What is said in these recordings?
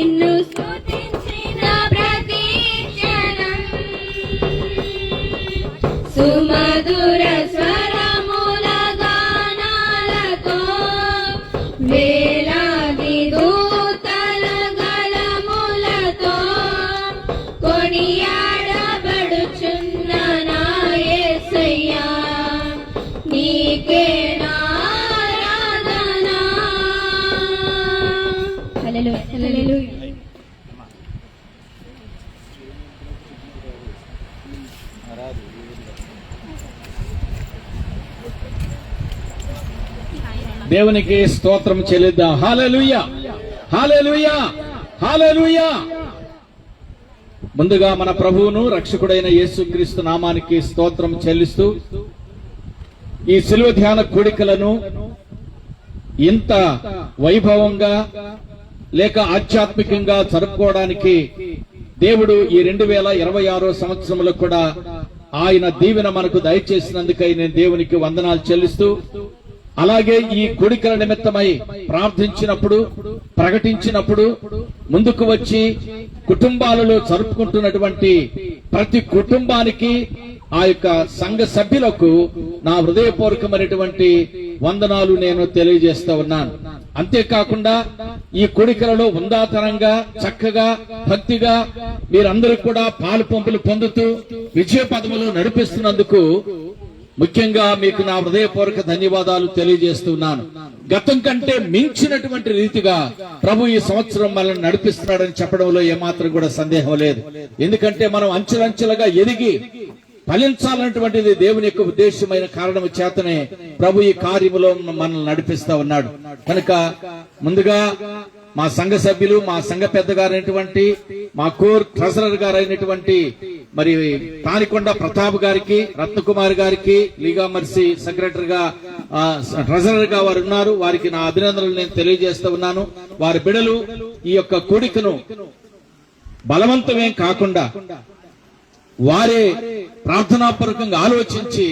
నిన్ను స్తుతించిన ప్రతి క్షణం సుమధుర స్వరముల గానాలతో వేలాది దూతల గళములతో కొనియాడబడుచున్న నా యేసయ్యా నీకే నా ఆరాధన. హల్లెలూయా హల్లెలూయా. దేవునికి స్తోత్రం చెల్లిద్దాం. హల్లెలూయా హల్లెలూయా హల్లెలూయా. ముందుగా మన ప్రభువును రక్షకుడైన యేసుక్రీస్తు నామానికి స్తోత్రం చెల్లిస్తూ ఈ శిలువ ధ్యాన కూడికలను ఇంత వైభవంగా లేక ఆధ్యాత్మికంగా జరుపుకోవడానికి దేవుడు ఈ 2026 సంవత్సరంలో కూడా ఆయన దీవెన మనకు దయచేసినందుకై నేను దేవునికి వందనాలు చెల్లిస్తూ, అలాగే ఈ కూడికల నిమిత్తమై ప్రార్థించినప్పుడు, ప్రకటించినప్పుడు ముందుకు వచ్చి కుటుంబాలలో జరుపుకుంటున్నటువంటి ప్రతి కుటుంబానికి ఆ యొక్క సంఘ సభ్యులకు నా హృదయపూర్వకమైనటువంటి వందనాలు నేను తెలియజేస్తా ఉన్నాను. అంతేకాకుండా ఈ కూడికలలో ఉందాతనంగా చక్కగా భక్తిగా మీరందరూ కూడా పాలు పంపులు పొందుతూ విజయ పదములు నడిపిస్తున్నందుకు ముఖ్యంగా మీకు నా హృదయపూర్వక ధన్యవాదాలు తెలియజేస్తున్నాను. గతం కంటే మించినటువంటి రీతిగా ప్రభు ఈ సంవత్సరం మనల్ని నడిపిస్తున్నాడని చెప్పడంలో ఏమాత్రం కూడా సందేహం లేదు. ఎందుకంటే మనం అంచెలంచెలుగా ఎదిగి ఫలించాలన్నటువంటిది దేవుని యొక్క ఉద్దేశమైన కారణం చేతనే ప్రభు ఈ కార్యములో మనల్ని నడిపిస్తా ఉన్నాడు. కనుక ముందుగా మా సంఘ సభ్యులు, మా సంఘ పెద్దగారైనటువంటి మా కోర్ ట్రెజరర్ గారైనటువంటి మరి తానికొండ ప్రతాప్ గారికి, రత్నకుమార్ గారికి, లీగా మర్సీ సెక్రటరీగా ట్రెజరర్ గా వారు ఉన్నారు. వారికి నా అభినందనలు నేను తెలియజేస్తా ఉన్నాను. వారి బిడలు ఈ యొక్క కూడికను బలవంతమేం కాకుండా వారే ప్రార్థనాపూర్వకంగా ఆలోచించి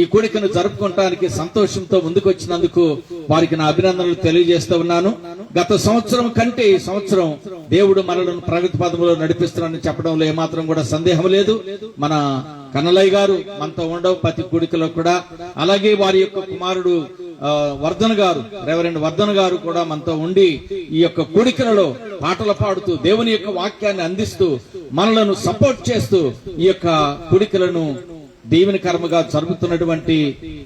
ఈ కూడికను జరుపుకోవడానికి సంతోషంతో ముందుకు వచ్చినందుకు వారికి నా అభినందనలు తెలియజేస్తూ ఉన్నాను. గత సంవత్సరం కంటే ఈ సంవత్సరం దేవుడు మనలను ప్రగతి పదములో నడిపిస్తున్నాడని చెప్పడంలో ఏమాత్రం కూడా సందేహం లేదు. మన కన్నలయ్య గారు మనతో ఉండవు ప్రతి కూడికలో కూడా, అలాగే వారి యొక్క కుమారుడు వర్ధన్ గారు, రెవరెండ్ వర్ధన్ గారు కూడా మనతో ఉండి ఈ యొక్క కూడికలలో పాటలు పాడుతూ దేవుని యొక్క వాక్యాన్ని అందిస్తూ మనలను సపోర్ట్ చేస్తూ ఈ యొక్క కూడికలను దీవెనకరముగా జరుగుతున్నటువంటి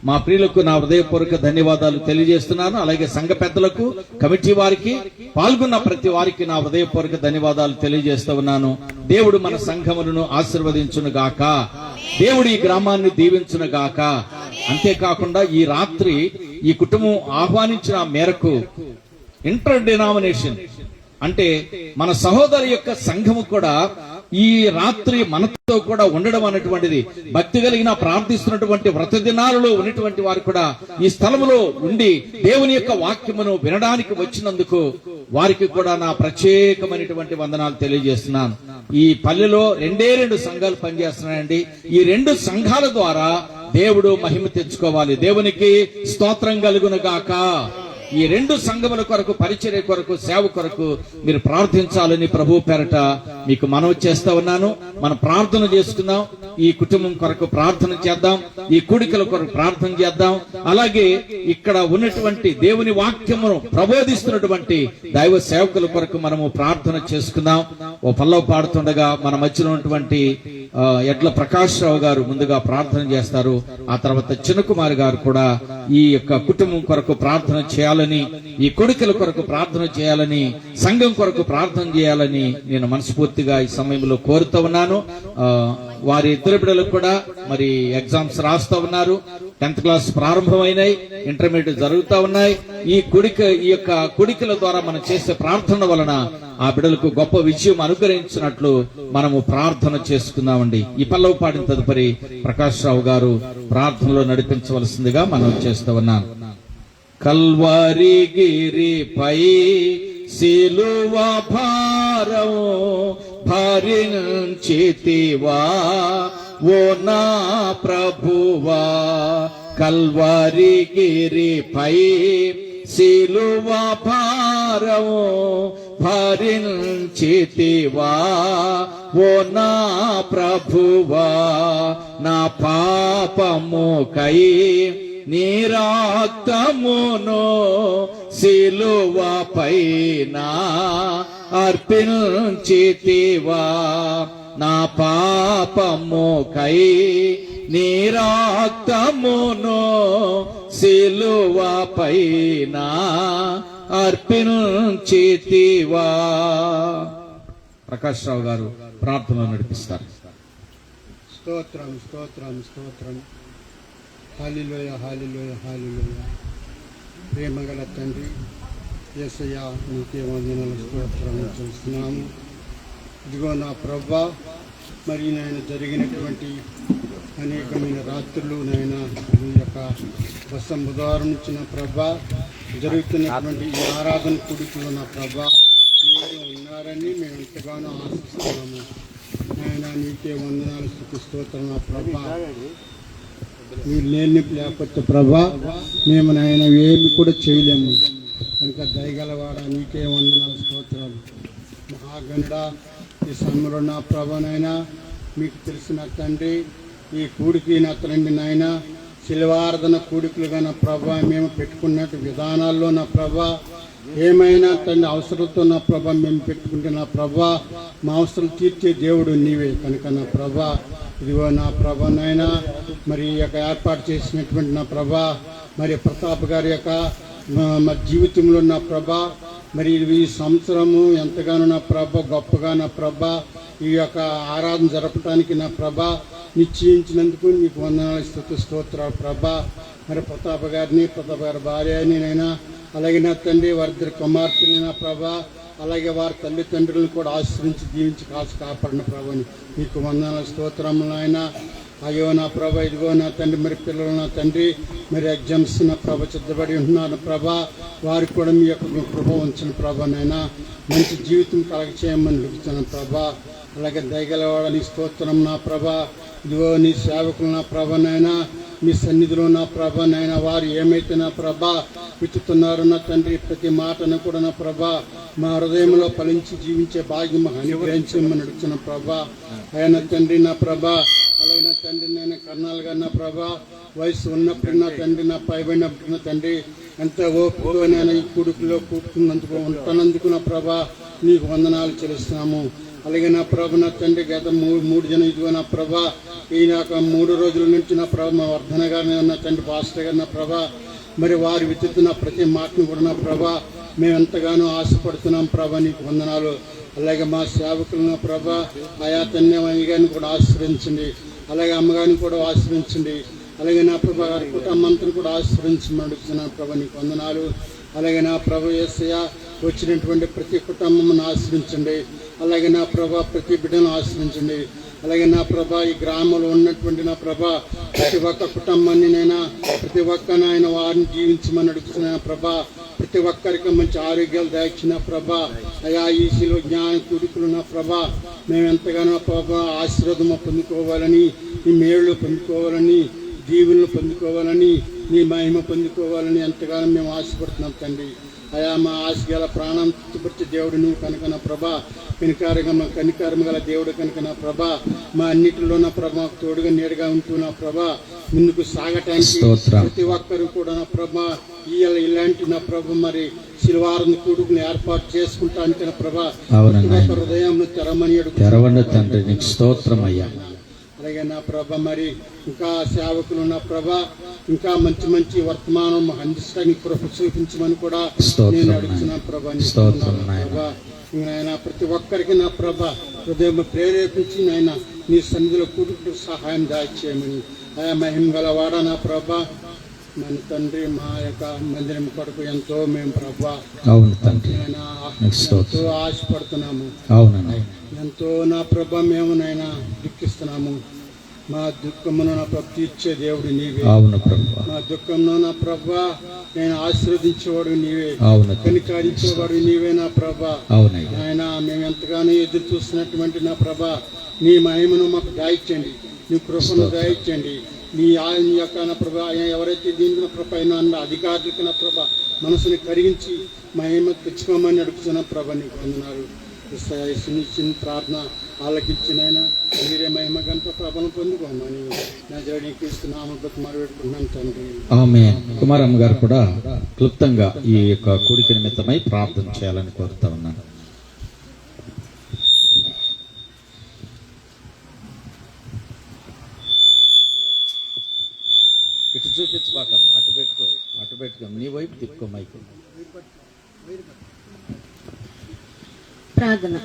మా ప్రియులకు నా హృదయపూర్వక ధన్యవాదాలు తెలియజేస్తున్నాను. అలాగే సంఘ పెద్దలకు, కమిటీ వారికి, పాల్గొన్న ప్రతి వారికి నా హృదయపూర్వక ధన్యవాదాలు తెలియజేస్తూ ఉన్నాను. దేవుడు మన సంఘములను ఆశీర్వదించును గాక, దేవుడు ఈ గ్రామాన్ని దీవించును గాక. అంతేకాకుండా ఈ రాత్రి ఈ కుటుంబం ఆహ్వానించిన మేరకు ఇంటర్ డినామినేషన్ అంటే మన సహోదరి యొక్క సంఘము కూడా ఈ రాత్రి మనతో కూడా ఉండడం అనేటువంటిది, భక్తి కలిగిన ప్రార్థిస్తున్నటువంటి వ్రత దినాలలో ఉన్నటువంటి వారు కూడా ఈ స్థలములో ఉండి దేవుని యొక్క వాక్యమును వినడానికి వచ్చినందుకు వారికి కూడా నా ప్రత్యేకమైనటువంటి వందనాలు తెలియజేస్తున్నాను. ఈ పల్లెలో 2 సంఘాలు పనిచేస్తున్నాయండి. ఈ 2 సంఘాల ద్వారా దేవుడు మహిమ తెచ్చుకోవాలి. దేవునికి స్తోత్రం కలుగును గాక. ఈ 2 సంఘముల కొరకు, పరిచర్య కొరకు, సేవ కొరకు మీరు ప్రార్థించాలని ప్రభు పేరట మీకు మనవి చేస్తా ఉన్నాను. మనం ప్రార్థన చేసుకుందాం. ఈ కుటుంబం కొరకు ప్రార్థన చేద్దాం, ఈ కూడికల కొరకు ప్రార్థన చేద్దాం. అలాగే ఇక్కడ ఉన్నటువంటి దేవుని వాక్యమును ప్రబోధిస్తున్నటువంటి దైవ సేవకుల కొరకు మనము ప్రార్థన చేసుకుందాం. ఓ పల్లవ పాడుతుండగా మన మధ్యలో ఉన్నటువంటి ఎడ్ల ప్రకాష్ రావు గారు ముందుగా ప్రార్థన చేస్తారు. ఆ తర్వాత చిన్నకుమారి గారు కూడా ఈ యొక్క కుటుంబం కొరకు ప్రార్థన చేయాలని, ఈ కొడుకుల కొరకు ప్రార్థన చేయాలని, సంఘం కొరకు ప్రార్థన చేయాలని నేను మనస్ఫూర్తిగా ఈ సమయంలో కోరుతూ ఉన్నాను. వారి 2 బిడ్డలకు కూడా మరి ఎగ్జామ్స్ రాస్తా ఉన్నారు. 10th క్లాస్ ప్రారంభమైనాయి, ఇంటర్మీడియట్ జరుగుతూ ఉన్నాయి. ఈ యొక్క కుడికల ద్వారా మనం చేసే ప్రార్థన వలన ఆ బిడ్డలకు గొప్ప విజయం అనుగ్రహించినట్లు మనము ప్రార్థన చేసుకుందామండి. ఈ పల్లవ పాడిన తదుపరి ప్రకాష్ రావు గారు ప్రార్థనలో నడిపించవలసిందిగా మనం చేస్తూ ఉన్నాం. కల్వరి గిరిపై సిలువ భారము భరించితివా ఓ నా ప్రభువా, కల్వరి గిరిపై సిలువ భారము భరించితివా ఓ నా ప్రభువా నా పాపముకై నీ రక్తమును సిలువపైన అర్పించితివా నా పాపముకై నీ రక్తమును సిలువపైన అర్పించితివా. ప్రకాష్ రావు గారు ప్రార్థన నడిపిస్తారు. స్తోత్రం స్తోత్రం స్తోత్రం. హల్లెలూయా హల్లెలూయా హల్లెలూయా. ప్రేమగల తండ్రి యేసయ్యా నీకే వందనాలు స్తోత్రం చేస్తున్నాము. ఇదిగో నా ప్రభువా, మరి నాయన జరిగినటువంటి అనేకమైన రాత్రులు నాయన ఈ యొక్క బసం బుధవారం నుంచి నా ప్రభా జరుగుతున్నటువంటి ఈ ఆరాధన కూడికలో నా ప్రభా మీరు ఉన్నారని మేము ఎంతగానో ఆశిస్తున్నాము. నాయన నీకే వందనాలు స్తుతి స్తోత్రం నా ప్రభా. మీరు లేని లేకపోతే ప్రభా మేము నాయన ఏమి కూడా చేయలేము కనుక దయగలవాడ నీకే వందనాలు స్తోత్రాలు. మహాగణుడా ఈ సమయంలో నా ప్రభానైనా మీకు తెలిసిన తండ్రి ఈ కూడికి నా తండ్రి నాయన శిల్వార్ధన కూడికలుగా నా ప్రభా మేము పెట్టుకున్నట్టు విధానాల్లో నా ప్రభా ఏమైనా తండ్రి అవసరంతో నా ప్రభా మేము పెట్టుకుంటే నా ప్రభా మా అవసరం తీర్చే దేవుడు నీవే కనుక నా ప్రభా ఇదిగో నా ప్రభానైనా మరి ఈ యొక్క ఏర్పాటు చేసినటువంటి నా ప్రభా మరి ప్రతాప్ గారి యొక్క మరి జీవితంలో నా ప్రభా మరి ఈ సంవత్సరము ఎంతగానో నా ప్రభ గొప్పగా నా ప్రభ ఈ యొక్క ఆరాధన జరపడానికి నా ప్రభ నిశ్చయించినందుకు నీకు వందనాలు స్తుతి స్తోత్రాలు ప్రభా. మరి ప్రతాప్ గారి భార్యని నైనా అలాగే నా తండ్రి వారిద్దరి కుమార్తెని నా ప్రభా అలాగే వారి తల్లిదండ్రులను కూడా ఆశ్రయించి దీవించి కాపాడిన ప్రభని నీకు వందనాలు స్తోత్రములు ఆయన. అయ్యో నా ప్రభ ఇదిగో నా తండ్రి మరి పిల్లలు నా తండ్రి మరి ఎగ్జామ్స్ నా ప్రభ సిద్ధపడి ఉంటున్నారు ప్రభా వారికి కూడా మీ యొక్క కృప ఉంచిన ప్రభానైనా మంచి జీవితం కలగ చేయమని అడుగుతున్నాను ప్రభా. అలాగే దయగలవాడని స్తోత్రం నా ప్రభా. ఇదిగో నీ సేవకులు నా ప్రభానైనా మీ సన్నిధిలో నా ప్రభానైనా వారు ఏమైతే నా ప్రభా విత్తుతున్నారు నా తండ్రి ప్రతి మాటను కూడా నా ప్రభా మా హృదయంలో ఫలించి జీవించే భాగ్యం అనుగ్రహించమని అడుగుతున్న ప్రభా. ఆయన తండ్రి నా ప్రభా అలాగే నా తండ్రి నేను కర్ణాలుగా నా ప్రభా వయసు ఉన్నప్పుడు నా తండ్రి నా పైబడినప్పుడు నా తండ్రి ఎంత ఓపికతో నేను ఈ కూడుకులో కూడుకున్నందుకు ఉంటున్నందుకు నా ప్రభా నీకు వందనాలు చెల్లిస్తున్నాము. అలాగే నా ప్రభ నా తండ్రి గత మూడు జనం ఇదిగో నా ప్రభా ఈ నాకు 3 రోజుల నుంచి నా ప్రభ మా వర్ధన గారిని నా తండ్రి పాస్టర్ గారు నా ప్రభా మరి వారు విత్తుతున్న ప్రతి మాటను కూడా నా ప్రభా మేము ఎంతగానో ఆశపడుతున్నాం ప్రభా నీకు వందనాలు. అలాగే మా సేవకులు నా ప్రభా ఆయా తన్యమయ్య గారిని కూడా ఆశ్రయించండి అలాగే అమ్మగారిని కూడా ఆశ్రయించండి అలాగే నా ప్రభా గారి కుటుంబంతో కూడా ఆశ్రయించమని అడుగుతున్నాను ప్రభా నీకు వందనాలు. అలాగే నా ప్రభు యేసయ్య వచ్చినటువంటి ప్రతి కుటుంబం ఆశ్రయించండి అలాగే నా ప్రభా ప్రతి బిడ్డను ఆశ్రయించండి అలాగే నా ప్రభా ఈ గ్రామంలో ఉన్నటువంటి నా ప్రభా ప్రతి ఒక్క కుటుంబాన్ని నైనా ప్రతి ఒక్క నాయన వారిని జీవించమని అడుగుతున్నా ప్రభా. ప్రతి ఒక్కరికి మంచి ఆరోగ్యాలు దాచిన ప్రభా అయా ఈ శిలో జ్ఞాన కూడికలు నా ప్రభా మేము ఎంతగానో ప్రభా ఆశీర్వాదము పొందుకోవాలని నీ మేళ్ళు పొందుకోవాలని దీవులను పొందుకోవాలని నీ మహిమ పొందుకోవాలని ఎంతగానో మేము ఆశపడుతున్నాం తండ్రి. అయా మా ఆశ గల ప్రాణం తృప్తిపరిచే దేవుడు నువ్వు కనుక నా ప్రభా కనికారం గల దేవుడు కనుక నా ప్రభా మా అన్నిటిలో నా ప్రభా తోడుగా నీడగా ఉంటూ నా ప్రభా ముందుకు సాగటానికి ప్రతి ఒక్కరు కూడా నా ప్రభా ఇలాంటి నా ప్రభ మరి శిల్వారం కూడుకుని ఏర్పాటు చేసుకుంటానికి నా ప్రభా హృదయం తెరమని అడుగుతున్నాం. అలాగే నా ప్రభ మరి ఇంకా సేవకులు నా ప్రభ ఇంకా మంచి మంచి వర్తమానం అందిస్తానికి కృప చూపించమని కూడా నేను అడుగుతున్నాను ప్రభా. నాయన ప్రతి ఒక్కరికి నా ప్రభ హృదయం ప్రేరేపించి నాయన నీ సన్నిధిలో కూడుకు సహాయం దాచేయమని ఆయా మహిమ గలవాడ నా ప్రభ మన తండ్రి మా యొక్క మందిరం కొరకు ఎంతో మేము ప్రభా ఎంతో ఆశపడుతున్నాము ఎంతో నా ప్రభ మేము నైనా దుఃఖిస్తున్నాము. మా దుఃఖమును నా ప్రభ తీర్చే దేవుడు నీవే. మా దుఃఖంలో నా ప్రభ నేను ఆశీర్వదించేవాడు నీవే కనికరించేవాడు నీవే నా ప్రభ. ఆయన మేము ఎంతగానో ఎదురు చూస్తున్నటువంటి నా ప్రభ నీ మహిమను మాకు దాయిచ్చండి నీ కృపను దాయిచ్చండి నీ ఆయన యొక్క నా ప్రభ ఎవరైతే దీనికి నా ప్రభ అయినా అధికారులకు నా ప్రభ మనసుని కరిగించి మహిమ తెచ్చుకోమని అడుగుతున్న ప్రభ నీకు వందనాలు. చిన్న ప్రార్థన ఆలకించినైనా మీరే మహిమ గంట ప్రభను పొందుకోమని నజరేయుడైన క్రీస్తు నామములో మొరపెట్టుకుంటున్నాను తండ్రి. ఆమేన్. కుమారమ్మ గారు కూడా క్లుప్తంగా ఈ యొక్క కూడిక నిమిత్తమై ప్రార్థన చేయాలని కోరుతా ఉన్నాను. ఇటు చూపించబాకమ్మా, అటు పెట్టుకో, నీ వైపు తిప్పుకో మైకు. ప్రార్థన.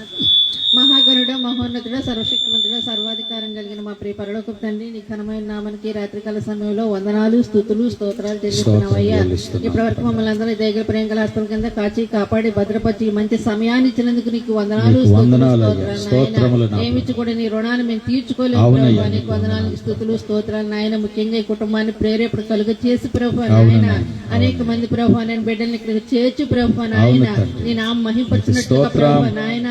మహాగణుడ, మహోన్నతుడ, సర్వశక్తిమంతుడ, సర్వాధికారం కలిగిన మా ప్రియ పరలోకపు తండ్రి, నీ ఘనమైన నామానికి రాత్రికాల సమయంలో వందనాలు, స్తుతులు, స్తోత్రాలు చెల్లిస్తున్నామయ్యా. ఇప్పటి వరకు మమ్మల్ని అందరూ దగ్గర ప్రేంగల హస్తల కింద కాచి కాపాడి భద్రపరిచి మంచి సమయాన్ని ఇచ్చినందుకు నీకు వందనాలు, స్తోత్రములు. ఏమిచ్చి కూడా నీ రుణాన్ని మేము తీర్చుకోలేము. నీకు వందనాలు, స్తుతులు, స్తోత్రాలు నాయన. ముఖ్యంగా ఈ కుటుంబాన్ని ప్రేరేపణ కలుగ చేసి ప్రభు నాయన, అనేక మంది ప్రభు నేను బిడ్డల్ని ఇక్కడ చేర్చి ప్రభు నాయన, నీ నామ మహింపరిచినట్టుగా ప్రభు నాయన,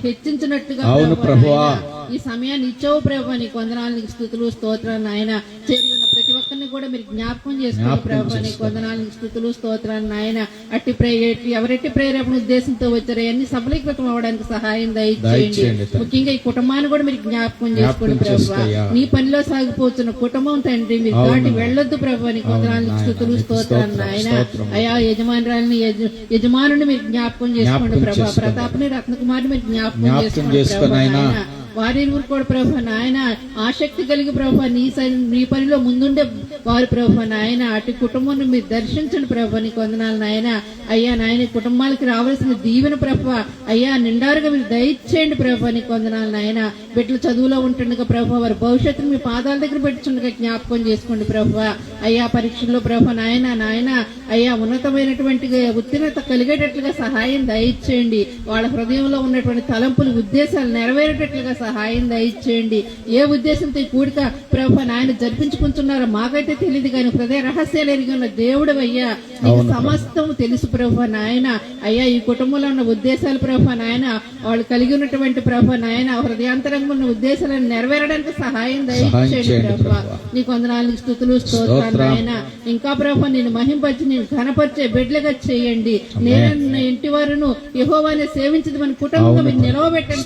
హెచ్చించినట్టుగా ప్రభువా ఈ సమయాన్ని ఇచ్చావు ప్రభు. నీకు వందనాలు, నీకు స్తుతులు, స్తోత్రాలు నాయన. చేరి ఉన్న ప్రతి ఒక్కరిని కూడా మీరు జ్ఞాపకం చేసుకోండి ప్రభు. నీకు వందనాలు, నీకు స్తుతులు, స్తోత్రాలు నాయన. ఎవరెట్టి ప్రేరేపణ ఉద్దేశంతో వచ్చారో అన్ని సఫలీకృతం అవ్వడానికి సహాయం దయచేయండి. ముఖ్యంగా ఈ కుటుంబాన్ని కూడా మీరు జ్ఞాపకం చేసుకోండి ప్రభు. నీ పనిలో సాగిపోతున్న కుటుంబం తండ్రి, మీరు దాటి వెళ్ళొద్దు ప్రభు. నీకు వందనాలు, నీకు స్తుతులు, స్తోత్రాలు నాయన. అయా యజమానురాలని యజమానుని మీరు జ్ఞాపకం చేసుకోండి ప్రభు. ప్రతాప్ని, రత్నకుమార్ని మీరు జ్ఞాపకం చేసుకోండి. వారి కూడా ప్రభు నాయన ఆసక్తి కలిగి ప్రభు నీ పనిలో ముందుండే వారు ప్రభు నాయన, అటు కుటుంబాన్ని మీరు దర్శించండి ప్రభు. నీకు వందనాలు నాయన. అయ్యా నాయన, కుటుంబాలకి రావాల్సిన దీవెన ప్రభు అయ్యా నిండారుగా మీరు దయచేయండి ప్రభు. నీకు వందనాలు నాయన. బిడ్డలు చదువులో ఉంటుండగా ప్రభు వారి భవిష్యత్తును మీ పాదాల దగ్గర పెట్టుచుండగా జ్ఞాపకం చేసుకోండి ప్రభు. అయ్యా పరీక్షల్లో ప్రభు నాయన అయ్యా ఉన్నతమైనటువంటి ఉత్తీర్ణత కలిగేటట్లుగా సహాయం దయచేయండి. వాళ్ళ హృదయంలో ఉన్నటువంటి తలంపులు, ఉద్దేశాలు నెరవేరేటట్లుగా సహాయం దయచేయండి. ఏ ఉద్దేశంతో ఈ కూడిక ప్రభు నాయన జరిపించుకుంటున్నారో మాకైతే తెలియదు, కానీ హృదయ రహస్యాలు ఎరిగి ఉన్న దేవుడు అయ్యా, నీకు సమస్తం తెలుసు ప్రభు నాయన. అయ్యా ఈ కుటుంబంలో ఉన్న ఉద్దేశాలు ప్రభు నాయన, వాళ్ళు కలిగి ఉన్నటువంటి ప్రభు నాయన హృదయాంతరంగా ఉన్న ఉద్దేశాలను నెరవేరడానికి సహాయం దయచేయండి ప్రభు. నీకు వందనాలు, స్తుతులు, స్తోత్రాలు నాయన. ఇంకా ప్రభు నేను మహింపరిచి నేను ఘనపరిచే బిడ్డలుగా చేయండి. నేను ఇంటి వారును యెహోవాని సేవించదు మన కుటుంబంగా మీరు నిలవబెట్టండి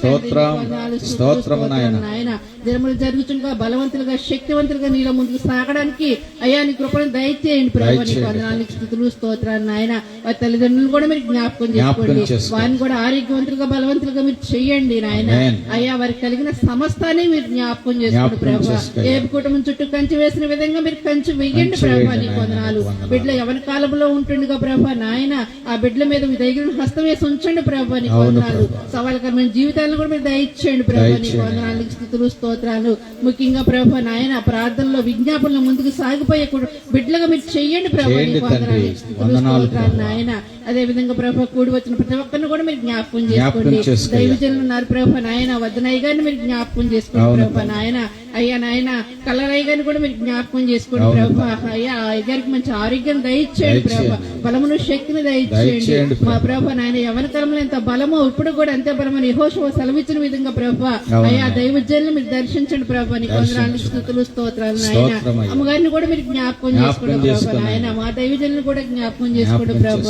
నాయన. దినములు జరుగుతుండగా బలవంతులుగా, శక్తివంతులుగా నీలో ముందుకు సాగడానికి అయ్యా నీ కృపను దయచేయండి ప్రభు. నీకు వందనాలు, స్తుతులు, స్తోత్రాలు నాయన. వారి తల్లిదండ్రులు కూడా మీరు జ్ఞాపకం చేసుకోండి. వారిని కూడా ఆరోగ్యవంతులుగా, బలవంతులుగా మీరు చెయ్యండి నాయన. అయ్యా వారికి కలిగిన సమస్తాన్ని మీరు జ్ఞాపకం చేసుకోండి ప్రభు. ఏ కుటుంబం చుట్టూ కంచి వేసిన విధంగా మీరు కంచి వెయ్యండి ప్రభు. నీకు వందనాలు. బిడ్డలు ఎవరి కాలంలో ఉంటుండగా ప్రభు నాయన, ఆ బిడ్డల మీద మీ దగ్గర హస్తం వేసి ఉంచండి ప్రభు. నీకు వందనాలు. సవాలకరమైన జీవితాలను కూడా మీరు దయచేయండి ప్రభు. నీకు వందనాలు, స్తుతులు, స్తోత్రాలు. ముఖ్యంగా ప్రభు నాయన ప్రార్థనలో విజ్ఞాపనలో ముందుకు సాగిపోయే బిడ్డలుగా మీరు చెయ్యండి ప్రభు. నీకు వందనాలు, స్తుతులు, స్తోత్రాలు నాయన. అదే విధంగా ప్రభు కూడి వచ్చిన ప్రతి ఒక్కరిని కూడా మీరు జ్ఞాపకం చేసుకోండి. దైవజనులు ఉన్నారు ప్రభు నాయన, వద్దనయ్య గారిని మీరు జ్ఞాపకం చేసుకోండి ప్రభు నాయన. అయ్యా నాయన కలరయ్య గారిని కూడా మీరు జ్ఞాపకం చేసుకోండి ప్రభు. అయ్యా అయ్యగారికి మంచి ఆరోగ్యం దయచేయండి ప్రభు. బలమును, శక్తిని దయచేయండి మా ప్రభు నాయన. ఎవరి కాలంలో ఎంత బలమో ఇప్పుడు కూడా అంతే బలమని యెహోషువ సెలవిచ్చిన విధంగా ప్రభు అయ్యా దైవజనులు మీరు దర్శించండి ప్రభు. నీకు వందనాలు, స్తుతులు, స్తోత్రాలు నాయన. అమ్మగారిని కూడా మీరు జ్ఞాపకం చేసుకోండి ప్రభు నాయన. మా దైవజనులు కూడా జ్ఞాపకం చేసుకోండి ప్రభు.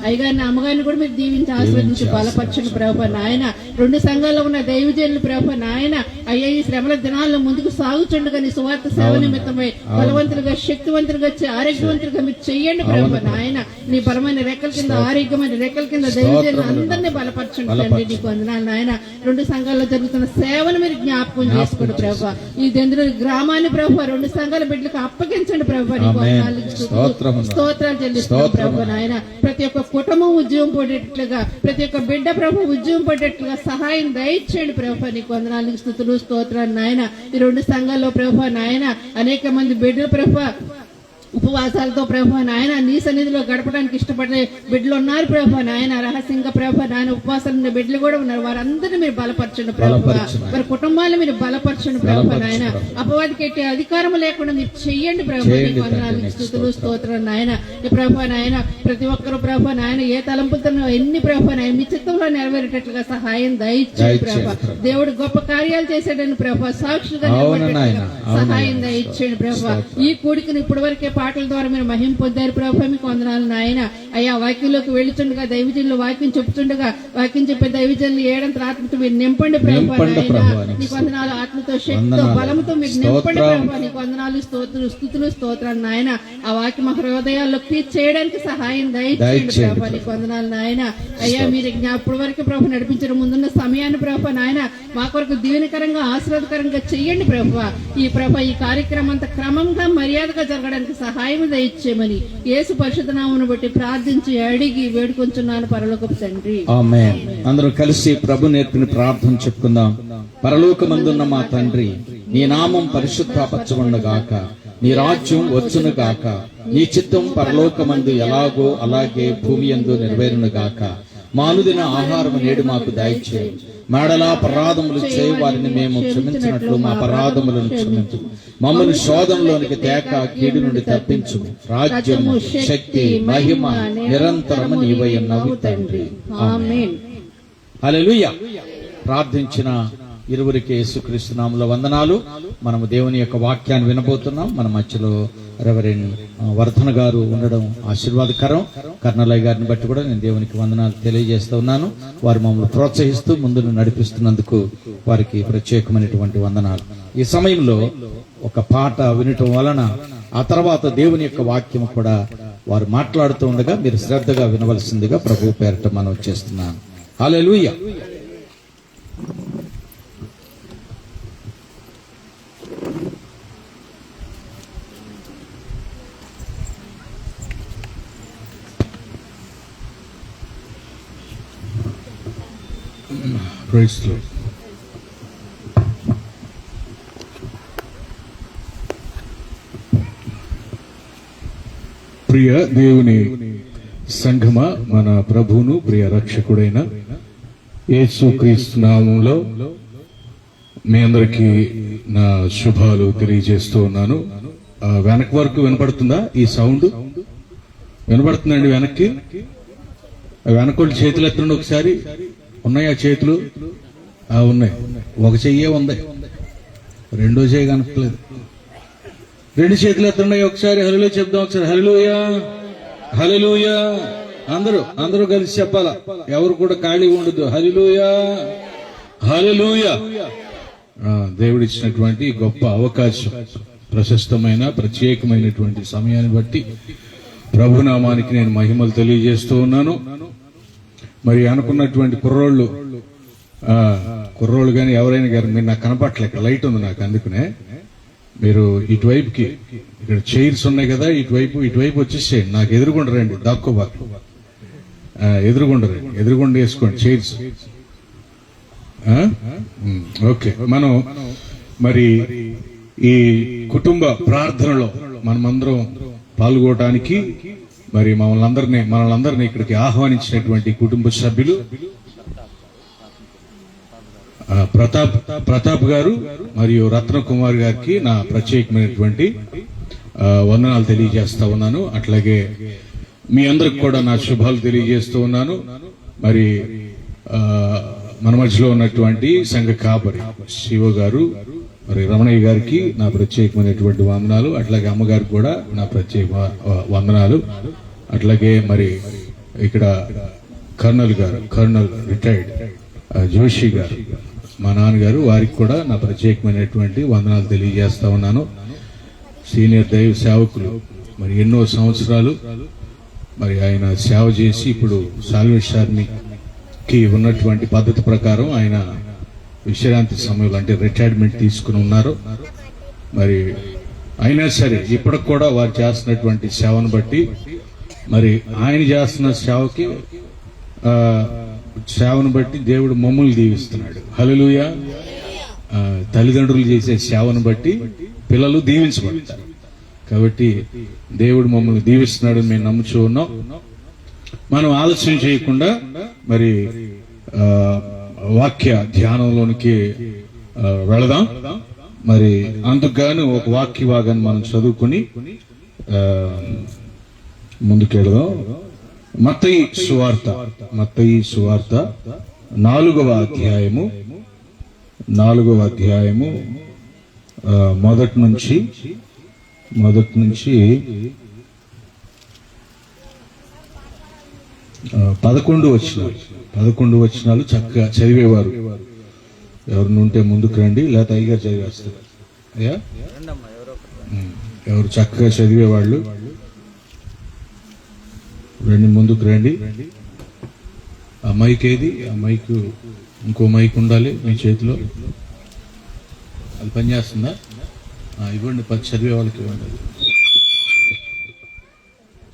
అయ్యగారిని, అమ్మగారిని కూడా మీరు దీవించి ఆశీర్వదించి బలపరచండి ప్రభు నాయన. 2 సంఘాల్లో ఉన్న దైవజనులు ప్రభు నాయన అయ్యా ఈ శ్రమల దినాల్లో ముందుకు సాగుచుండగా నీ సువార్త సేవ నిమిత్తమై బలవంతులుగా, శక్తివంతులుగా, ఆరోగ్యవంతులుగా మీరు చెయ్యండి ప్రభు నాయన. నీ బలమైన రెక్కల కింద, ఆరోగ్యమైన రెక్కల కింద దైవజనులు అందరినీ బలపరచండి తండ్రి. నీకు వందనాలు నాయన. 2 సంఘాల్లో జరుగుతున్న సేవను మీరు జ్ఞాపకం చేసుకోండి ప్రభు. ఈ దెందులూరు గ్రామాన్ని ప్రభు 2 సంఘాల బిడ్డలకు అప్పగించండి ప్రభు. నీకు వందనాలు, స్తోత్రాలు చెల్లిస్తున్నాం ప్రభు నాయన. ప్రతి ఒక్క కుటుంబం ఉద్యోగం పడేట్లుగా, ప్రతి ఒక్క బిడ్డ ప్రభు ఉద్యోగం పడేట్లుగా సహాయం దయచేయండి ప్రభు. నీకు వందనాలు, స్తుతులు, స్తోత్రాలు నాయన. ఈ 2 సంఘాల్లో ప్రభు నాయన అనేక మంది బిడ్డలు ప్రభు ఉపవాసాలతో ప్రభు నాయన నీ సన్నిధిలో గడపడానికి ఇష్టపడే బిడ్డలు ఉన్నారు ప్రభు నాయన. రహస్యంగా ప్రభు నాయన ఉపవాసాలు ఉన్న బిడ్డలు కూడా ఉన్నారు. వారందరినీ మీరు బలపరచండి ప్రభు. వారి కుటుంబాలను మీరు బలపరచండి ప్రభు నాయన. అపవాదికి ఎట్టి అధికారం లేకుండా మీరు చెయ్యండి ప్రభు. నీకు వందనాలు, స్తుతులు, స్తోత్రం నాయన. ఈ ప్రభు నాయన ప్రతి ఒక్కరు ప్రభు నాయన ఏ తలంపుతో ఎన్ని ప్రభు నాయన మీ చిత్తంలో నెరవేరేటట్లుగా సహాయం దయచేయండి ప్రభు. దేవుడు గొప్ప కార్యాలు చేశాడని ప్రభు సాక్షులుగా నిలబడేటట్లుగా సహాయం దయచేయండి ప్రభు. ఈ కూడికను ఇప్పటి వరకే పాటల ద్వారా మీరు మహిమ పొందారు ప్రభు, మీకు వందనాలు నాయన. అయ్యా వాక్యంలోకి వెళుతుండగా దైవజనులు వాక్యం చెప్తుండగా వాక్యం చెప్పే దైవజనులు ఏడంత ఆత్మతో మీరు నింపండి ప్రభు నాయన. నీకు వందనాలు, ఆత్మతో శక్తితో బలంతో మీకు నింపండి ప్రభు. నీకు వందనాలు, స్తుతులు స్తోత్రాలు నాయన. ఆ వాక్యం మా హృదయాల్లో క్లియర్ చేయడానికి సహాయం దయచేయండి ప్రభు. నీకు వందనాలు నాయన. అయ్యా మీరు ఇప్పటి వరకు ప్రభు నడిపించడం ముందున్న సమయాన్ని ప్రభు నాయన మా కొరకు దీవెనకరంగా ఆశీర్వాదకరంగా చెయ్యండి ప్రభు. ఈ కార్యక్రమం అంతా క్రమంగా మర్యాదగా జరగడానికి సహాయం దయచేయమని యేసు పరిశుద్ధ నామమును బట్టి ప్రార్థించి అడిగి వేడుకొంచున్నాను పరలోకపు తండ్రి. ఆమేన్. అందరూ కలిసి ప్రభు నేర్పిన ప్రార్థన చెప్పుకుందాం. పరలోకమందున్న మా తండ్రి, నీ నామం పరిశుద్ధపరచబడుగాక, నీ రాజ్యం వచ్చును గాక, నీ చిత్తం పరలోకమందు ఎలాగో అలాగే భూమి యందు నెరవేరునుగాక. మా అనుదిన ఆహారం నేడు మాకు దయచేయి. మేడలా అపరాధములు చేయి వారిని మేము క్షమించినట్లు మా అపరాధములను క్షమించు. మమ్మల్ని శోధనలోనికి తేక కీడు నుండి తప్పించు. రాజ్యము, శక్తి, మహిమ నిరంతరము నీవై ఉన్నావు తండ్రి. ఆమేన్. హల్లెలూయా. ప్రార్థించిన ఇరువురికి యేసుక్రీస్తు నామములో వందనాలు. మనము దేవుని యొక్క వాక్యాన్ని వినబోతున్నాం. మన మధ్యలో రెవరెండ్ వర్ధన గారు ఉండడం ఆశీర్వాదకరం. కర్ణలయ్య గారిని బట్టి కూడా నేను దేవునికి వందనాలు తెలియజేస్తూ ఉన్నాను. వారు మమ్మల్ని ప్రోత్సహిస్తూ ముందుకు నడిపిస్తున్నందుకు వారికి ప్రత్యేకమైనటువంటి వందనాలు. ఈ సమయంలో ఒక పాట వినటం వలన ఆ తర్వాత దేవుని యొక్క వాక్యం కూడా వారు మాట్లాడుతూ ఉండగా మీరు శ్రద్ధగా వినవలసిందిగా ప్రభు పేరట మనం చేస్తున్నాను. హల్లెలూయా. Praise the Lord. ప్రియ దేవుని సంఘమ, మన ప్రభువును ప్రియ రక్షకుడైన యేసుక్రీస్తు నామములో మీ అందరికీ నా శుభాలు తెలియజేస్తూ ఉన్నాను. వెనక వరకు వినపడుతుందా? ఈ సౌండ్ వినపడుతుందండి? వెనక్కి వెనకోళ్ళు చేతులు ఎత్తండి ఒకసారి. ఉన్నాయా చేతులు? ఉన్నాయి. ఒక చెయ్యే ఉంది, రెండో చెయ్యి కనపట్లేదు. రెండు చేతులు ఎత్తండి ఒకసారి. హల్లెలూయా చెప్దాం ఒకసారి. హల్లెలూయా, హల్లెలూయా. అందరూ కలిసి చెప్పాలా, ఎవరు కూడా ఖాళీ ఉండదు. హల్లెలూయా, హల్లెలూయా. దేవుడిచ్చినటువంటి గొప్ప అవకాశం, ప్రశస్తమైన ప్రత్యేకమైనటువంటి సమయాన్ని బట్టి ప్రభునామానికి నేను మహిమలు తెలియజేస్తూ ఉన్నాను. మరి అనుకున్నటువంటి కుర్రోళ్ళు కానీ ఎవరైనా గారు మీరు నాకు కనపట్లేదు. ఇక్కడ లైట్ ఉంది నాకు, అందుకనే మీరు ఇటువైపుకి, ఇక్కడ చైర్స్ ఉన్నాయి కదా, ఇటువైపు వచ్చేసేయండి. నాకు ఎదురుగుండరండి, దాక్కోబాకు. ఎదురుగుండ వేసుకోండి చైర్స్. ఓకే. మనం మరి ఈ కుటుంబ ప్రార్థనలో మనమందరం పాల్గొనడానికి మరి మనల్ని ఇక్కడికి ఆహ్వానించినటువంటి కుటుంబ సభ్యులు ప్రతాప్ గారు మరియు రత్న కుమార్ గారికి నా ప్రత్యేకమైనటువంటి వందనాలు తెలియజేస్తా ఉన్నాను. అట్లాగే మీ అందరికి కూడా నా శుభాలు తెలియజేస్తూ ఉన్నాను. మరి మన మధ్యలో ఉన్నటువంటి సంఘ కాపరి శివ గారు, మరి రమణయ్య గారికి నా ప్రత్యేకమైనటువంటి వందనాలు. అట్లాగే అమ్మగారికి కూడా నా ప్రత్యేక వందనాలు. అట్లాగే మరి ఇక్కడ కర్నల్ రిటైర్డ్ జోషి గారు, మా నాన్నగారు, వారికి కూడా నా ప్రత్యేకమైనటువంటి వందనాలు తెలియజేస్తా ఉన్నాను. సీనియర్ దైవ సేవకులు, మరి ఎన్నో సంవత్సరాలు మరి ఆయన సేవ చేసి ఇప్పుడు సాల్వేషన్ ఆర్మీకి ఉన్నటువంటి పద్ధతి ప్రకారం ఆయన విశ్రాంతి సమయంలో అంటే రిటైర్మెంట్ తీసుకుని ఉన్నారు. మరి అయినా సరే ఇప్పటికి కూడా వారు చేస్తున్నటువంటి సేవను బట్టి మరి ఆయన చేస్తున్న సేవను బట్టి దేవుడు మమ్మల్ని దీవిస్తున్నాడు. హల్లెలూయా. తల్లిదండ్రులు చేసే సేవను బట్టి పిల్లలు దీవించబడతారు. కాబట్టి దేవుడు మమ్మల్ని దీవిస్తున్నాడు మేము నమ్ముచూ ఉన్నాం. మనం ఆలస్యం చేయకుండా మరి వాక్య ధ్యానంలోనికి వెళదాం. మరి అందుకుగాను ఒక వాక్య భాగాన్ని మనం చదువుకుని ముందుకెళదాం. మత్తయి సువార్త 4వ అధ్యాయము మొదటి నుంచి మొదటి నుంచి 11 వచనాలు చక్కగా చదివేవారు. ఎవరిని ఉంటే ముందుకు రండి, లేకపోతే అయ్యగారు చదివేస్తారు. అయ్యా, ఎవరు చక్కగా చదివేవాళ్ళు రండి, ముందుకు రండి. ఆ మైక్ ఏది? ఆ మైక్, ఇంకో మైక్ ఉండాలి మీ చేతిలో. అది పనిచేస్తుందా? ఇవ్వండి, చదివే వాళ్ళకి ఇవ్వండి.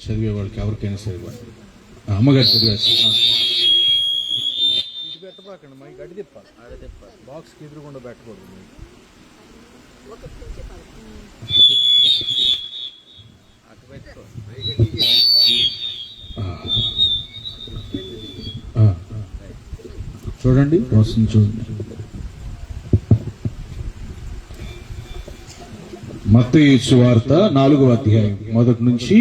చదివే వాళ్ళకి ఎవరికైనా సరే ఇవ్వండి. అమ్మగారు చదివేస్తా. మైక్ అడి తిప్పాలి, బాక్స్కి ఎదురుకుండా పెట్టకూడదు. చూడండి, వస్తుంది చూడండి. మత్తయి సువార్త 4వ అధ్యాయం మొదటి నుంచి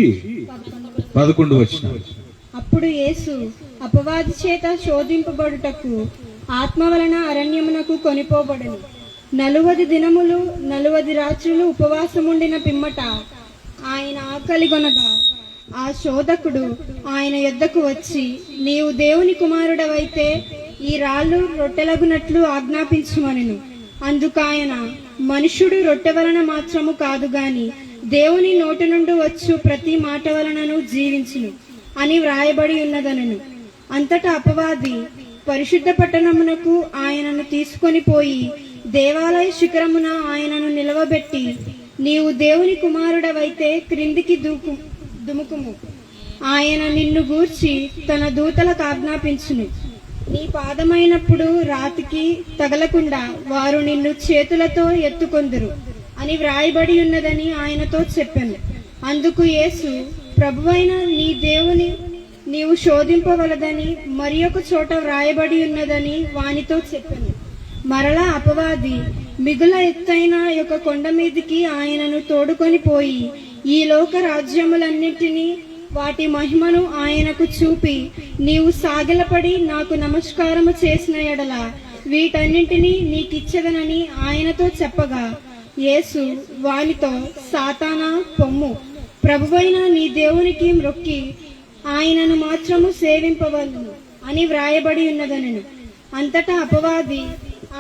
11 వచనాలు. అప్పుడు యేసు అపవాది చేత శోధింపబడుటకు ఆత్మ వలన అరణ్యమునకు కొనిపోబడెను. 40 దినములు 40 రాత్రులు ఉపవాసముండిన పిమ్మట ఆయన ఆకలిగొనగా ఆ శోధకుడు ఆయన యొద్దకు వచ్చి, నీవు దేవుని కుమారుడవైతే ఈ రాళ్ళు రొట్టెలగునట్లు ఆజ్ఞాపించుమనెను. అందుకాయన, మనుష్యుడు రొట్టె వలన మాత్రము కాదు గాని దేవుని నోటి నుండి వచ్చు ప్రతి మాట వలనను జీవించును అని వ్రాయబడి ఉన్నదనను. అంతటా అపవాది పరిశుద్ధ పట్టణమునకు ఆయనను తీసుకొని పోయి దేవాలయ శిఖరమున ఆయనను నిలవబెట్టి, నీవు దేవుని కుమారుడవైతే క్రిందికి దుముకుము, ఆయన నిన్ను గూర్చి తన దూతలకు ఆజ్ఞాపించును. నీ పాదమైనప్పుడు రాతికి తగలకుండా వారు నిన్ను చేతులతో ఎత్తుకొందురు అని వ్రాయబడి ఉన్నదని ఆయనతో చెప్పాను. అందుకు యేసు, ప్రభువైన నీ దేవుని నీవు శోధింపవలదని మరి ఒక చోట వ్రాయబడి ఉన్నదని వానితో చెప్పాను. మరలా అపవాది మిగుల ఎత్తైన ఒక కొండ మీదికి ఆయనను తోడుకొని పోయి ఈ లోక రాజ్యములన్నిటినీ వాటి మహిమను ఆయనకు చూపి, నీవు సాగిలపడి నాకు నమస్కారము చేసిన ఎడల వీటన్నింటినీ నీకిచ్చదనని ఆయనతో చెప్పగా, యేసు వానితో, సాతానా పొమ్ము, ప్రభువైన నీ దేవునికి మ్రొక్కి ఆయనను మాత్రము సేవింపవలను అని వ్రాయబడి ఉన్నదనెను. అంతటా అపవాది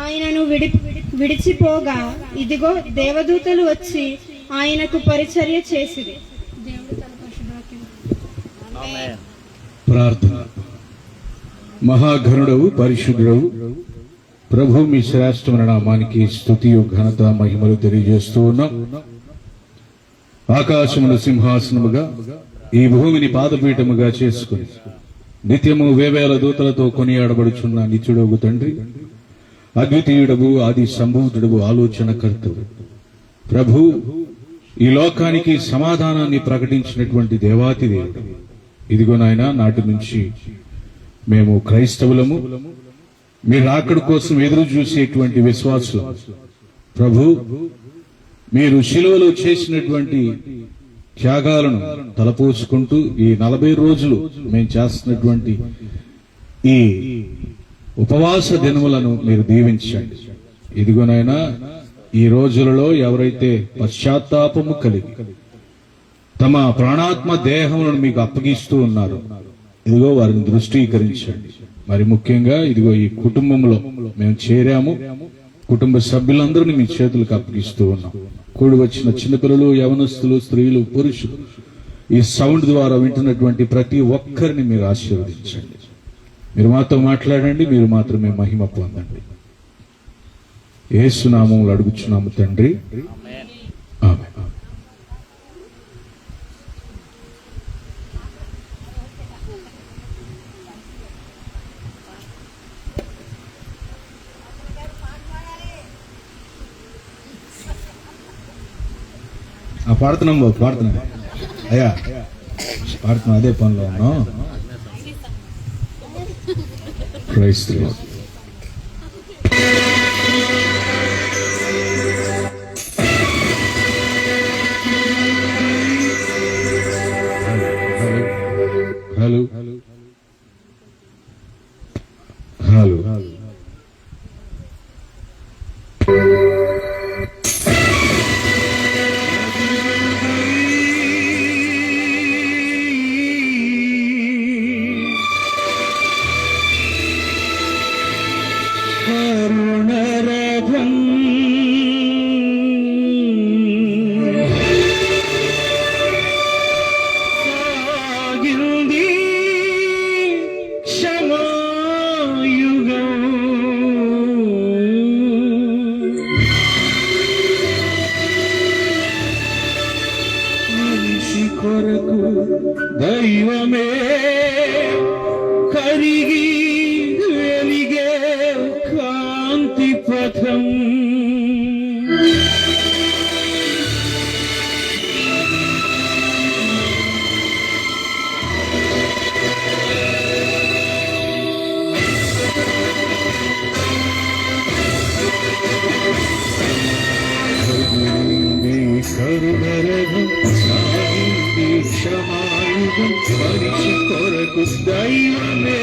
ఆయనను విడిచిపోగా, ఇదిగో దేవదూతలు వచ్చి ఆయనకు పరిచర్య చేసిరి. దేవుడు తన ప్రార్థన. మహాఘనుడవు, పరిశుద్ధుడవు ప్రభు, మీ శ్రేష్టమైన నామానికి స్తుతియు ఘనత మహిమలు తెలియజేస్తూ ఉన్నాం. ఆకాశమును సింహాసనముగా ఈ భూమిని పాదపీఠముగా చేసుకుని నిత్యము వేవేల దూతలతో కొనియాడబడుచున్న నిత్యుడవు తండ్రి, అద్వితీయుడవు, ఆది సంభూతుడవు, ఆలోచనకర్తవు ప్రభు, ఈ లోకానికి సమాధానాన్ని ప్రకటించినటువంటి దేవాతి దేవుడు. ఇదిగో నాయన, నాటి నుంచి మేము క్రైస్తవులము, మీరు రాకడ కోసం ఎదురు చూసేటువంటి విశ్వాసులు ప్రభు. మీరు శిలువలో చేసినటువంటి త్యాగాలను తలపోసుకుంటూ ఈ 40 రోజులు మేము చేస్తున్నటువంటి ఈ ఉపవాస దినములను మీరు దీవించండి. ఇదిగోనైనా ఈ రోజులలో ఎవరైతే పశ్చాత్తాపము కలిగి తమ ప్రాణాత్మ దేహములను మీకు అప్పగిస్తూ ఉన్నారు, ఇదిగో వారిని దృష్టీకరించండి. మరి ముఖ్యంగా ఇదిగో ఈ కుటుంబంలో మేము చేరాము, కుటుంబ సభ్యులందరినీ మీ చేతులకు అప్పగిస్తూ ఉన్నాం. కూడి వచ్చిన చిన్నపిల్లలు, యవనస్తులు, స్త్రీలు, పురుషులు, ఈ సౌండ్ ద్వారా వింటున్నటువంటి ప్రతి ఒక్కరిని మీరు ఆశీర్వదించండి. మీరు మాతో మాట్లాడండి, మీరు మాత్రమే మహిమ పొందండి. యేసు నామములో అడుగుచున్నాము తండ్రి, ఆమేన్. పాడుతున్నాం బాబు, పాడుతున్నాం అయ్యా, పాడుతున్నాం, అదే పనిలో ఉన్నాం. Praise the lord. Hello hello hello. కరుణరథం సాగింది క్షమాయుగం. మనిషి కొరకు దైవమే కరిగి వెలిగే కాంతి పథం. కరుణరథం సాగింది క్షమాయుగం. మనిషి కొరకు దైవమే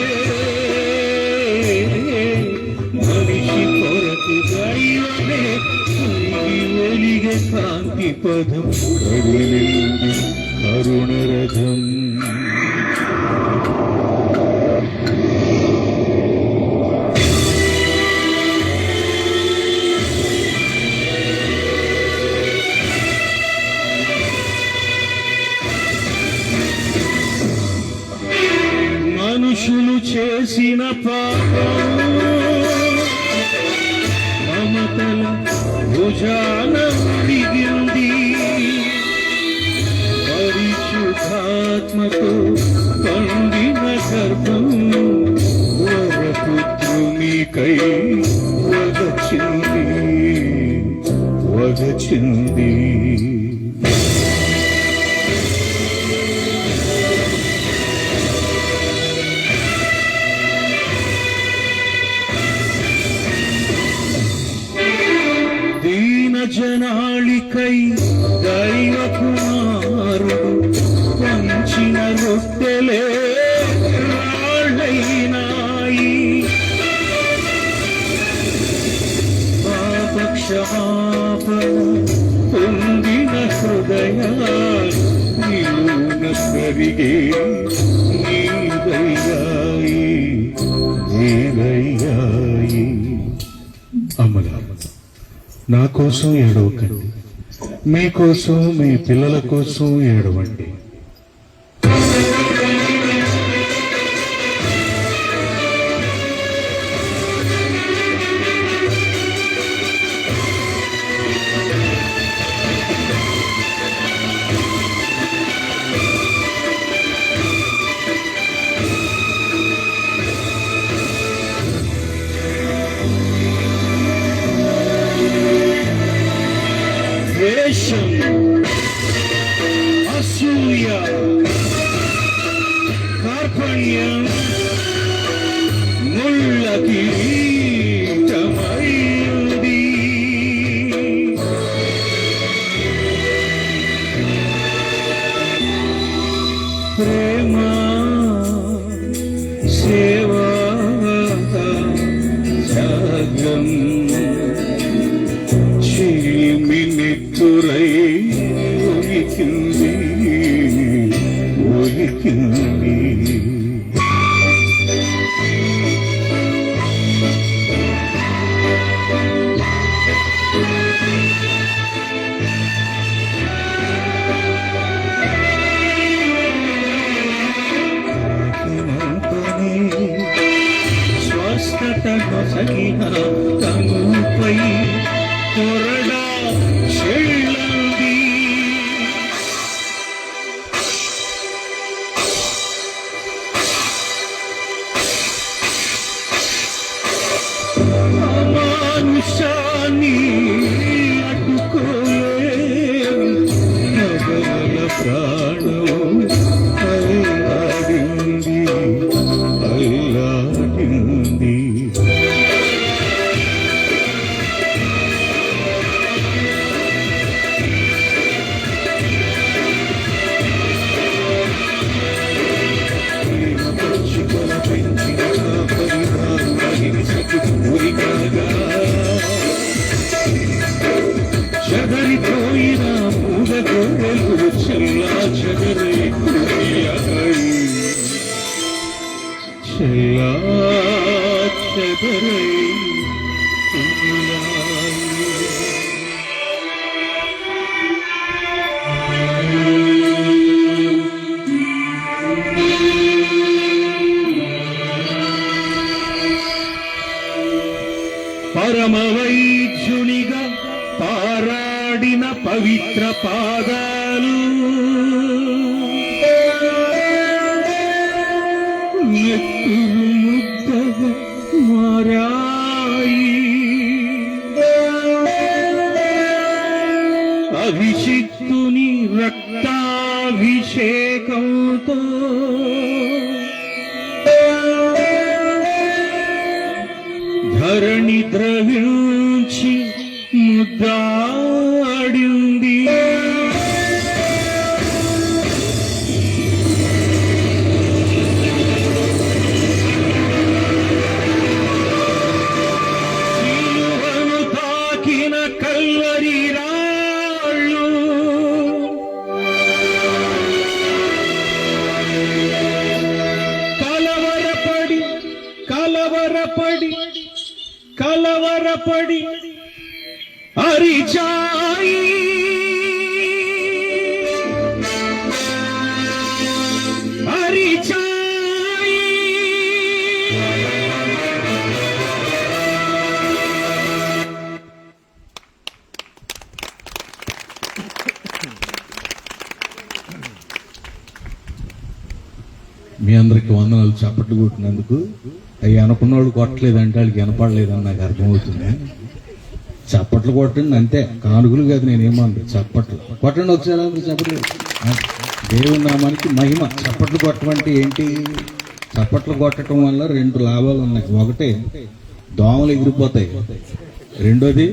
మనిషి కొరకు దైవమే కరిగి వెలిగే కాంతి పదం. కరుణింది కరుణరథం. మనుషులు చేసిన పాపం మమతల భుజాన దిగింది. పరిశుద్ధాత్మతో పండిన గర్భం వరపుత్రునికై వగచింది. జనాళికై దైవ కుమారుడు పంచిన రొట్టెలే రాళ్ళైనాయి. పాప క్షమాపణ పొందిన హృదయాలు నిలువున కరిగే నీదయ్యాయి నీదయ్యాయి. అమ్మలా నా కోసం ఏడవకండి, మీకోసం మీ పిల్లల కోసం ఏడవండి. ద్వేషం, అసూయ, కార్పణ్యం ముళ్ళ కిరీటమైంది. ప్రేమ, సేవా, త్యాగం చిలిమినిత్తురై ఒలికింది ఒలికింది. స్వస్థత నొసగిన తనుపై కొరడా చెల్లంది. అమానుషాన్ని అడ్డుకోలేవు నగల ప్రాణం అల్లాడింది అల్లాడింది. చెదరిపోయిన మూగ గొర్రెలు చెల్లా చెదరైపోయాయి చెల్లా చెదరై పరమ వైద్యునిగా పారాడిన పవిత్ర పాదాలు నెత్తురు ముద్దగా మారాయి. అభిషిక్తుని రక్తాభిషేకంతో ధరణి ద్రవించి ముద్దాడింది. సిలువను తాకిన కల్వరి రాళ్ళు కలవరపడి అరిచాయి. మీ అందరికి వందనాలు చప్పట్లు కొట్టినందుకు. అవి అనుకున్నవాడు కొట్టలేదంటే వాళ్ళకి వినపడలేదని నాకు అర్థమవుతుంది. చప్పట్లు కొట్టండి అంతే, కానుకలు కాదు. నేనేమన్నా చప్పట్లు కొట్టండి ఒకసారి. చప్పట్లు దేవుని నామానికి మహిమ. చప్పట్లు కొట్టమంటే ఏంటి? చప్పట్లు కొట్టడం వల్ల 2 లాభాలు ఉన్నాయి. ఒకటి, దోమలు ఎగిరిపోతాయి. రెండోది,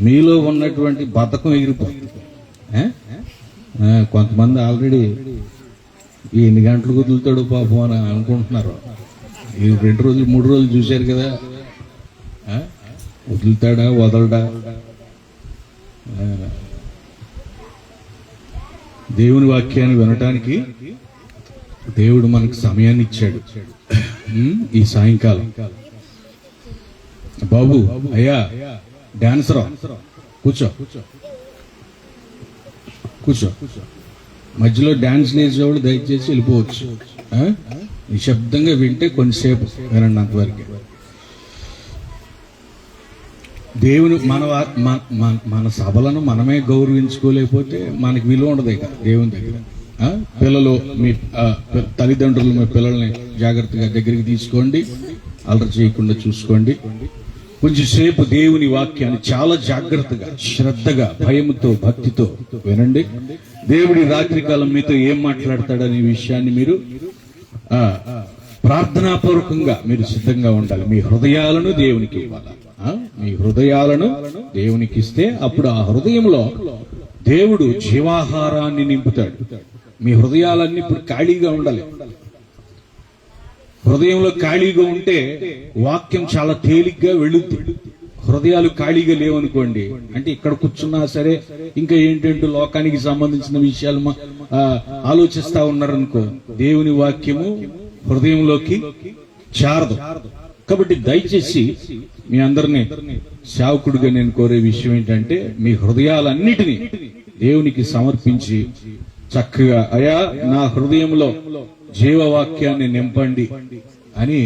మీలో ఉన్నటువంటి బద్ధకం ఎగిరిపోతుంది. కొంతమంది ఆల్రెడీ ఎన్ని గంటలు కుదులుతాడు పాపం అని అనుకుంటున్నారు. ఈ 2 రోజులు 3 రోజులు చూశారు కదా, వదులుతాడా వదలడా? దేవుని వాక్యాన్ని వినటానికి దేవుడు మనకు సమయాన్ని ఇచ్చాడు. ఈ సాయంకాలం బాబు, అయ్యా డాన్సరా, కూర్చో కూర్చో. మధ్యలో డాన్స్ వేసేవాడు దయచేసి వెళ్ళిపోవచ్చు. నిశ్శబ్దంగా వింటే కొంచెంసేపు వినండి, అంతవరకు. దేవుని మన సభలను మనమే గౌరవించుకోలేకపోతే మనకి విలువ ఉండదు ఇక దేవుని దగ్గర. పిల్లలు, మీ తల్లిదండ్రులు మీ పిల్లల్ని జాగ్రత్తగా దగ్గరికి తీసుకోండి, అల్లరి చేయకుండా చూసుకోండి. కొంచెం సేపు దేవుని వాక్యాన్ని చాలా జాగ్రత్తగా, శ్రద్ధగా, భయముతో, భక్తితో వినండి. దేవుడి రాత్రికాలం మీతో ఏం మాట్లాడతాడనే విషయాన్ని మీరు ప్రార్థనాపూర్వకంగా మీరు సిద్ధంగా ఉండాలి. మీ హృదయాలను దేవునికి ఇవ్వాలి. మీ హృదయాలను దేవునికి ఇస్తే అప్పుడు ఆ హృదయంలో దేవుడు జీవాహారాన్ని నింపుతాడు. మీ హృదయాలన్నీ ఇప్పుడు ఖాళీగా ఉండాలి. హృదయంలో ఖాళీగా ఉంటే వాక్యం చాలా తేలిగ్గా వెళ్ళుద్ది. హృదయాలు ఖాళీగా లేవనుకోండి, అంటే ఇక్కడ కూర్చున్నా సరే ఇంకా ఏంటంటూ లోకానికి సంబంధించిన విషయాలు ఆలోచిస్తా ఉన్నారనుకో, దేవుని వాక్యము హృదయంలోకి చేరదు. కాబట్టి దయచేసి మీ అందరినీ సేవకుడిగా నేను కోరే విషయం ఏంటంటే, మీ హృదయాలన్నిటినీ దేవునికి సమర్పించి చక్కగా, అయా నా హృదయంలో జీవవాక్యాన్ని నింపండి అని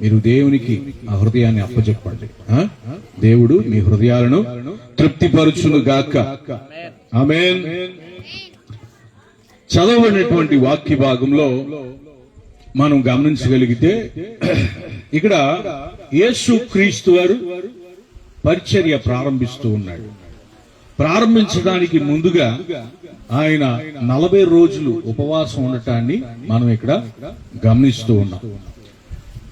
మీరు దేవునికి ఆ హృదయాన్ని అప్పచెప్పండి. దేవుడు మీ హృదయాలను తృప్తిపరచును గాక. ఆమేన్. చదవబడినటువంటి వాక్య భాగంలో మనం గమనించగలిగితే, ఇక్కడ యేసు క్రీస్తు వారు పరిచర్య ప్రారంభిస్తూ ఉన్నాడు. ప్రారంభించడానికి ముందుగా ఆయన 40 రోజులు ఉపవాసం ఉండటాన్ని మనం ఇక్కడ గమనిస్తూ ఉన్నాం.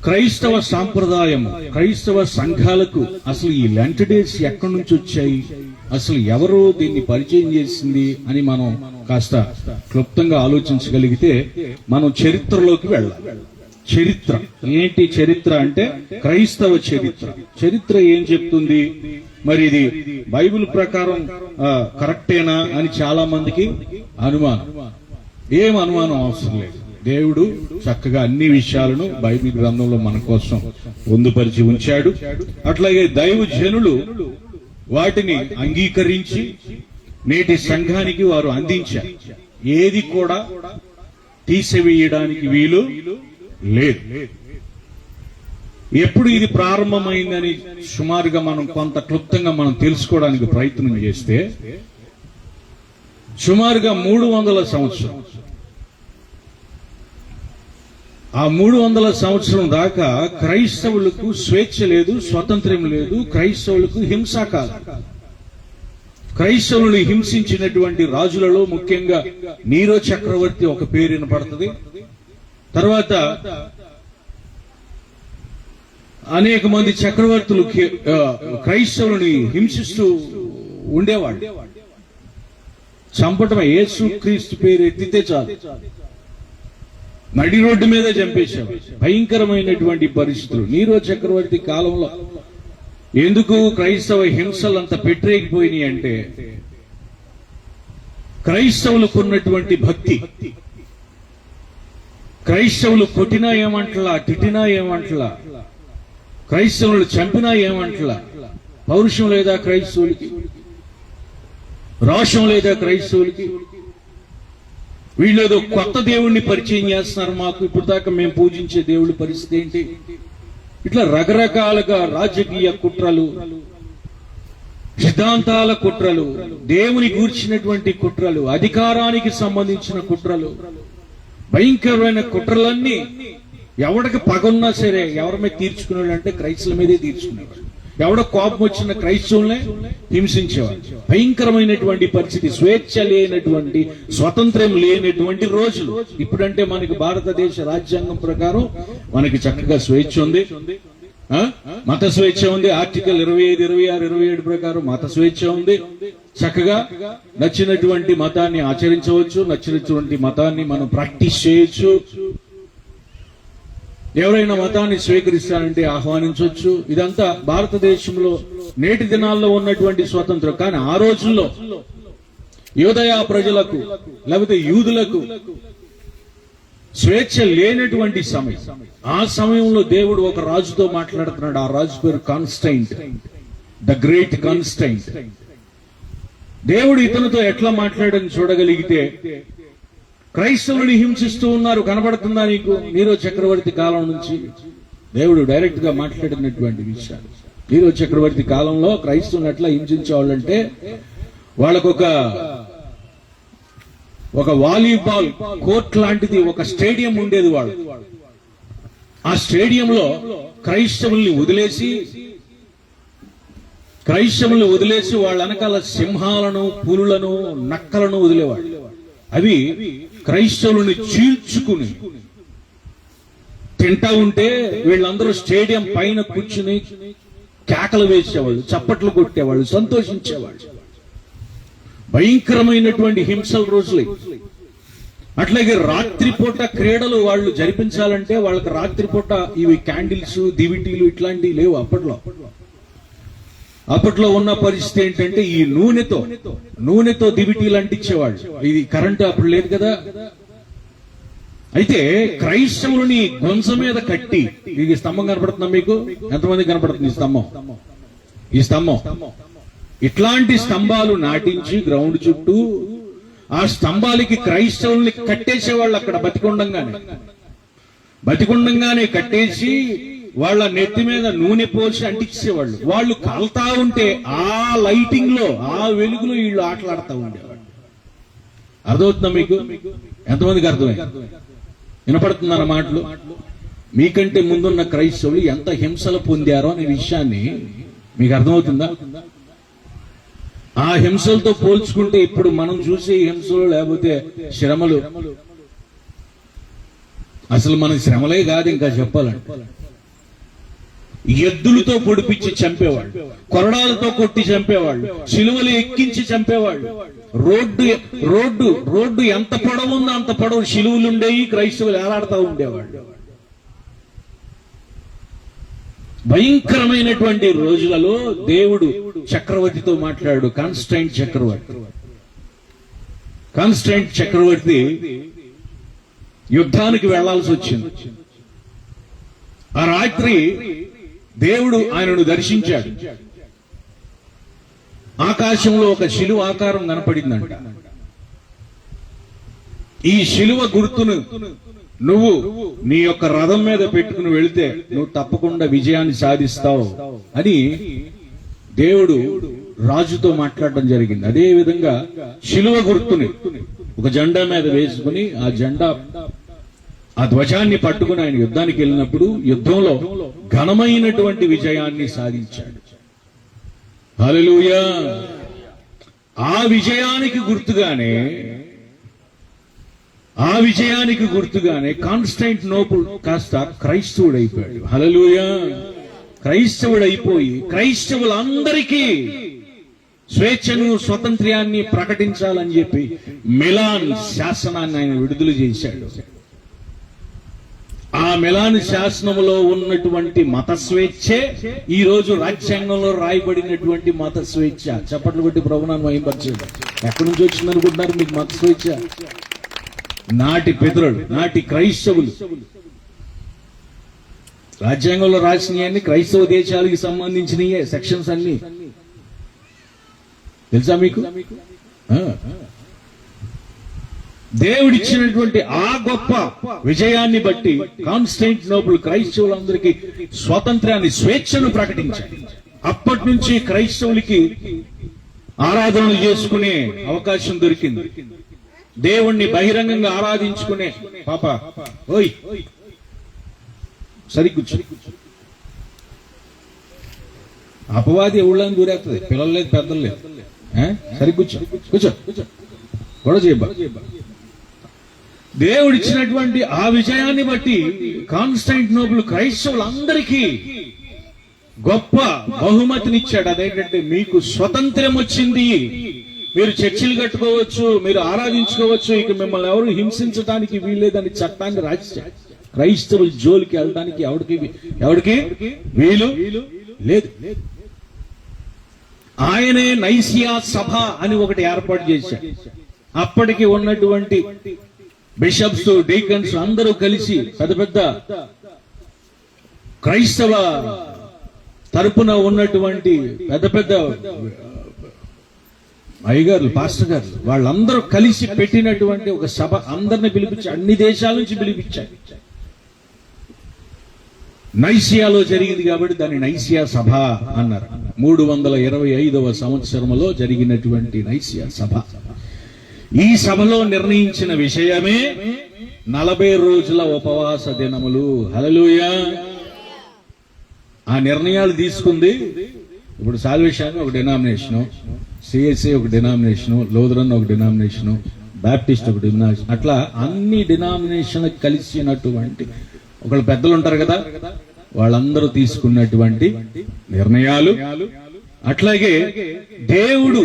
క్రైస్తవ సాంప్రదాయం, క్రైస్తవ సంఘాలకు అసలు ఈ లెంట్ డేస్ ఎక్కడి నుంచి వచ్చాయి, అసలు ఎవరు దీన్ని పరిచయం చేసింది అని మనం కాస్త క్లుప్తంగా ఆలోచించగలిగితే మనం చరిత్రలోకి వెళ్ళాలి. చరిత్ర ఏంటి? చరిత్ర అంటే క్రైస్తవ చరిత్ర. చరిత్ర ఏం చెప్తుంది? మరి ఇది బైబిల్ ప్రకారం కరెక్టేనా అని చాలా మందికి అనుమానం. ఏం అనుమానం అవసరం లేదు. దేవుడు చక్కగా అన్ని విషయాలను బైబిల్ గ్రంథంలో మన కోసం పొందుపరిచి ఉంచాడు. అట్లాగే దైవజనులు వాటిని అంగీకరించి నేటి సంఘానికి వారు అందించారు. ఏది కూడా తీసివేయడానికి వీలు లేదు. ఎప్పుడు ఇది ప్రారంభమైందని సుమారుగా మనం కొంత క్లుప్తంగా మనం తెలుసుకోవడానికి ప్రయత్నం చేస్తే సుమారుగా 300 సంవత్సరం. ఆ 300 సంవత్సరం దాకా క్రైస్తవులకు స్వేచ్ఛ లేదు, స్వతంత్రం లేదు. క్రైస్తవులకు హింసాకాలం. క్రైస్తవులను హింసించినటువంటి రాజులలో ముఖ్యంగా నీరో చక్రవర్తి ఒక పేరు వినపడుతుంది. తర్వాత అనేక మంది చక్రవర్తులు క్రైస్తవులని హింసిస్తూ ఉండేవాళ్ళు. చంపటం యేసు క్రీస్తు పేరు ఎత్తితే చాలు నడి రోడ్డు మీద చంపేశారు. భయంకరమైనటువంటి పరిస్థితులు నీరో చక్రవర్తి కాలంలో. ఎందుకు క్రైస్తవ హింసలు అంత పెట్టరేగిపోయినాయి అంటే క్రైస్తవులకు ఉన్నటువంటి భక్తి. క్రైస్తవులు కొట్టినా ఏమంటలా, తిట్టినా ఏమంటలా, క్రైస్తవులు చంపినా ఏమంటలా. పౌరుషం లేదా క్రైస్తవులకి? రోషం లేదా క్రైస్తవులకి? వీళ్ళేదో కొత్త దేవుణ్ణి పరిచయం చేస్తున్నారు. మాకు ఇప్పుడు దాకా మేము పూజించే దేవుడి పరిస్థితి ఏంటి? ఇట్లా రకరకాలుగా రాజకీయ కుట్రలు, సిద్ధాంతాల కుట్రలు, దేవుని గూర్చినటువంటి కుట్రలు, అధికారానికి సంబంధించిన కుట్రలు, భయంకరమైన కుట్రలన్నీ ఎవడికి పగున్నా సరే ఎవరి మీద తీర్చుకునేవాళ్ళు అంటే క్రైస్తవుల మీదే తీర్చుకునేవాడు. ఎవడో కోపం వచ్చిన క్రైస్తవులనే హింసించేవాడు. భయంకరమైనటువంటి పరిస్థితి. స్వేచ్ఛ లేనటువంటి, స్వతంత్రం లేనటువంటి రోజులు. ఇప్పుడంటే మనకి భారతదేశ రాజ్యాంగం ప్రకారం మనకి చక్కగా స్వేచ్ఛ ఉంది, మత స్వేచ్ఛ ఉంది. ఆర్టికల్ 25, 26, 27 ప్రకారం మత స్వేచ్ఛ ఉంది. చక్కగా నచ్చినటువంటి మతాన్ని ఆచరించవచ్చు, నచ్చినటువంటి మతాన్ని మనం ప్రాక్టీస్ చేయొచ్చు. ఎవరైనా మతాన్ని స్వీకరిస్తానంటే ఆహ్వానించవచ్చు. ఇదంతా భారతదేశంలో నేటి దినాల్లో ఉన్నటువంటి స్వతంత్రం. కానీ ఆ రోజుల్లో యూదయా ప్రజలకు లేకపోతే యూదులకు స్వేచ్ఛ లేనటువంటి సమయం. ఆ సమయంలో దేవుడు ఒక రాజుతో మాట్లాడుతున్నాడు. ఆ రాజు పేరు కాన్స్టైంట్, ద గ్రేట్ కాన్స్టైంట్. దేవుడు ఇతనితో ఎట్లా మాట్లాడని చూడగలిగితే క్రైస్తవుని హింసిస్తూ ఉన్నారు. కనబడుతుందా నీకు? నీరో చక్రవర్తి కాలం నుంచి దేవుడు డైరెక్ట్ గా మాట్లాడినటువంటి విషయాలు. నీరో చక్రవర్తి కాలంలో క్రైస్తవుని ఎట్లా హింసించేవాళ్ళంటే వాళ్ళకొక వాలీబాల్ కోర్ట్ లాంటిది ఒక స్టేడియం ఉండేది. వాళ్ళు ఆ స్టేడియంలో క్రైస్తవుల్ని వదిలేసి వాళ్ళ వెనకాల సింహాలను, పులులను, నక్కలను వదిలేవాళ్ళు. అవి క్రైస్తవులను చీల్చుకుని తింటా ఉంటే వీళ్ళందరూ స్టేడియం పైన కూర్చుని కేకలు వేసేవాళ్ళు, చప్పట్లు కొట్టేవాళ్ళు, సంతోషించేవాళ్ళు. భయంకరమైనటువంటి హింసల రోజులు. అట్లాగే రాత్రిపూట క్రీడలు వాళ్ళు జరిపించాలంటే వాళ్ళకి రాత్రిపూట ఇవి క్యాండిల్స్, దివిటీలు ఇట్లాంటివి లేవు అప్పట్లో ఉన్న పరిస్థితి ఏంటంటే ఈ నూనెతో దివిటీలు అంటించేవాళ్ళు. ఇది కరెంటు అప్పుడు లేదు కదా. అయితే క్రైస్తవులని గొంస మీద కట్టి, ఇది స్తంభం కనపడుతుందా మీకు? ఎంతమంది కనపడుతుంది ఈ స్తంభం? ఇట్లాంటి స్తంభాలు నాటించి గ్రౌండ్ చుట్టూ ఆ స్తంభాలకి క్రైస్తవుల్ని కట్టేసేవాళ్ళు. అక్కడ బతికుండంగానే కట్టేసి వాళ్ళ నెత్తి మీద నూనె పోసి అంటించేవాళ్ళు. వాళ్ళు కాల్తా ఉంటే ఆ లైటింగ్ లో, ఆ వెలుగులో వీళ్ళు ఆటలాడుతూ ఉండేవాళ్ళు. అర్థమవుతుందా మీకు? ఎంతమందికి అర్థమైంది? వినపడుతుందన్న మాటలు? మీకంటే ముందున్న క్రైస్తవులు ఎంత హింసలు పొందారో అనే విషయాన్ని మీకు అర్థమవుతుందా? ఆ హింసలతో పోల్చుకుంటే ఇప్పుడు మనం చూసే హింసలు లేకపోతే శ్రమలు, అసలు మన శ్రమలే కాదు ఇంకా చెప్పాలంటే. ఎద్దులతో పొడిపించి చంపేవాళ్ళు, కొరడాలతో కొట్టి చంపేవాళ్ళు, శిలువలు ఎక్కించి చంపేవాళ్ళు. రోడ్డు ఎంత పొడవు ఉందో అంత పొడవు శిలువలుండేవి. క్రైస్తవులు ఏలాడుతూ ఉండేవాళ్ళు. భయంకరమైనటువంటి రోజులలో దేవుడు చక్రవర్తితో మాట్లాడు. కాన్స్టైంట్ చక్రవర్తి యుద్ధానికి వెళ్లాల్సి వచ్చింది. ఆ రాత్రి దేవుడు ఆయనను దర్శించాడు. ఆకాశంలో ఒక శిలువ ఆకారం కనపడిందంట. ఈ శిలువ గుర్తును నువ్వు నీ యొక్క రథం మీద పెట్టుకుని వెళితే నువ్వు తప్పకుండా విజయాన్ని సాధిస్తావు అని దేవుడు రాజుతో మాట్లాడడం జరిగింది. అదే విధంగా శిలువ గుర్తుని ఒక జెండా మీద వేసుకుని ఆ ధ్వజాన్ని పట్టుకుని ఆయన యుద్ధానికి వెళ్ళినప్పుడు యుద్ధంలో ఘనమైనటువంటి విజయాన్ని సాధించాడు. హల్లెలూయా. ఆ విజయానికి గుర్తుగానే కాన్స్టాంటినోపుల్ కాస్త క్రైస్తవుడైపోయాడు. హల్లెలూయా. క్రైస్తవుడైపోయి క్రైస్తవులందరికీ స్వేచ్ఛను స్వాతంత్ర్యాన్ని ప్రకటించాలని చెప్పి మిలాన్ శాసనాన్ని ఆయన విడుదల చేశాడు. ఆ మిలాన్ శాసనంలో ఉన్నటువంటి మత స్వేచ్ఛే ఈ రోజు రాజ్యాంగంలో రాయబడినటువంటి మత స్వేచ్ఛ. చప్పట్లు కొట్టి ప్రభువును మహిమపరచండి. ఎక్కడి నుంచి వచ్చిందనుకుంటున్నారు మీకు మత స్వేచ్ఛ? నాటి పితరులు, నాటి క్రైస్తవులు రాజ్యాంగంలో రాసినవన్నీ క్రైస్తవ దేశాలకు సంబంధించినయే సెక్షన్స్ అన్ని. తెలుసా మీకు? దేవుడిచ్చినటువంటి ఆ గొప్ప విజయాన్ని బట్టి కాన్స్టాంటినోపుల్ క్రైస్తవులందరికీ స్వాతంత్ర్యాన్ని, స్వేచ్ఛను ప్రకటించాడు. అప్పటి నుంచి క్రైస్తవులకి ఆరాధనలు చేసుకునే అవకాశం దొరికింది. దేవుణ్ణి బహిరంగంగా ఆరాధించుకునే ఓయ్ సరికూర్చు. అపవాది ఊళ్ళని దూరేస్తుంది. పిల్లలు లేదు, పెద్దలు లేదు. సరికూర్చో, కూర్చో, గొడవ చేయబ్బా. దేవుడిచ్చినటువంటి ఆ విజయాన్ని బట్టి కాన్స్టాంటినోపుల్ క్రైస్తవులందరికీ గొప్ప బహుమతినిచ్చాడు. అదేంటంటే మీకు స్వతంత్రం వచ్చింది, మీరు చర్చిలు కట్టుకోవచ్చు, మీరు ఆరాధించుకోవచ్చు, ఇక మిమ్మల్ని ఎవరు హింసించడానికి వీల్లేదని చట్టాన్ని రాశాడు. క్రైస్తవుల జోలికి వెళ్ళడానికి ఎవడికి వీలు లేదు. ఆయనే నైసియా సభ అని ఒకటి ఏర్పాటు చేశాడు. అప్పటికి ఉన్నటువంటి బిషప్స్, డీకన్స్ అందరూ కలిసి పెద్ద పెద్ద క్రైస్తవ తరపున ఉన్నటువంటి పెద్ద పెద్ద అయ్యగారులు, పాస్టర్ గారు, వాళ్ళందరూ కలిసి పెట్టినటువంటి ఒక సభ. అందరిని పిలిపించి అన్ని దేశాల నుంచి పిలిపించారు. నైసియాలో జరిగింది కాబట్టి దాన్ని నైసియా సభ అన్నారు. 325వ సంవత్సరంలో జరిగినటువంటి నైసియా సభ. ఈ సభలో నిర్ణయించిన విషయమే 40 రోజుల ఉపవాస దినములు. హల్లెలూయా. ఆ నిర్ణయాలు తీసుకుంది. ఇప్పుడు సాల్వేషన్ ఒక డినామినేషను, సిఎస్ఐ ఒక డినామినేషను, లూథరన్ ఒక డినామినేషను, బాప్టిస్ట్ ఒక డినామినేషన్, అట్లా అన్ని డినామినేషన్ కలిసినటువంటి ఒకళ్ళు పెద్దలు ఉంటారు కదా, వాళ్ళందరూ తీసుకున్నటువంటి నిర్ణయాలు. అట్లాగే దేవుడు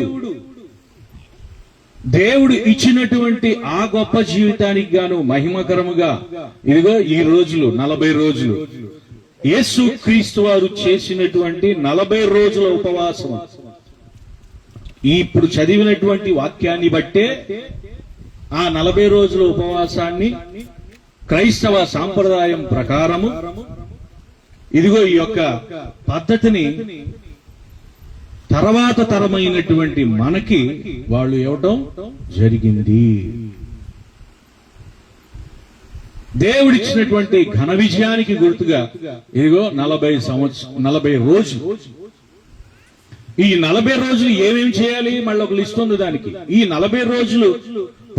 ఇచ్చినటువంటి ఆ గొప్ప జీవితానికి గాను మహిమకరముగా ఇదిగో ఈ రోజులు 40 రోజులు యేసు క్రీస్తు వారు చేసినటువంటి 40 రోజుల ఉపవాసం. ఇప్పుడు చదివినటువంటి వాక్యాన్ని బట్టే ఆ 40 రోజుల ఉపవాసాన్ని క్రైస్తవ సాంప్రదాయం ప్రకారము ఇదిగో ఈ యొక్క పద్ధతిని తర్వాత తరమైనటువంటి మనకి వాళ్ళు ఇవ్వటం జరిగింది. దేవుడిచ్చినటువంటి ఘన విజయానికి గుర్తుగా ఇదిగో 40 రోజులు. ఈ 40 రోజులు ఏమేమి చేయాలి? మళ్ళీ ఒక లిస్ట్ ఉంది దానికి. ఈ 40 రోజులు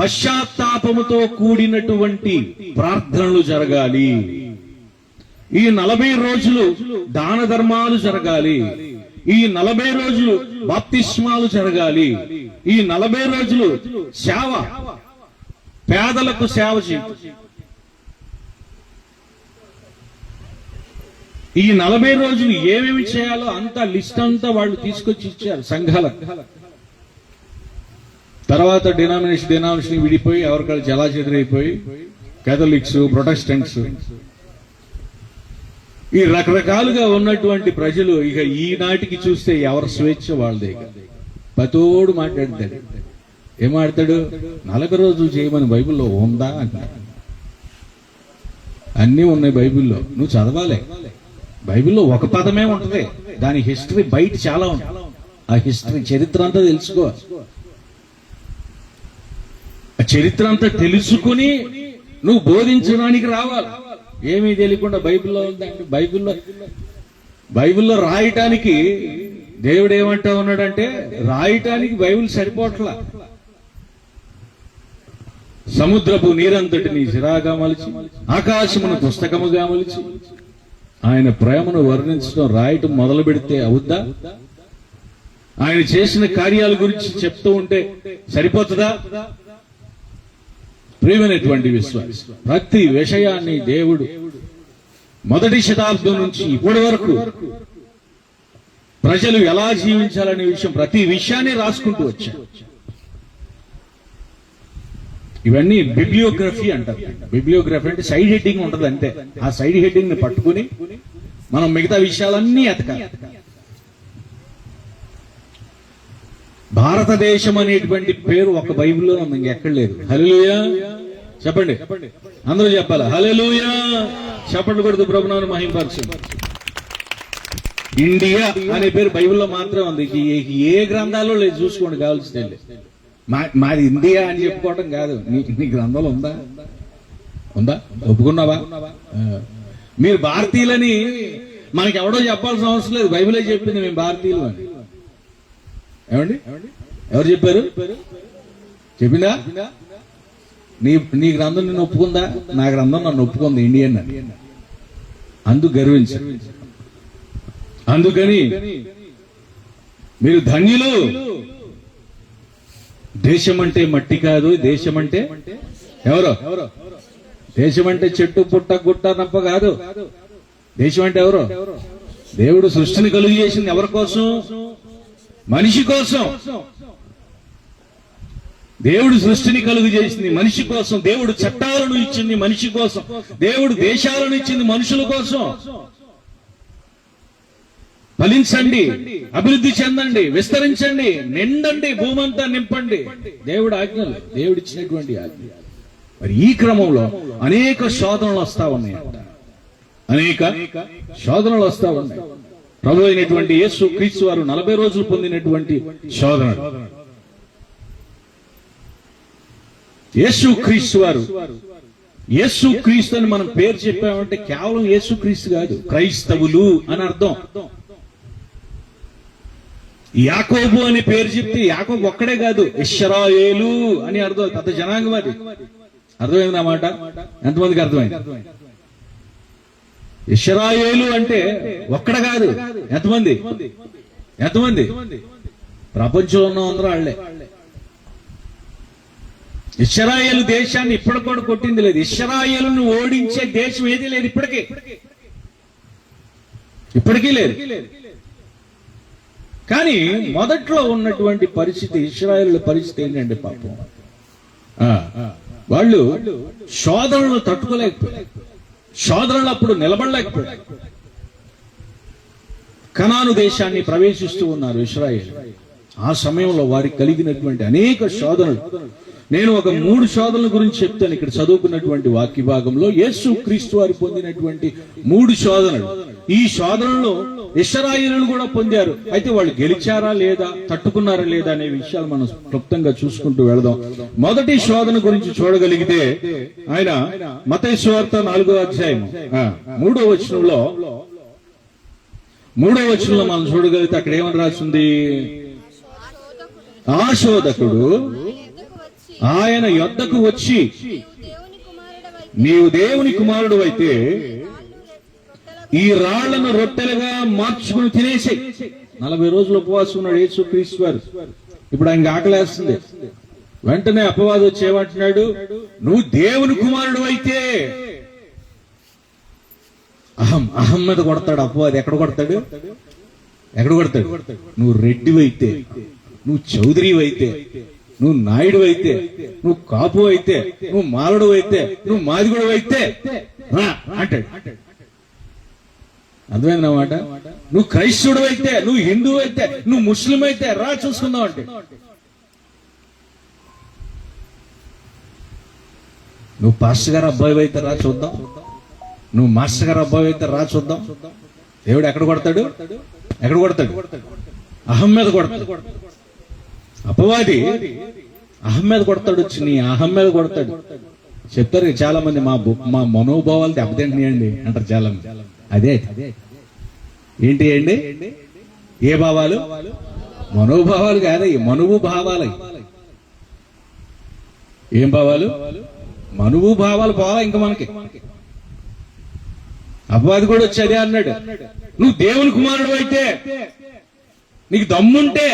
పశ్చాత్తాపముతో కూడినటువంటి ప్రార్థనలు జరగాలి. ఈ 40 రోజులు దాన ధర్మాలు జరగాలి. ఈ 40 రోజులు బాప్తిస్మాలు జరగాలి. ఈ 40 రోజులు సేవ, పేదలకు సేవ చేయాలి. ఈ 40 రోజులు ఏమేమి చేయాలో అంత లిస్ట్ అంతా వాళ్ళు తీసుకొచ్చి ఇచ్చారు సంఘాలకు. తర్వాత డినామినేషన్ విడిపోయి ఎవరికాళ్ళు జలాచెదరైపోయి కేథలిక్స్, ప్రొటెస్టెంట్స్, ఈ రకరకాలుగా ఉన్నటువంటి ప్రజలు ఇక ఈనాటికి చూస్తే ఎవరి స్వేచ్ఛ వాళ్ళదే. పతోడు మాట్లాడతాడు. ఏం మాట్లాడతాడు? 40 రోజులు చేయమని బైబిల్లో ఉందా అంటాడు. అన్నీ ఉన్నాయి బైబిల్లో, నువ్వు చదవాలి. బైబిల్లో ఒక పదమే ఉంటది, దాని హిస్టరీ బయట చాలా ఉంటుంది. ఆ హిస్టరీ చరిత్ర అంతా తెలుసుకోవాలి. ఆ చరిత్ర అంతా తెలుసుకుని నువ్వు బోధించడానికి రావాలి. ఏమీ తెలియకుండా బైబిల్లో ఉందండి. బైబిల్లో రాయటానికి దేవుడు ఏమంటా ఉన్నాడంటే, రాయటానికి బైబిల్ సరిపోట్లా. సముద్రపు నీరంతటిని సిరాగా మలిచి, ఆకాశమును పుస్తకముగా మలిచి, ఆయన ప్రేమను వర్ణించడం రాయటం మొదలు పెడితే అవుద్దా? ఆయన చేసిన కార్యాల గురించి చెప్తూ ఉంటే సరిపోతుందా? ప్రియమైనటువంటి విశ్వాస, ప్రతి విషయాన్ని దేవుడు మొదటి శతాబ్దం నుంచి ఇప్పటి వరకు ప్రజలు ఎలా జీవించాలనే విషయం, ప్రతి విషయాన్ని రాసుకుంటూ వచ్చారు. ఇవన్నీ బిబ్లియోగ్రఫీ అంటారు. బిబ్లియోగ్రఫీ అంటే సైడ్ హెడ్డింగ్ ఉంటుంది అంతే. ఆ సైడ్ హెడ్డింగ్ ని పట్టుకుని మనం మిగతా విషయాలన్నీ ఎతకాలి. భారతదేశం అనేటువంటి పేరు ఒక బైబిల్లో ఉంది, ఇంకెక్కడ లేదు. హల్లెలూయా చెప్పండి, అందరూ చెప్పాలి హల్లెలూయా. చెప్పండి కొడుతూ ప్రభునామమును మహిమపరచండి. ఇండియా అనే పేరు బైబిల్లో మాత్రమే ఉంది, ఏ గ్రంథాల్లో లేదు. చూసుకోండి కావాల్సింది. మాది ఇండియా అని చెప్పుకోవటం కాదు. నీ గ్రంథంలో ఉందా? ఒప్పుకున్నావా? మీరు భారతీయులని మనకి ఎవడో చెప్పాల్సిన అవసరం లేదు. బైబిలే చెప్పింది మేము భారతీయులు అని. ఏమండి, ఎవరు చెప్పారు? చెప్పిందా? నీ గ్రంథం నిన్ను ఒప్పుకుందా? నా గ్రంథం నన్ను ఒప్పుకుంది ఇండియన్ అని. అందుకు గర్వించారు. అందుకని మీరు ధన్యులు. దేశం అంటే మట్టి కాదు, దేశం అంటే ఎవరో. దేశం అంటే చెట్టు పుట్ట గుట్ట నప్ప కాదు. దేశం అంటే ఎవరో. దేవుడు సృష్టిని కలుగు చేసింది ఎవరి కోసం? మనిషి కోసం. దేవుడు సృష్టిని కలుగు చేసింది మనిషి కోసం. దేవుడు చట్టాలను ఇచ్చింది మనిషి కోసం. దేవుడు దేశాలను ఇచ్చింది మనుషుల కోసం. ఫలించండి, అభివృద్ధి చెందండి, విస్తరించండి, నిండండి, భూమంతా నింపండి. దేవుడు ఆజ్ఞలు, దేవుడు ఇచ్చినటువంటి ఆజ్ఞ. మరి ఈ క్రమంలో అనేక శోధనలు వస్తా ఉన్నాయి. అనేక శోధనలు వస్తా ఉన్నాయి. ప్రభు అయినటువంటి యేసు క్రీస్తు వారు 40 రోజులు పొందినటువంటి శోధనలు. యేసు క్రీస్తు వారు, యేసు క్రీస్తు అని మనం పేరు చెప్పామంటే కేవలం యేసు క్రీస్తు కాదు, క్రైస్తవులు అని అర్థం. యాకోబు అని పేరు చెప్తే యాకోబు ఒక్కడే కాదు, ఇశ్రాయేలు అని అర్థం. పెద్ద జనాంగం అది. అర్థమైంది నా మాట? ఎంతమందికి అర్థమైంది? ఇశ్రాయేలు అంటే ఒక్కడ కాదు, ఎంతమంది? ప్రపంచంలో ఉన్న అందరూ వాళ్లే. ఇశ్రాయేలు దేశాన్ని ఇప్పటికి కూడా కొట్టింది లేదు. ఇశ్రాయేలును ఓడించే దేశం ఏదీ లేదు ఇప్పటికీ లేదు. కానీ మొదట్లో ఉన్నటువంటి పరిస్థితి, ఇశ్రాయేలు పరిస్థితి ఏంటంటే పాపం, వాళ్ళు శోధనలు తట్టుకోలేకపోయారు. శోధనలు అప్పుడు నిలబడలేకపోయారు. కనాను దేశాన్ని ప్రవేశిస్తూ ఉన్నారు ఇశ్రాయేలు. ఆ సమయంలో వారికి కలిగినటువంటి అనేక శోధనలు, నేను ఒక 3 శోధనల గురించి చెప్తాను ఇక్కడ చదువుకున్నటువంటి వాక్య భాగంలో. యేసు క్రీస్తు వారు పొందినటువంటి 3 శోధనలు. ఈ శోధనలో ఇశ్రాయేలులు కూడా పొందారు. అయితే వాళ్ళు గెలిచారా లేదా, తట్టుకున్నారా లేదా అనే విషయాలు మనం క్లుప్తంగా చూసుకుంటూ వెళదాం. మొదటి శోధన గురించి చూడగలిగితే ఆయన మత్తయి సువార్త 4వ అధ్యాయం 3వ వచనంలో మనం చూడగలిగితే అక్కడ ఏమని రాసింది? ఆ శోధకుడు ఆయన యొద్దకు వచ్చి, నీవు దేవుని కుమారుడు అయితే ఈ రాళ్లను రొట్టెలుగా మార్చుకుని తినేసి. 40 రోజులు ఉపవాసం ఉన్నాడు యేసు క్రీస్తు వారు. ఇప్పుడు ఆయనకి ఆకలేస్తుంది. వెంటనే అపవాది వచ్చి ఏమంటున్నాడు? నువ్వు దేవుని కుమారుడు అయితే. అహం మీద కొడతాడు అపవాది. ఎక్కడ కొడతాడు? నువ్వు రెడ్డివైతే, నువ్వు చౌదరివైతే, నువ్వు నాయుడు అయితే, నువ్వు కాపు అయితే, నువ్వు మాలడు అయితే, నువ్వు మాదిగుడు అయితే రా అంటాడు. అర్థమైందన్నమాట? నువ్వు క్రైస్తవుడు అయితే, నువ్వు హిందువు అయితే, నువ్వు ముస్లిం అయితే రా చూసుకుందాం అంటే. నువ్వు పాస్టర్ గారు అబ్బాయి అయితే రా చూద్దాం, నువ్వు మాస్టర్ గారు అబ్బాయి అయితే రా చూద్దాం. దేవుడు ఎక్కడ కొడతాడు? అహం మీద కొడతాడు. అపవాది అహం మీద కొడతాడు. వచ్చి నీ అహం మీద కొడతాడు. చెప్తారు చాలా మంది, మా మనోభావాలు దెబ్బతింటున్నాయండి అంటారు చాలా మంది. అదే ఏంటి అండి? ఏ భావాలు? మనోభావాలు కాదయ్యి, మనువు భావాలు. ఏం భావాలు? మనువు భావాలు పోవాలా ఇంకా మనకి. అపవాది కూడా వచ్చి అదే అన్నాడు, నువ్వు దేవుని కుమారుడు అయితే, నీకు దమ్ముంటే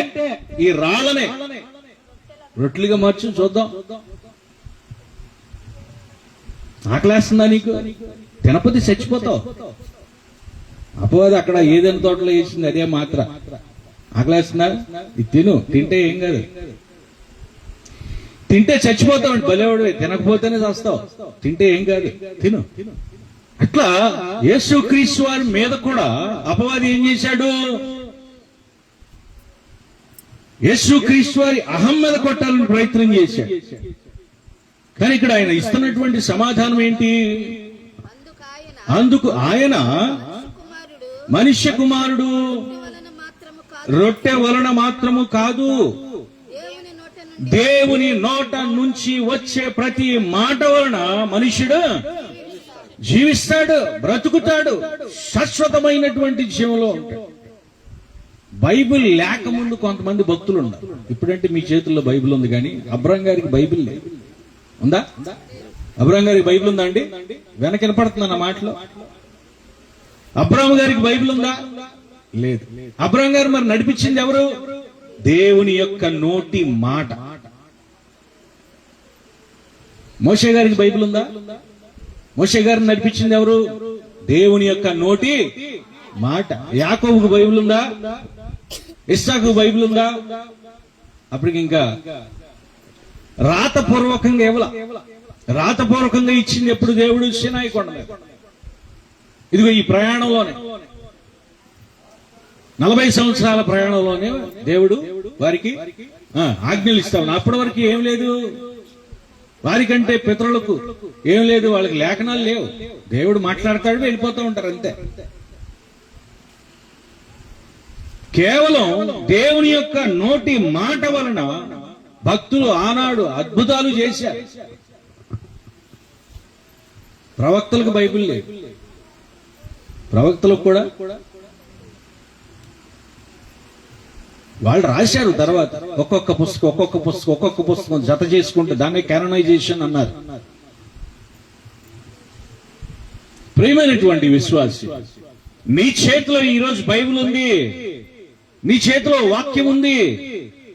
ఈ రాళ్ళనే రొట్టెలుగా మార్చు చూద్దాం. ఆకలేస్తుందా నీకు? తినపతి చచ్చిపోతావు. అపవాది అక్కడ ఏదైనా తోటలో వేసింది అదే మాత్ర. ఆకలేస్తుందా? ఇది తిను, తింటే ఏం కాదు. తింటే చచ్చిపోతావు అంటే బలేవాడు, తినకపోతేనే చస్తావు. తింటే ఏం కాదు, తిను. అట్లా యేసుక్రీస్తు వారి మీద కూడా అపవాది ఏం చేశాడు? యేసుక్రీస్తు వారి అహం మీద కొట్టాలని ప్రయత్నం చేశాడు. కానీ ఇక్కడ ఆయన ఇస్తున్నటువంటి సమాధానం ఏంటి? అందుకు ఆయన మనుష్య కుమారుడు రొట్టె వలన మాత్రము కాదు, దేవుని నోట నుంచి వచ్చే ప్రతి మాట వలన మనుష్యుడు జీవిస్తాడు, బ్రతుకుతాడు, శాశ్వతమైనటువంటి జీవంలో ఉంటాడు. బైబిల్ లేకముందు కొంతమంది భక్తులు ఉన్నారు. ఇప్పుడంటే మీ చేతుల్లో బైబిల్ ఉంది, కానీ అబ్రహాం గారికి బైబిల్ లేదు. ఉందా? అబ్రహాం గారికి బైబిల్ ఉందా అండి? వెనక వినపడుతుంది అన్న మాటలో. అబ్రహాం గారికి బైబిల్ ఉందా? లేదు. అబ్రహాం గారు మరి నడిపించింది ఎవరు? దేవుని యొక్క నోటి మాట. మోషే గారికి బైబిల్ ఉందా? మోషే గారిని నడిపించింది ఎవరు? దేవుని యొక్క నోటి మాట. యాకోబుకు బైబిల్ ఉందా? ఇస్సాకు బైబిల్ ఉందా? అప్పటికి ఇంకా రాతపూర్వకంగా రాతపూర్వకంగా ఇచ్చింది ఎప్పుడు? దేవుడు సీనాయి కొండ మీద. ఇదిగో ఈ ప్రయాణంలోనే 40 సంవత్సరాల ప్రయాణంలోనే దేవుడు వారికి ఆజ్ఞలు ఇస్తాను. అప్పటి వరకు ఏం లేదు వారికంటే, పితరులకు ఏం లేదు, వాళ్ళకి లేఖనాలు లేవు. దేవుడు మాట్లాడతాడు, వెళ్ళిపోతూ ఉంటారు అంతే. కేవలం దేవుని యొక్క నోటి మాట వలన భక్తులు ఆనాడు అద్భుతాలు చేశారు. ప్రవక్తలకు బైబిల్ లేదు. ప్రవక్తలకు కూడా వాళ్ళు రాశారు. తర్వాత ఒక్కొక్క పుస్తకం జత చేసుకుంటే దాన్ని కాననైజేషన్ అన్నారు. ప్రియమైనటువంటి విశ్వాసి, నీ చేతిలో ఈరోజు బైబిల్ ఉంది, నీ చేతిలో వాక్యం ఉంది.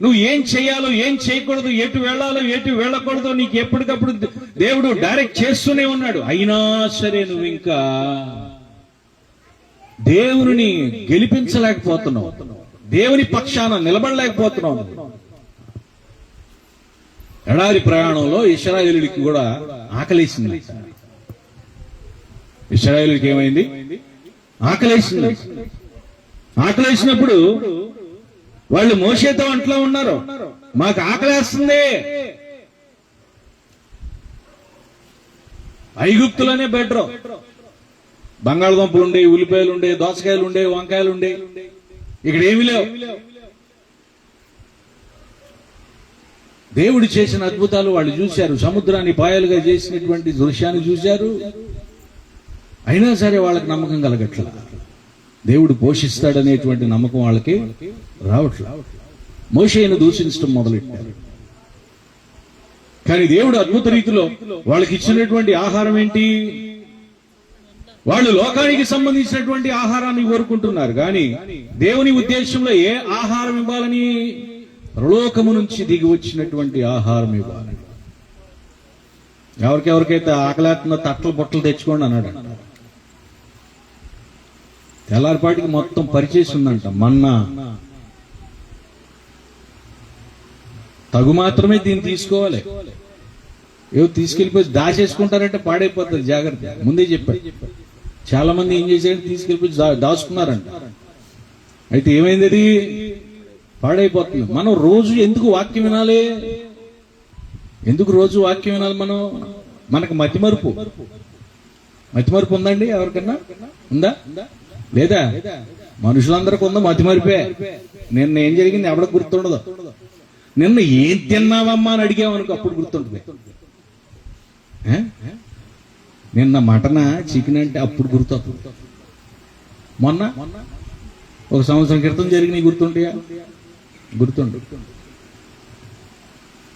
నువ్వు ఏం చేయాలో, ఏం చేయకూడదు, ఎటు వెళ్ళాలో, ఎటు వెళ్ళకూడదో నీకు ఎప్పటికప్పుడు దేవుడు డైరెక్ట్ చేస్తూనే ఉన్నాడు. అయినా సరే నువ్వు ఇంకా దేవుని గెలిపించలేకపోతున్నావు, దేవుని పక్షాన నిలబడలేకపోతున్నావు. ఎడారి ప్రయాణంలో ఇశ్రాయేలుడికి కూడా ఆకలేసింది. ఇశ్రాయేలుడికి ఏమైంది? ఆకలేసింది. ఆకలేసినప్పుడు వాళ్ళు మోషేతో అంట్లో ఉన్నారు, మాకు ఆకలేస్తుంది. ఐగుప్తులోనే బెటర్. బంగాళదుంపలు ఉండే, ఉల్లిపాయలు ఉండే, దోసకాయలు ఉండే, వంకాయలు ఉండే. ఇక్కడ ఏమి లేవు. దేవుడు చేసిన అద్భుతాలు వాళ్ళు చూశారు. సముద్రాన్ని పాయలుగా చేసినటువంటి దృశ్యాన్ని చూశారు. అయినా సరే వాళ్ళకి నమ్మకం కలగట్ల. దేవుడు పోషిస్తాడనేటువంటి నమ్మకం వాళ్ళకి రావట్లేదు. మోషేను దూషించడం మొదలెట్టారు. కానీ దేవుడు అద్భుత రీతిలో వాళ్ళకి ఇచ్చినటువంటి ఆహారం ఏంటి? వాళ్ళు లోకానికి సంబంధించినటువంటి ఆహారాన్ని కోరుకుంటున్నారు, కానీ దేవుని ఉద్దేశంలో ఏ ఆహారం ఇవ్వాలని? పరలోకము నుంచి దిగి వచ్చినటువంటి ఆహారం ఇవ్వాలి. ఎవరికెవరికైతే ఆకలేస్తుందో తట్టలు బొట్టలు తెచ్చుకోండి అన్నాడు. తెల్లారిపాటికి మొత్తం పరిచేసి ఉందంట. మన్నా తగు మాత్రమే దీన్ని తీసుకోవాలి. ఏవో తీసుకెళ్లిపోయి దాచేసుకుంటారంటే పాడైపోతుంది, జాగ్రత్త. ముందే చెప్పాడు. చాలా మంది ఏం చేశారంటే తీసుకెళ్లిపోయి దాచుకున్నారంట. అయితే ఏమైంది? అది పాడైపోతుంది. మనం రోజు ఎందుకు వాక్యం వినాలి? ఎందుకు రోజు వాక్యం వినాలి? మనకు మతిమరుపు ఉందండి? ఎవరికన్నా ఉందా? లేదా? మనుషులందరికీ ఉందా మతిమరిపే? నిన్న ఏం జరిగింది ఎవరికి గుర్తుండదు. నిన్న ఏం తిన్నావమ్మా అని అడిగామనుకో, అప్పుడు గుర్తుంటుంది. నిన్న మటన్ చికెన్ అంటే అప్పుడు గుర్తు. మొన్న ఒక సంవత్సరం క్రితం జరిగినవి గుర్తుంటాయా? గుర్తుండు.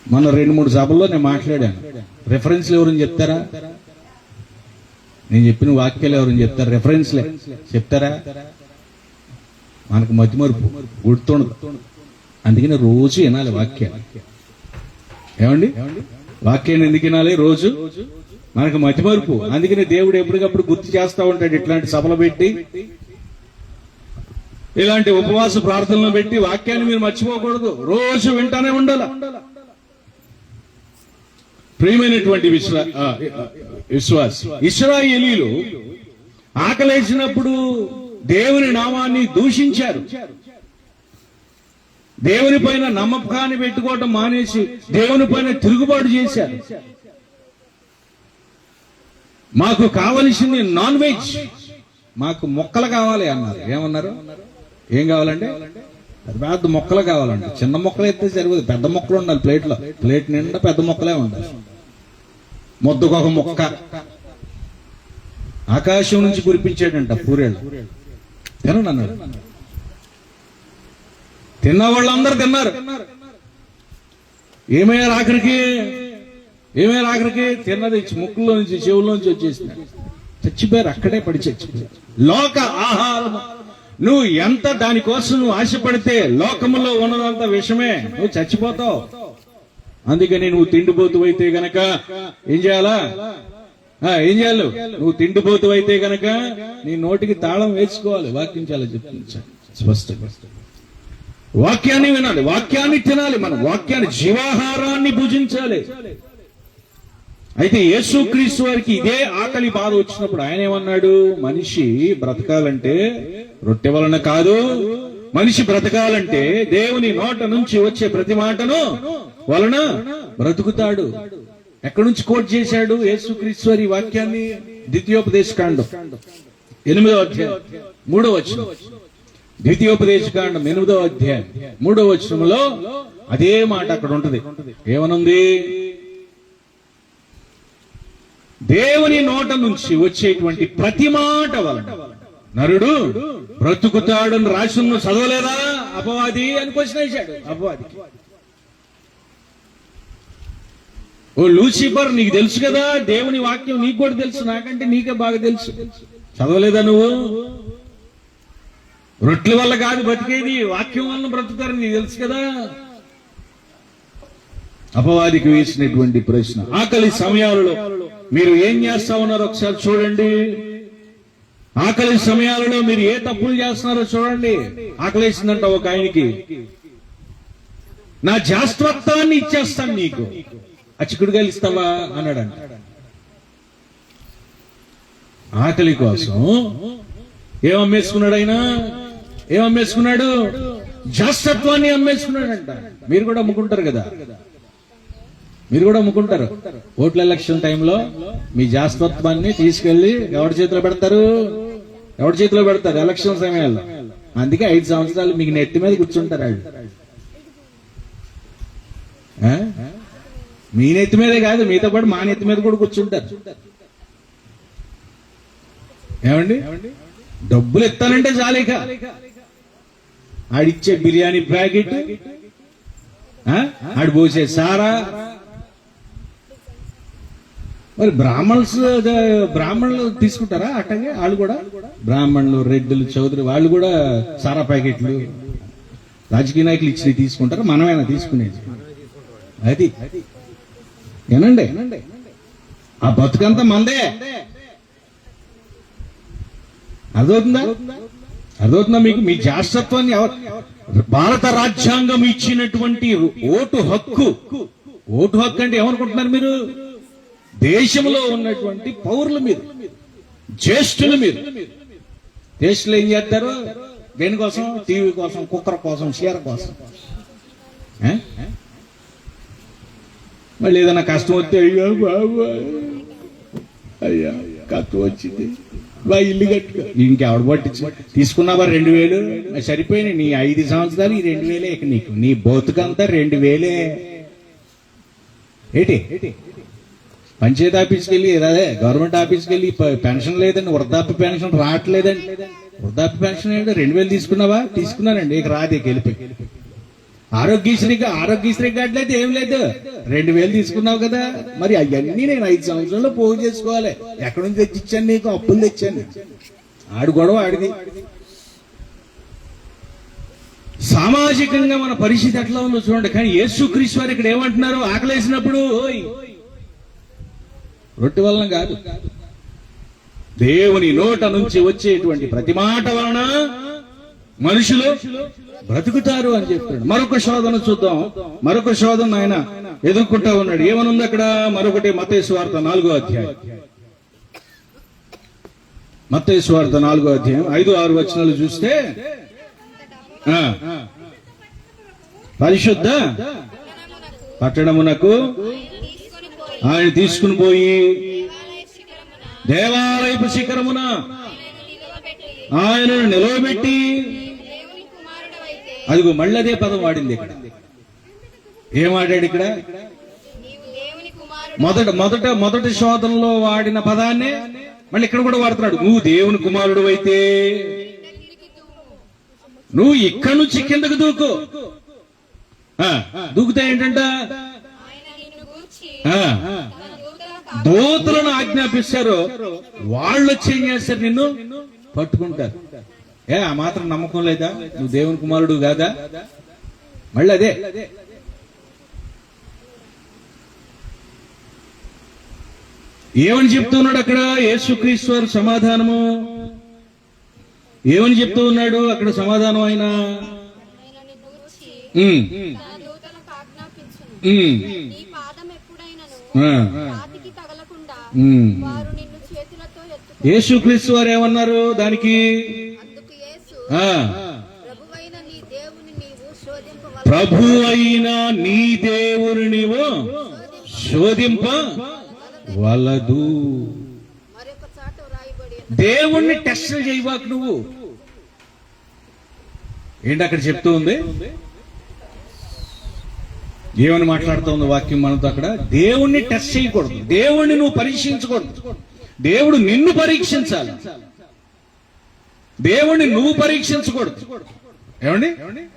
మొన్న 2-3 సభల్లో నేను మాట్లాడాను. రెఫరెన్స్లు ఎవరని చెప్తారా? నేను చెప్పిన వాక్యాలు ఎవరని చెప్తారు? రెఫరెన్స్లే చెప్తారా? మనకు మతిమరుపు, గుర్తుండదు. అందుకని రోజు వినాలి వాక్యాలు. ఏమండి, వాక్యాన్ని ఎందుకు వినాలి? రోజు మనకు మతిమరుపు. అందుకని దేవుడు ఎప్పటికప్పుడు గుర్తు చేస్తా ఉంటాడు. ఇట్లాంటి సభలు పెట్టి, ఇలాంటి ఉపవాస ప్రార్థనలు పెట్టి వాక్యాన్ని మీరు మర్చిపోకూడదు. రోజు వింటానే ఉండాల. ప్రియమైనటువంటి విశ్వాసి, ఇశ్రాయేలీలు ఆకలేసినప్పుడు దేవుని నామాన్ని దూషించారు. దేవుని పైన నమ్మకాన్ని పెట్టుకోవటం మానేసి దేవుని పైన తిరుగుబాటు చేశారు. మాకు కావలసింది నాన్ వెజ్, మాకు మొక్కలు కావాలి అన్నారు. ఏమన్నారు? ఏం కావాలంటే పెద్ద మొక్కలు కావాలంటే. చిన్న మొక్కలు అయితే సరిపోదు, పెద్ద మొక్కలు ఉండాలి. ప్లేట్ నిండా పెద్ద మొక్కలే ఉండాలి. ముద్దకొక మొక్క ఆకాశం నుంచి కురిపించాడంట పూరేళ్ళు. తినండి అన్నాడు. తిన్న వాళ్ళందరూ తిన్నారు. ఏమయ్యారు ఆఖరికి? తిన్నది ముక్కుల్లో నుంచి చెవుల్లోంచి వచ్చేసింది. చచ్చిపోయారు, అక్కడే పడి చచ్చిపోయారు. లోక ఆహారం, నువ్వు ఎంత దానికోసం నువ్వు ఆశపడితే లోకములో ఉన్నదంతా విషమే, నువ్వు చచ్చిపోతావు. అందుకని నువ్వు తిండిపోతు అయితే గనక ఏం చేయాలా? నువ్వు తిండిపోతు అయితే గనక నీ నోటికి తాళం వేసుకోవాలి. వాక్యం చాలా చెప్తుంది స్పష్టంగా. వాక్యాన్ని వినాలి, వాక్యాన్ని తినాలి. మనం వాక్యాన్ని, జీవాహారాన్ని భుజించాలి. అయితే యేసుక్రీస్తు వారికి ఇదే ఆకలి బాధ వచ్చినప్పుడు ఆయన ఏమన్నాడు? మనిషి బ్రతకాలంటే రొట్టె వలన కాదు, మనిషి బ్రతకాలంటే దేవుని నోట నుంచి వచ్చే ప్రతి మాటను వలన బ్రతుకుతాడు. ఎక్కడి నుంచి కోట్ చేశాడు యేసుక్రీస్తు వారి వాక్యాన్ని? ద్వితీయోపదేశకాండం 8వ అధ్యాయం 3వ వచనం. ద్వితీయోపదేశకాండం 8వ అధ్యాయం 3వ వచనంలో అదే మాట అక్కడ ఉంటది. ఏమనుంది? దేవుని నోట నుంచి వచ్చేటువంటి ప్రతి మాట వలన నరుడు బ్రతుకుతాడని రాసును చదవలేదా అపవాది అని క్వశ్చన్ వేశాడు. అపవాది, ఓ లూసిఫర్, నీకు తెలుసు కదా దేవుని వాక్యం, నీకు కూడా తెలుసు, నాకంటే నీకే బాగా తెలుసు. చదవలేదా నువ్వు? రొట్టెల వల్ల కాదు బ్రతికేది, వాక్యం వల్ల బ్రతుకుతారని నీకు తెలుసు కదా. అపవాదికి వేసినటువంటి ప్రశ్న. ఆకలి సమయాలలో మీరు ఏం చేస్తా ఉన్నారో ఒకసారి చూడండి. ఆకలి సమయాలలో మీరు ఏ తప్పులు చేస్తున్నారో చూడండి. ఆకలేసిందంట ఒక ఆయనకి, నా జాస్త్వత్వాన్ని ఇచ్చేస్తాను నీకు, ఆ చిక్కుడుకాయలు ఇస్తావా అన్నాడంట. ఆకలి కోసం ఏమమ్మేసుకున్నాడు ఆయన? ఏమమ్మేసుకున్నాడు? జాస్తత్వాన్ని అమ్మేసుకున్నాడంట. మీరు కూడా అమ్ముకుంటారు కదా, మీరు కూడా అమ్ముకుంటారు. ఓట్ల ఎలక్షన్ టైంలో మీ జాస్తత్వాన్ని తీసుకెళ్లి ఎవరి చేతిలో పెడతారు? ఎవరి చేతిలో పెడతారు ఎలక్షన్ సమయాల్లో? అందుకే 5 సంవత్సరాలు మీకు నెత్తి మీద కూర్చుంటారు వాళ్ళు. మీ నెత్తి మీదే కాదు, మీతో పాటు మా నెత్తి మీద కూడా కూర్చుంటారు. ఏమండి, డబ్బులు ఇస్తానంటే చాలేక ఆడిచ్చే బిర్యానీ ప్యాకెట్, ఆడి పోసే సారా. మరి బ్రాహ్మణులు తీసుకుంటారా అట్టగే? వాళ్ళు కూడా బ్రాహ్మణులు, రెడ్డులు, చౌదరి వాళ్ళు కూడా సారా ప్యాకెట్లు రాజకీయ నాయకులు ఇచ్చి తీసుకుంటారా? మనమేనా తీసుకునేది? అది ఏనండి, ఆ బతుకంతా మందే. అర్థమవుతుందా మీకు? మీ జాస్తత్వాన్ని భారత రాజ్యాంగం ఇచ్చినటువంటి ఓటు హక్కు అంటే ఏమనుకుంటున్నారు మీరు? దేశంలో ఉన్నటువంటి పౌరులు మీరు, జ్యేష్ఠులు మీరు. జ్యేష్ఠులు ఏం చేస్తారు? దేనికోసం? టీవీ కోసం, కుక్కర కోసం, చీర కోసం. మళ్ళీ ఏదైనా కష్టం వస్తే అయ్యా బాబా, అయ్యా కష్టం వచ్చింది, ఇల్లు కట్టుకో. ఇంకెవడు పట్టించు? తీసుకున్నావా 2000? సరిపోయినాయి నీ 5 సంవత్సరాలు. ఈ 2000 ఇక నీకు, నీ బతుకంతా 2000. ఏంటి పంచాయతీ ఆఫీస్కి వెళ్ళి అదే గవర్నమెంట్ ఆఫీస్కి వెళ్ళి పెన్షన్ లేదండి, వృద్ధాప్య పెన్షన్ రావట్లేదండి. వృద్ధాప్య పెన్షన్ ఏంటో 2000 తీసుకున్నావా? తీసుకున్నానండి, ఇక రాదు, ఇక వెళ్ళిపోయి. ఆరోగ్యశ్రీ కార్డులు అయితే ఏం లేదు, 2000 తీసుకున్నావు కదా. మరి అవన్నీ నేను 5 సంవత్సరాల్లో పోగు చేసుకోవాలి. ఎక్కడి నుంచి తెచ్చిచ్చాను? నీకు అప్పులు తెచ్చాను. ఆడు గొడవ ఆడిది. సామాజికంగా మన పరిస్థితి ఎట్లా ఉందో చూడండి. కానీ యేసుక్రీస్తు వారు ఇక్కడ ఏమంటున్నారు? ఆకలేసినప్పుడు రొట్టె వలన కాదు, దేవుని నోట నుంచి వచ్చేటువంటి ప్రతి మాట వలన మనుషులు బ్రతుకుతారు అని చెప్తాడు. మరొక శోధన చూద్దాం. మరొక శోధన ఆయన ఎదుర్కొంటా ఉన్నాడు. ఏమనుంది అక్కడ? మరొకటి మత్తయి సువార్త 4వ అధ్యాయం. మత్తయి సువార్త 4వ అధ్యాయం 5-6 వచనాలు చూస్తే, పరిశుద్ధ పట్టణమునకు ఆయన తీసుకుని పోయి దేవాలయపు శిఖరమున ఆయనను నిలవబెట్టి, అదిగో మళ్ళీ అదే పదం వాడింది ఇక్కడ. ఏం వాడాడు ఇక్కడ? మొదటి శోధనలో వాడిన పదాన్ని మళ్ళీ ఇక్కడ కూడా వాడుతున్నాడు. నువ్వు దేవుని కుమారుడు అయితే నువ్వు ఇక్కడి నుంచి కిందకు దూకు. దూకుతే ఏంటంట? దూతలను ఆజ్ఞాపిస్తారు, వాళ్ళు వచ్చి ఏం చేస్తారు? నిన్ను పట్టుకుంటారు. ఆ మాత్రం నమ్మకం లేదా? నువ్వు దేవుని కుమారుడు కాదా? మళ్ళీ అదే. ఏమని చెప్తున్నాడు అక్కడ యేసుక్రీస్తు వారి సమాధానము? ఏమని చెప్తూ ఉన్నాడు అక్కడ సమాధానం? ఆయన యేసుక్రీస్తు వారు ఏమన్నారు దానికి? ప్రభు అయిన నీ దేవుని నీవు శోధింపవలదు. దేవుణ్ణి టెస్ట్ చేయవాకు నువ్వు. ఏంటి అక్కడ చెప్తూ ఉంది? ఏమని మాట్లాడుతూ ఉంది వాక్యం మనతో అక్కడ? దేవుణ్ణి టెస్ట్ చేయకూడదు, దేవుణ్ణి నువ్వు పరీక్షించకూడదు. దేవుడు నిన్ను పరీక్షించాలి, దేవుణ్ణి నువ్వు పరీక్షించకూడదు. ఏమండి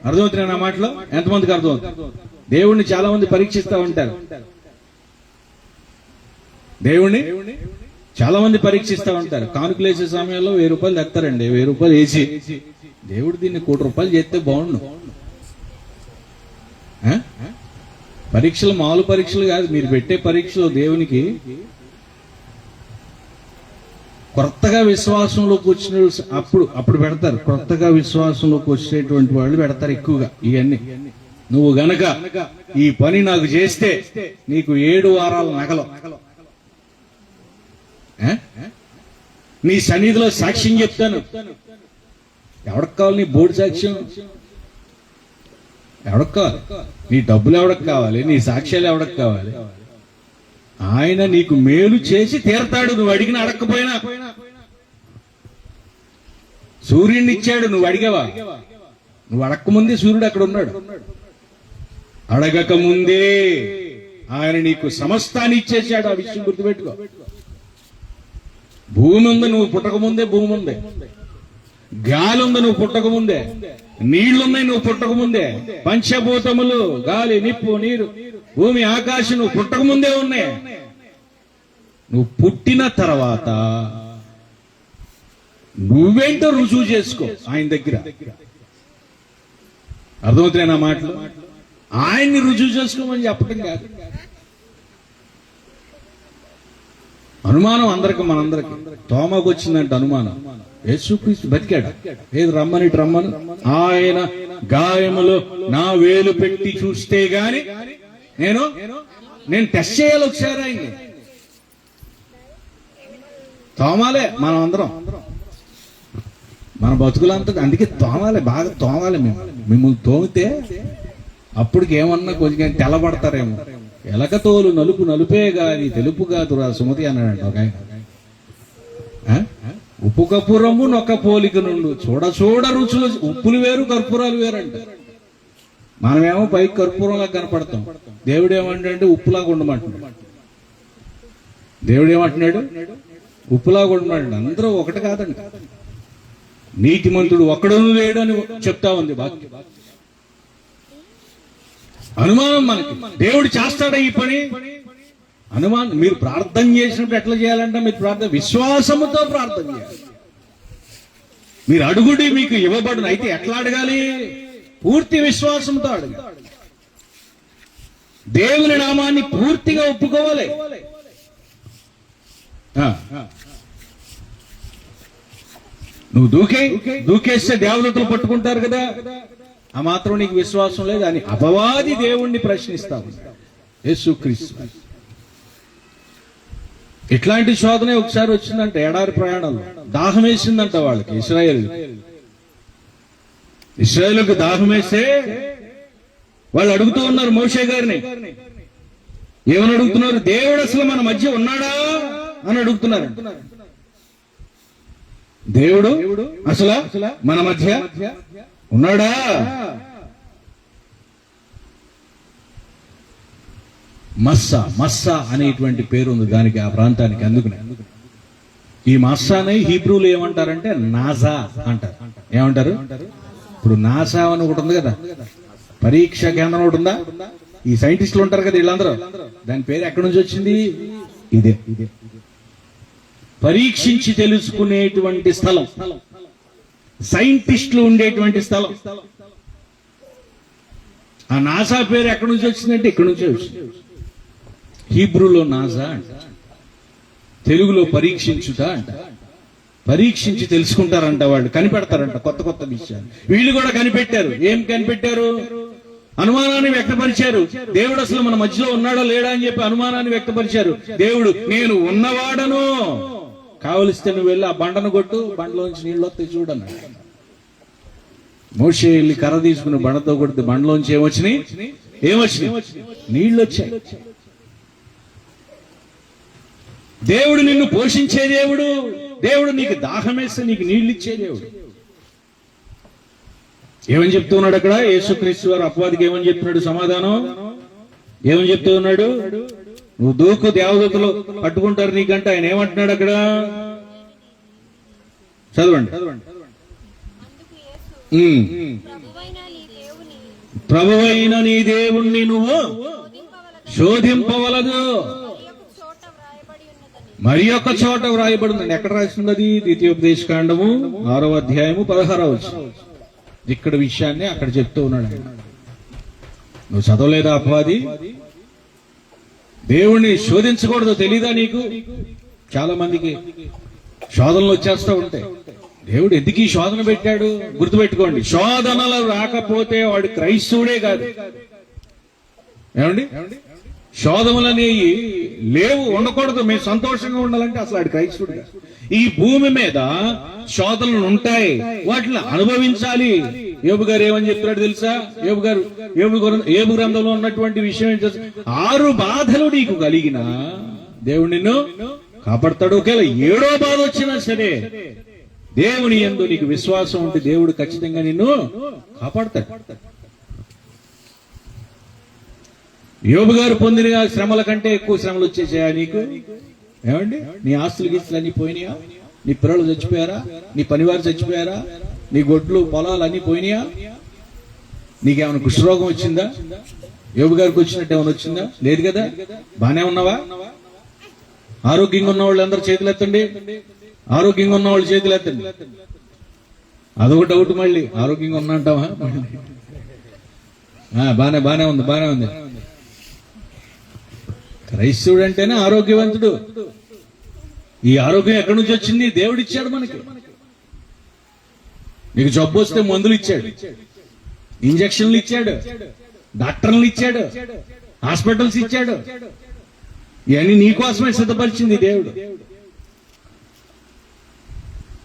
అర్థమవుతున్నా నా మాటలో? ఎంతమందికి అర్థమవుతుంది? దేవుణ్ణి చాలా మంది పరీక్షిస్తా ఉంటారు. దేవుణ్ణి చాలా మంది పరీక్షిస్తా ఉంటారు. కానుకలు వేసే సమయంలో 1000 రూపాయలు తెస్తారండి. 1000 రూపాయలు వేసి దేవుడు దీన్ని 1 కోటి రూపాయలు చేస్తే బాగుండు. పరీక్షలు మామూలు పరీక్షలు కాదు. మీరు పెట్టే పరీక్షలు దేవునికి కొత్తగా విశ్వాసంలోకి వచ్చిన అప్పుడు పెడతారు. కొత్తగా విశ్వాసంలోకి వచ్చేటువంటి వాళ్ళు పెడతారు ఎక్కువగా ఇవన్నీ. నువ్వు గనక ఈ పని నాకు చేస్తే నీకు 7 వారాల నగలు, నీ సన్నిధిలో సాక్ష్యం చెప్తాను. ఎవరికి కావాలి నీ బోర్డు సాక్ష్యం? ఎవరికి కావాలి? నీ డబ్బులు ఎవరికి కావాలి? నీ సాక్ష్యాలు ఎవరికి కావాలి? ఆయన నీకు మేలు చేసి తీరతాడు, నువ్వు అడిగిన అడగకపోయినా. సూర్యుడిని ఇచ్చాడు, నువ్వు అడిగావా? నువ్వు అడగకముందే సూర్యుడు అక్కడ ఉన్నాడు. అడగక ముందే ఆయన నీకు సమస్తాన్ని ఇచ్చేసాడు. ఆ విషయం గుర్తుపెట్టుకో. భూమి ఉంది, నువ్వు పుట్టకముందే భూమి ఉంది. గాలి ఉంది, నువ్వు పుట్టకముందే. నీళ్లున్నాయి, నువ్వు పుట్టకముందే. పంచభూతములు గాలి, నిప్పు, నీరు, భూమి, ఆకాశం నువ్వు పుట్టకముందే ఉన్నాయి. నువ్వు పుట్టిన తర్వాత నువ్వేంటో రుజువు చేసుకో ఆయన దగ్గర. అర్థమవుతున్నాయి నా మాటలు? ఆయన్ని రుజువు చేసుకోమని చెప్పడం కాదు. అనుమానం అందరికి, మనందరికి. తోమకు వచ్చిందంటే అనుమానం. యేసుక్రీస్తు బతికాడు. ఏది రమ్మని ఆయన గాయములో నా వేలు పెట్టి చూస్తే గాని నేను టెస్ట్ చేయాలి ఒకసారి ఆయన్ని. తోమాలే మనం అందరం, మన బతుకులంతా. అందుకే తోమాలి, బాగా తోమాలి. మిమ్మల్ని తోమితే అప్పటికి ఏమన్నా కొంచెం తెల్లబడతారేమో. ఎలక తోలు నలుపు నలుపే గాని తెలుపు కాదురా సుమతి అన్నాడంట ఒక ఆయన. ఉప్పు కర్పూరము నొక్క పోలిక నుండు చూడ రుచులు. ఉప్పులు వేరు, కర్పూరాలు వేరంట. మనమేమో పైకి కర్పూరంలా కనపడతాం, దేవుడు ఏమంటే ఉప్పులాగా ఉండమంటున్నాడు. దేవుడు ఏమంటున్నాడు? ఉప్పులా కూడా ఉన్నాడు. అందరూ ఒకటి కాదండి. నీతిమంతుడు ఒక్కడూ లేడు అని చెప్తా ఉంది వాక్యం. అనుమానం మనకి, దేవుడు చేస్తాడా ఈ పని? అనుమానం. మీరు ప్రార్థన చేసినప్పుడు ఎట్లా చేయాలంటే, మీరు ప్రార్థన విశ్వాసముతో ప్రార్థన చేయాలి. మీరు అడుగుడి మీకు ఇవ్వబడును. అయితే ఎట్లా అడగాలి? పూర్తి విశ్వాసంతో అడగాలి. దేవుని నామాన్ని పూర్తిగా ఒప్పుకోవాలి. నువ్వు దూకేస్తే దేవదూతలు పట్టుకుంటారు కదా, ఆ మాత్రం నీకు విశ్వాసం లేదు అని అపవాది దేవుణ్ణి ప్రశ్నిస్తావు. యేసుక్రీస్తు ఇట్లాంటి శోధనే ఒకసారి వచ్చిందంట. ఎడారి ప్రయాణంలో దాహం వేసిందంట వాళ్ళకి. ఇశ్రాయేలుకు దాహం వేస్తే వాళ్ళు అడుగుతూ ఉన్నారు మోషే గారిని. ఏమని అడుగుతున్నారు? దేవుడు అసలు మన మధ్య ఉన్నాడా అని అడుగుతున్నారు. దేవుడు అసలు మన మధ్య ఉన్నాడా? మస్సా అనేటువంటి పేరు ఉంది దానికి, ఆ ప్రాంతానికి. అందుకనే ఈ మస్సాని హీబ్రూలు ఏమంటారంటే నాసా అంటారు. ఏమంటారు? ఇప్పుడు నాసా అని ఒకటి ఉంది కదా, పరీక్ష కేంద్రం ఒకటి ఉందా? ఈ సైంటిస్టులు ఉంటారు కదా వీళ్ళందరూ, దాని పేరు ఎక్కడి నుంచి వచ్చింది? ఇదే పరీక్షించి తెలుసుకునేటువంటి స్థలం, సైంటిస్టులు ఉండేటువంటి స్థలం. ఆ నాసా పేరు ఎక్కడి నుంచి వచ్చిందంటే ఇక్కడి నుంచే వచ్చింది. హీబ్రూలో నాసా అంట, తెలుగులో పరీక్షించుట అంట. పరీక్షించి తెలుసుకుంటారంట వాళ్ళు, కనిపెడతారంట కొత్త కొత్త విషయాలు. వీళ్ళు కూడా కనిపెట్టారు. ఏం కనిపెట్టారు? అనుమానాన్ని వ్యక్తపరిచారు. దేవుడు అసలు మన మధ్యలో ఉన్నాడో లేడా అని చెప్పి అనుమానాన్ని వ్యక్తపరిచారు. దేవుడు నేను ఉన్నవాడను, కావలిస్తే నువ్వు వెళ్ళి ఆ బండను కొట్టు, బండలోంచి నీళ్ళు వస్తాయి చూడన్నాడు. మోషే వెళ్ళి కర్ర తీసుకుని బండతో కొడితే బండలోంచి ఏమొచ్చినాయి? నీళ్ళు వచ్చాయి. దేవుడు నిన్ను పోషించే దేవుడు. దేవుడు నీకు దాహం వేస్తే నీకు నీళ్ళు ఇచ్చే దేవుడు. ఏమని చెప్తూ ఉన్నాడు అక్కడ? యేసుక్రీస్తు వారు అపవాదికి ఏమని చెప్తున్నాడు సమాధానం? ఏమని చెప్తూ ఉన్నాడు? నువ్వు దూకు, దేవదూతలు పట్టుకుంటారు నీకంటే. ఆయన ఏమంటున్నాడు అక్కడ? చదవండి. ప్రభువైన నీ దేవుణ్ణి నువ్వు శోధింపవలదు. మరి ఒక చోట వ్రాయబడిందండి. ఎక్కడ రాసింది? ద్వితీయోపదేశకాండము 6వ అధ్యాయము 16వ వచనం. ఇక్కడ విషయాన్ని అక్కడ చెప్తూ ఉన్నాడు ఆయన. నువ్వు చదవలేదా? అపవాది దేవుణ్ణి శోధించకూడదు తెలీదా నీకు? చాలా మందికి శోధనలు వచ్చేస్తూ ఉంటాయి. దేవుడు ఎందుకు ఈ శోధన పెట్టాడు? గుర్తుపెట్టుకోండి, శోధనలు రాకపోతే వాడు క్రైస్తవుడే కాదు. ఏమండి? శోధనలనేవి లేవు, ఉండకూడదు, మేము సంతోషంగా ఉండాలంటే అసలు ఆడు క్రైస్తవుడు కాదు. ఈ భూమి మీద శోధనలు ఉంటాయి, వాటిని అనుభవించాలి. యోబు గారు ఏమని చెప్తున్నాడు తెలుసా? యోబు గ్రంథంలో ఉన్నటువంటి విషయం ఏంటో, 6 బాధలు నీకు కలిగిన దేవుడు నిన్ను కాపాడతాడు. ఒకవేళ 7వ బాధ వచ్చినా సరే దేవుని యందు నీకు విశ్వాసం ఉంటే దేవుడు ఖచ్చితంగా నిన్ను కాపాడతాడు. యోబు గారు పొందిన శ్రమల కంటే ఎక్కువ శ్రమలు వచ్చేసాయా నీకు? ఏమండి? నీ ఆస్తులు గీస్తులు అన్ని పోయినాయా? నీ పిల్లలు చచ్చిపోయారా? నీ పనివారు చచ్చిపోయారా? నీ గొడ్లు పొలాలు అన్ని పోయినాయా? నీకేమైనా కుష్ఠరోగం వచ్చిందా? యోబు గారికి వచ్చినట్టు ఏమైనా వచ్చిందా? లేదు కదా. బానే ఉన్నావా? ఆరోగ్యంగా ఉన్న వాళ్ళు అందరూ చేతులు ఎత్తండి. ఆరోగ్యంగా ఉన్న వాళ్ళు చేతులు ఎత్తండి. అదొక డౌట్ మళ్ళీ, ఆరోగ్యంగా ఉన్నా అంటావా? బానే ఉంది. క్రైస్తవుడు అంటేనే ఆరోగ్యవంతుడు. ఈ ఆరోగ్యం ఎక్కడి నుంచి వచ్చింది? దేవుడు ఇచ్చాడు మనకి. నీకు జబ్బు వస్తే మందులు ఇచ్చాడు, ఇంజక్షన్లు ఇచ్చాడు, డాక్టర్లు ఇచ్చాడు, హాస్పిటల్స్ ఇచ్చాడు. ఇవన్నీ నీకోసమే సిద్ధపరిచింది దేవుడు.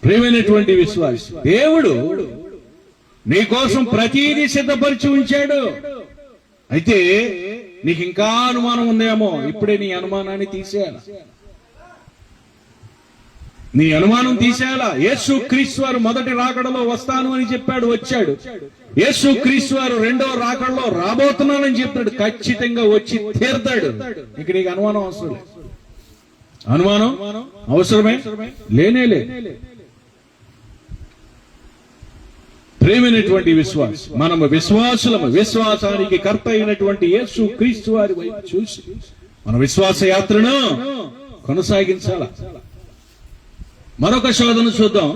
ప్రియమైనటువంటి విశ్వాసి, దేవుడు నీకోసం ప్రతీది సిద్ధపరిచి ఉంచాడు. అయితే నీకు ఇంకా అనుమానం ఉందేమో, ఇప్పుడే నీ అనుమానాన్ని తీసేయాలా. నీ అనుమానం తీసేయాలా. యేసుక్రీస్తు వారు మొదటి రాకడలో వస్తాను అని చెప్పాడు, వచ్చాడు. యేసుక్రీస్తు వారు 2వ రాకడలో రాబోతున్నానని చెప్పాడు, ఖచ్చితంగా వచ్చి తీరుతాడు. ఇక నీకు అనుమానం అవసరం లేదు. అనుమానం అవసరమే లేనే లే. ప్రేమైనటువంటి విశ్వాసం, మనము విశ్వాసులము. విశ్వాసానికి కర్త అయినటువంటి యేసు క్రీస్తు వారి వైపు చూసి మన విశ్వాస యాత్రను కొనసాగించాల. మరొక శోధన చూద్దాం.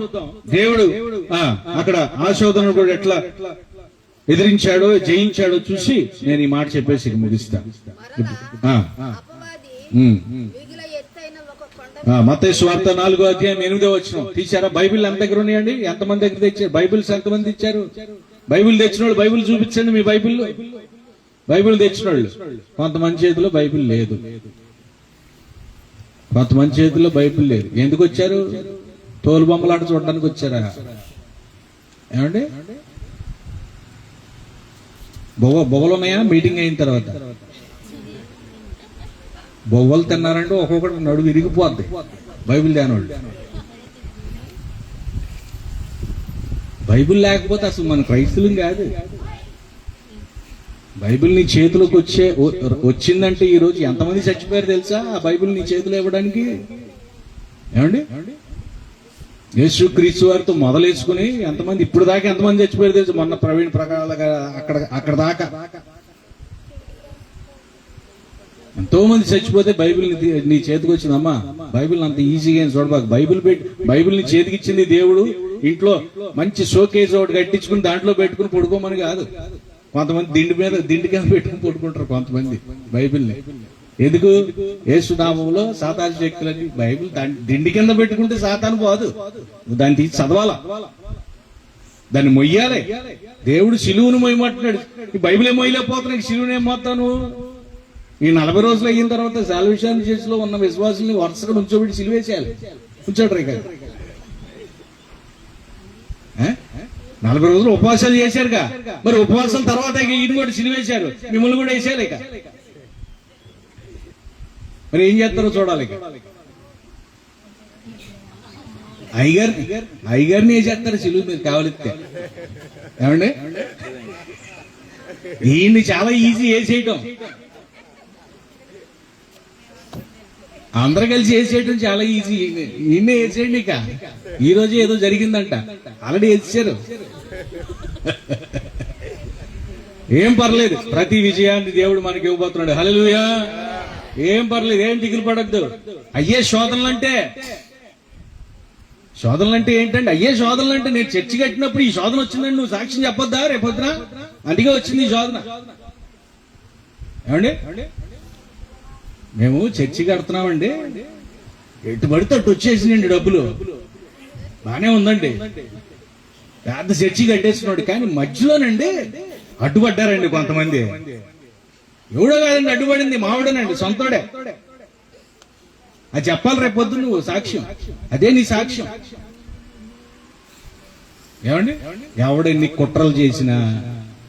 దేవుడు అక్కడ ఆ శోధనను కూడా ఎట్లా ఎదిరించాడో జయించాడో చూసి నేను ఈ మాట చెప్పేసి ముగిస్తాను. మత్తయి సువార్త 4వ అధ్యాయం 8వ వచనం తీశారా? బైబిల్ ఎంత దగ్గర ఉన్నాయండి? ఎంతమంది దగ్గర తెచ్చారు? బైబిల్స్ ఎంతమంది ఇచ్చారు? బైబిల్ తెచ్చిన వాళ్ళు బైబిల్ చూపించండి. మీ బైబిల్లో బైబిల్ తెచ్చిన వాళ్ళు కొంతమంది చేతిలో బైబిల్ లేదు, కొంతమంది చేతిలో బైబిల్ లేదు. ఎందుకు వచ్చారు? తోలు బొమ్మలాట చూడడానికి వచ్చారా? ఏమండి బొవ్వలు ఉన్నాయా? మీటింగ్ అయిన తర్వాత బొవ్వలు తిన్నారంటే ఒక్కొక్కటి నడుగు విరిగిపోద్ది బైబిల్ లేనోళ్ళు. బైబిల్ లేకపోతే అసలు మన క్రైస్తవులం కాదు. బైబిల్ నీ చేతిలోకి వచ్చిందంటే ఈ రోజు ఎంతమంది చచ్చిపోయారు తెలుసా ఆ బైబిల్ నీ చేతిలో ఇవ్వడానికి? ఏమండి యేసు క్రీస్తు వారితో మొదలేసుకుని ఎంతమంది ఇప్పుడు దాకా ఎంతమంది చచ్చిపోయారు తెలుసు? మొన్న ప్రవీణ్ ప్రకాళ అక్కడ దాకా ఎంతో మంది చచ్చిపోతే బైబిల్ నీ చేతికి వచ్చిందమ్మా. బైబిల్ అంత ఈజీగా చూడబాకు. బైబిల్ నీ చేతికి ఇచ్చింది దేవుడు. ఇంట్లో మంచి షోకేజ్ ఒకటి కట్టించుకుని దాంట్లో పెట్టుకుని పడుకోమని కాదు. కొంతమంది దిండి కింద పెట్టుకుని పడుకుంటారు కొంతమంది బైబిల్ని. ఎందుకు? యేసునామంలో సాతాను శక్తులని. బైబిల్ దిండి కింద పెట్టుకుంటే సాతాను పోదు, దాన్ని తీసి చదవాలా, దాన్ని మొయ్యాలి. దేవుడు సిలువును మొయ్యమంటున్నాడు. ఈ బైబిల్ ఏం మొయ్యలేకపోతున్నాడు, సిలువును ఏం మోస్తాను? ఈ 40 రోజులు అయిన తర్వాత సాల్వేషన్ చర్చిలో ఉన్న విశ్వాసుల్ని వరుసగా ఉంచోబెట్టి సిలువేసేయాలి. ఉంచాడు రేఖ 40 రోజులు ఉపవాసాలు చేశారుగా, మరి ఉపవాసాల తర్వాత ఈయన కూడా సిలువేశారు, మిమ్మల్ని కూడా వేసేయాలి. ఇక మరి ఏం చేస్తారో చూడాలి. అయ్యగారిని వేసేస్తారు సిలువు మీరు కావలిస్తే. ఏమండి ఈయన్ని చాలా ఈజీ వేసేయటం, అందరు కలిసి వేసేయటం చాలా ఈజీ. ఈయన్నే వేసేయండి. ఇక ఈ రోజు ఏదో జరిగిందంట, ఆల్రెడీ వేసేశారు. ఏం పర్లేదు, ప్రతి విజయాన్ని దేవుడు మనకి ఇవ్వబోతున్నాడు. హల్లెలూయా. ఏం పర్లేదు, ఏం దిగులు పడద్దు. అయ్యే శోధనలంటే ఏంటంటే, అయ్యే శోధనలంటే నేను చర్చి కట్టినప్పుడు ఈ శోధన వచ్చిందండి, నువ్వు సాక్ష్యం చెప్పొద్దా రేపొద్దున? అందుకే వచ్చింది ఈ శోధన. ఏమండి మేము చర్చి కడుతున్నామండి, ఎటు పడితే అటు వచ్చేసినండి డబ్బులు, బానే ఉందండి, పెద్ద చర్చి కట్టేస్తున్నాడు. కానీ మధ్యలోనండి అడ్డుపడ్డారండి కొంతమంది. ఎవడో కాదండి అడ్డుపడింది, మావిడనండి, సొంతోడే. అది చెప్పాలి రేపొద్దు నువ్వు సాక్ష్యం, అదే నీ సాక్ష్యం. ఏమండి ఎవడెన్ని కుట్రలు చేసినా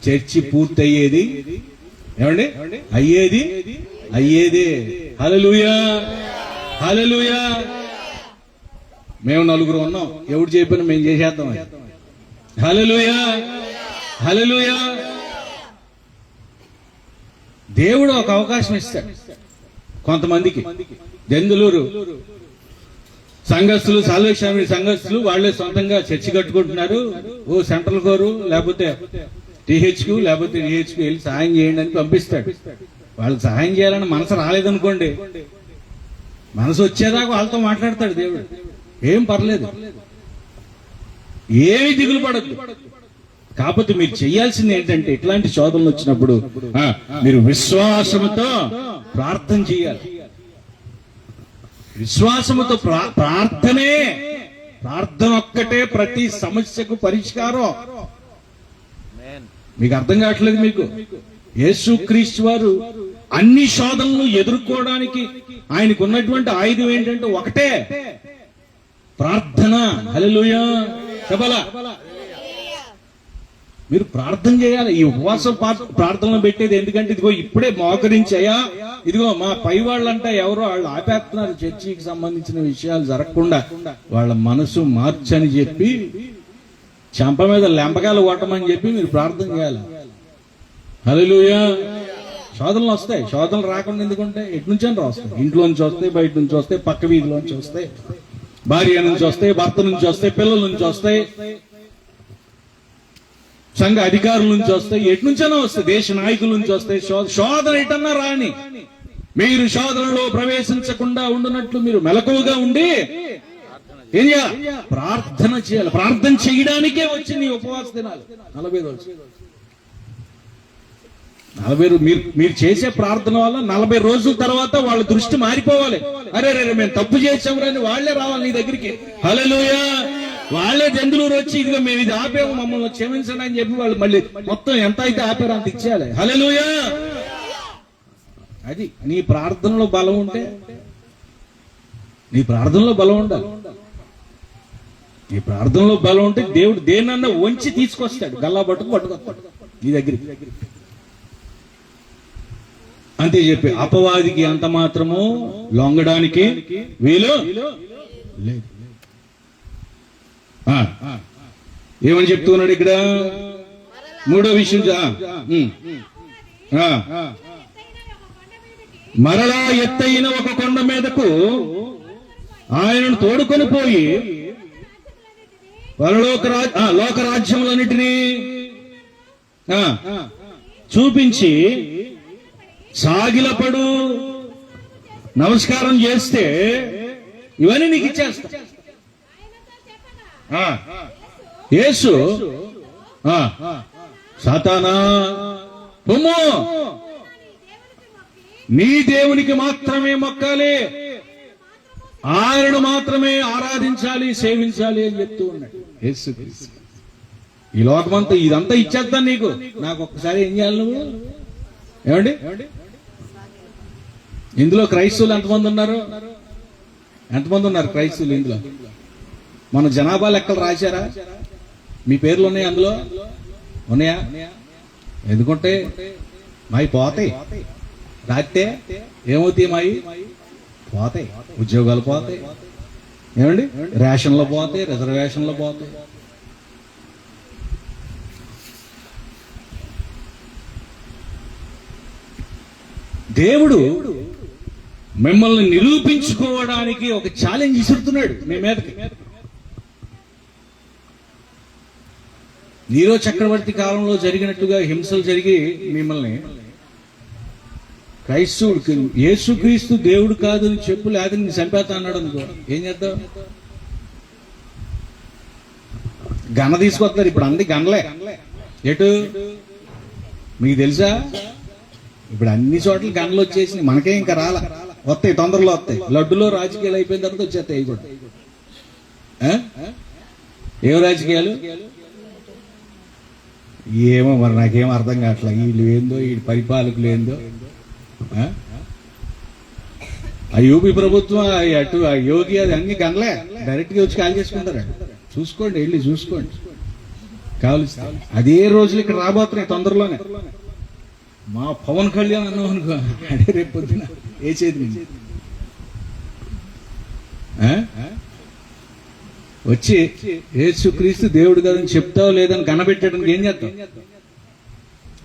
చర్చి పూర్తి అయ్యేది, ఏమండి అయ్యేదే. హల్లెలూయా, హల్లెలూయా. మేము 4 ఉన్నాం, ఎవడు చెప్పినా మేము చేసేద్దాం. హల్లెలూయా, హల్లెలూయా. దేవుడు ఒక అవకాశం ఇస్తాడు కొంతమందికి. దెందులూరు సంఘస్థులు, సాల్వేషన్ సంఘస్థులు వాళ్ళే సొంతంగా చర్చి కట్టుకుంటున్నారు. ఓ సెంట్రల్ కోరు లేకపోతే టీహెచ్కు లేకపోతే డిహెచ్కు వెళ్ళి సహాయం చేయండి అని పంపిస్తాడు. వాళ్ళకి సహాయం చేయాలని మనసు రాలేదనుకోండి, మనసు వచ్చేదాకా వాళ్ళతో మాట్లాడతాడు దేవుడు. ఏం పర్లేదు, ఏమి దిగులు పడద్దు. కాకపోతే మీరు చేయాల్సింది ఏంటంటే, ఇట్లాంటి శోధనలు వచ్చినప్పుడు మీరు విశ్వాసముతో ప్రార్థన చేయాలి. విశ్వాసముతో ప్రార్థన ఒక్కటే ప్రతి సమస్యకు పరిష్కారం. మీకు అర్థం కావట్లేదు. మీకు యేసుక్రీస్తు వారు అన్ని శోధనలు ఎదుర్కోవడానికి ఆయనకు ఉన్నటువంటి ఆయుధం ఏంటంటే ఒకటే, ప్రార్థన. హల్లెలూయా. చెప్పాలా? మీరు ప్రార్థన చేయాలి. ఈ ఉపవాస ప్రార్థనలు పెట్టేది ఎందుకంటే, ఇదిగో ఇప్పుడే మోకరించాయా, ఇదిగో మా పై వాళ్ళంట ఎవరో వాళ్ళు ఆపేస్తున్నారు చర్చికి సంబంధించిన విషయాలు జరగకుండా, వాళ్ళ మనసు మార్చని చెప్పి చెంప మీద లెంపకాయలు కొట్టమని చెప్పి మీరు ప్రార్థన చేయాలి. హల్లెలూయా. శోధనలు వస్తాయి. శోధనలు రాకుండా ఎందుకుంటే ఎటు నుంచి అని వస్తాయి. ఇంట్లోంచి వస్తాయి, బయట నుంచి వస్తాయి, పక్క వీధిలోంచి వస్తాయి, భార్య నుంచి వస్తాయి, భర్త నుంచి వస్తాయి, పిల్లల నుంచి వస్తాయి, సంఘ అధికారుల నుంచి వస్తాయి, ఎటు నుంచైనా వస్తాయి, దేశ నాయకుల నుంచి వస్తాయి. శోధన ఎటన్నా రాని మీరు శోధనలో ప్రవేశించకుండా ఉండునట్లు మీరు మెలకువగా ఉండి ఏం చేయాలి? ప్రార్థన చేయాలి. ప్రార్థన చేయడానికే వచ్చింది ఈ ఉపవాస దినాలు 40 రోజులు. 40 మీరు చేసే ప్రార్థన వల్ల 40 రోజుల తర్వాత వాళ్ళ దృష్టి మారిపోవాలి. అరే మేము తప్పు చేసామని వాళ్లే రావాలి నీ దగ్గరికి. హల్లెలూయా. వాళ్ళే దెందులూరు వచ్చి ఇదిగో మేము ఇది ఆపేము, మమ్మల్ని క్షమించండి అని చెప్పి వాళ్ళు మళ్ళీ మొత్తం ఎంత అయితే ఆపారో అంత ఇచ్చేయాలి. హల్లెలూయా. అది నీ ప్రార్థనలో బలం ఉంటే, నీ ప్రార్థనలో బలం ఉండాలి. నీ ప్రార్థనలో బలం ఉంటే దేవుడు దేనన్నా వంచి తీసుకొస్తాడు, గల్లా పట్టుకొస్తాడు నీ దగ్గరికి. అంతే చెప్పి అపవాదికి అంత మాత్రము లొంగడానికి వీలు లేదు. ఏమని చెప్తున్నాడు ఇక్కడ? 3వ విషయం, మరలా ఎత్తైన ఒక కొండ మీదకు ఆయనను తోడుకొని పోయి లోకరాజ్యములన్నిటినీ చూపించి సాగిలపడు, నమస్కారం చేస్తే ఇవన్నీ నీకు ఇచ్చేస్తా. యేసు సాతానా పొమ్ము, నీ దేవునికి మాత్రమే మొక్కాలి, ఆయనను మాత్రమే ఆరాధించాలి, సేవించాలి అని చెప్తూ ఉన్నాడు యేసు. ఈ లోకమంతా ఇదంతా ఇచ్చేస్తాను నీకు, నాకు ఒక్కసారి ఏం చేయాలి నువ్వు? ఏమండి ఇందులో క్రైస్తవులు ఎంతమంది ఉన్నారు? ఎంతమంది ఉన్నారు క్రైస్తవులు ఇందులో? మన జనాభా లెక్కలు రాశారా? మీ పేర్లు ఉన్నాయా అందులో? ఉన్నాయా? ఎందుకంటే మావి పోతాయి, రాస్తే ఏమవుతాయి? మావి పోతాయి, ఉద్యోగాలు పోతాయి, ఏమండి రేషన్లో పోతాయి, రిజర్వేషన్లో పోతాయి. దేవుడు మిమ్మల్ని నిరూపించుకోవడానికి ఒక ఛాలెంజ్ ఇస్తున్నాడు మీ మీదకి. నీరో చక్రవర్తి కాలంలో జరిగినట్టుగా హింసలు జరిగి మిమ్మల్ని క్రైస్తవుడికి యేసుక్రీస్తు దేవుడు కాదు అని చెప్పు, లేదా నేను చంపేస్తా అన్నాడు అనుకో, ఏం చేద్దాం? గన్న తీసుకొస్తారు. ఇప్పుడు అంది గన్నలే. ఎటు మీకు తెలుసా? ఇప్పుడు అన్ని చోట్ల గన్నలు వచ్చేసి మనకే ఇంకా రాలా, వస్తాయి, తొందరలో వస్తాయి. లడ్డులో రాజకీయాలు అయిపోయిన తర్వాత వచ్చేస్తాయి అవి కూడా. ఏం రాజకీయాలు ఏమో మరి నాకేం అర్థం కావట్లా. వీళ్ళు ఏందో, ఈ పరిపాలకులు ఏందో. ఆ యూపీ ప్రభుత్వం, అటు ఆ యోగి, అది అన్ని గనలే, డైరెక్ట్ గా వచ్చి కాల్ చేసుకుంటారు. చూసుకోండి, వెళ్ళి చూసుకోండి కావలిస్తే. అదే రోజులు ఇక్కడ రాబోతున్నాయి తొందరలోనే. మా పవన్ కళ్యాణ్ అన్నాం అనుకో, అదే రేపు పొద్దున ఏ చేతి వచ్చి యేసుక్రీస్తు దేవుడు కాదని చెప్తావు లేదని కనబెట్టడానికి ఏం చేద్దాం?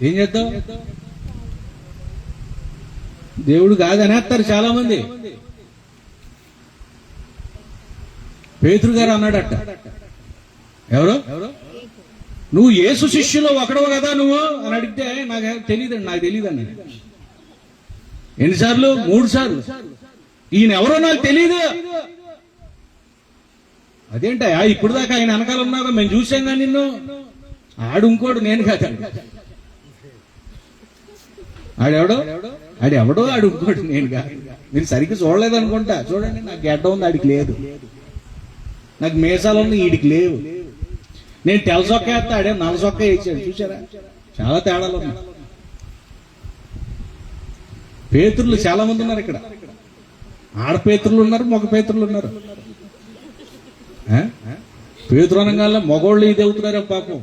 ఏం చేద్దాం? దేవుడు కాదనేస్తారు చాలా మంది. పేతురు గారు అన్నాడట, ఎవరు నువ్వు యేసు శిష్యులో ఒకడవు కదా నువ్వు అని అడిగితే, నాకు తెలియదు అన్నాడు. ఎన్నిసార్లు? 3 సార్లు. ఈయన ఎవరో నాకు తెలియదు. అదేంటా ఇప్పుడు దాకా ఆయన వెనకాల ఉన్నాగా మేము చూసాం కానీ నిన్ను. ఆడు ఇంకోడు, నేను కాదు. ఆడెవడో ఆడు ఇంకోడు, నేను కాదు. మీరు సరిగ్గా చూడలేదనుకుంటా. చూడండి, నాకు గడ్డ ఉంది, ఆడికి లేదు. నాకు మీసాలు ఉంది, ఈడికి లేవు. నేను తెల్ల చొక్క వేస్తా, ఆడే నల్ల చొక్క వేసాడు. చూసారా, చాలా తేడాలు ఉన్నాయి. పేతురులు చాలా మంది ఉన్నారు ఇక్కడ. ఆడపేతురులు ఉన్నారు, మగ పేతురులు ఉన్నారు. పేతురు అనగానే మగోళ్ళు ఇది అవుతున్నారు పాపం.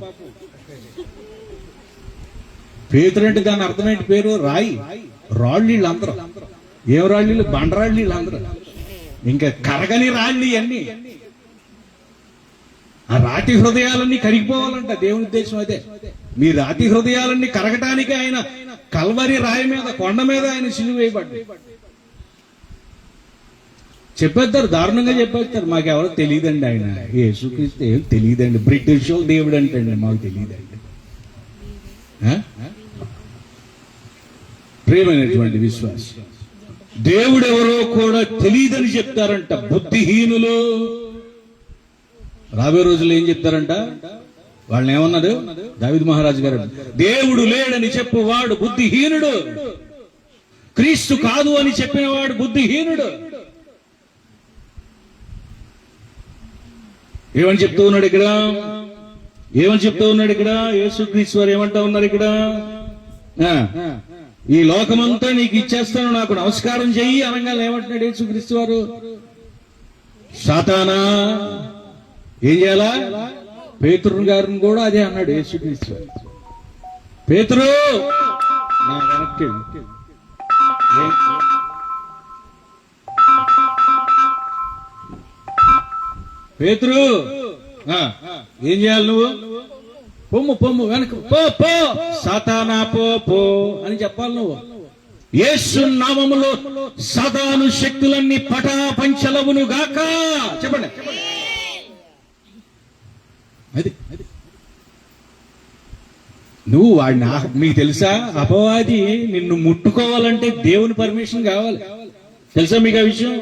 పేతురు అంటే దాని అర్థమేంటి? పేరు రాయి, రాళ్ళు. వీళ్ళందరూ ఏం రాళ్ళు? బండరాళ్ళు వీళ్ళందరూ. ఇంకా కరగని రాళ్ళు ఇవన్నీ. ఆ రాతి హృదయాలన్నీ కరిగిపోవాలంట దేవుని ఉద్దేశం అదే. మీ రాతి హృదయాలన్నీ కరగటానికి ఆయన కల్వరి రాయి మీద, కొండ మీద ఆయన సిలువ వేయబడ్డాడు. చెప్పేస్తారు, దారుణంగా చెప్పేస్తారు. మాకెవరో తెలియదండి, ఆయన యేసుక్రీస్తు ఏం తెలియదండి, బ్రిటిష్ దేవుడు అంటండి, మాకు తెలియదండి. ప్రియమైనటువంటి విశ్వాసం, దేవుడెవరో కూడా తెలియదని చెప్తారంట బుద్ధిహీనులు. రాబోయే రోజుల్లో ఏం చెప్తారంట? వాళ్ళని ఏమన్నారు? దావీదు మహారాజు గారు, దేవుడు లేడని చెప్పువాడు బుద్ధిహీనుడు, క్రీస్తు కాదు అని చెప్పిన వాడు బుద్ధిహీనుడు. ఏమని చెప్తూ ఉన్నాడు ఇక్కడ? ఏమని చెప్తూ ఉన్నాడు ఇక్కడ? యేసుక్రీస్తు వారు ఏమంటా ఉన్నారు ఇక్కడ? ఈ లోకమంతా నీకు ఇచ్చేస్తాను, నాకు నమస్కారం చెయ్యి అనగానే ఏమంటున్నాడు యేసుక్రీస్తు వారు? సాతానా ఏం చేయాలా? పేతురు గారిని కూడా అదే అన్నాడు యేసుక్రీస్తు వారు. పేతురు నా వెనక్కి పేతురు ఏం చేయాలి? నువ్వు పొమ్ము పొమ్ము వెనక పో పో, సాతానా పో పో అని చెప్పాలి. నువ్వు యేసు నామములో సాతాను శక్తులన్నీ పటాపంచలవును గాక. చెప్పండి. అది నువ్వు వాడిని మీకు తెలుసా? అపవాది నిన్ను ముట్టుకోవాలంటే దేవుని పర్మిషన్ కావాలి. తెలుసా మీకు ఆ విషయం?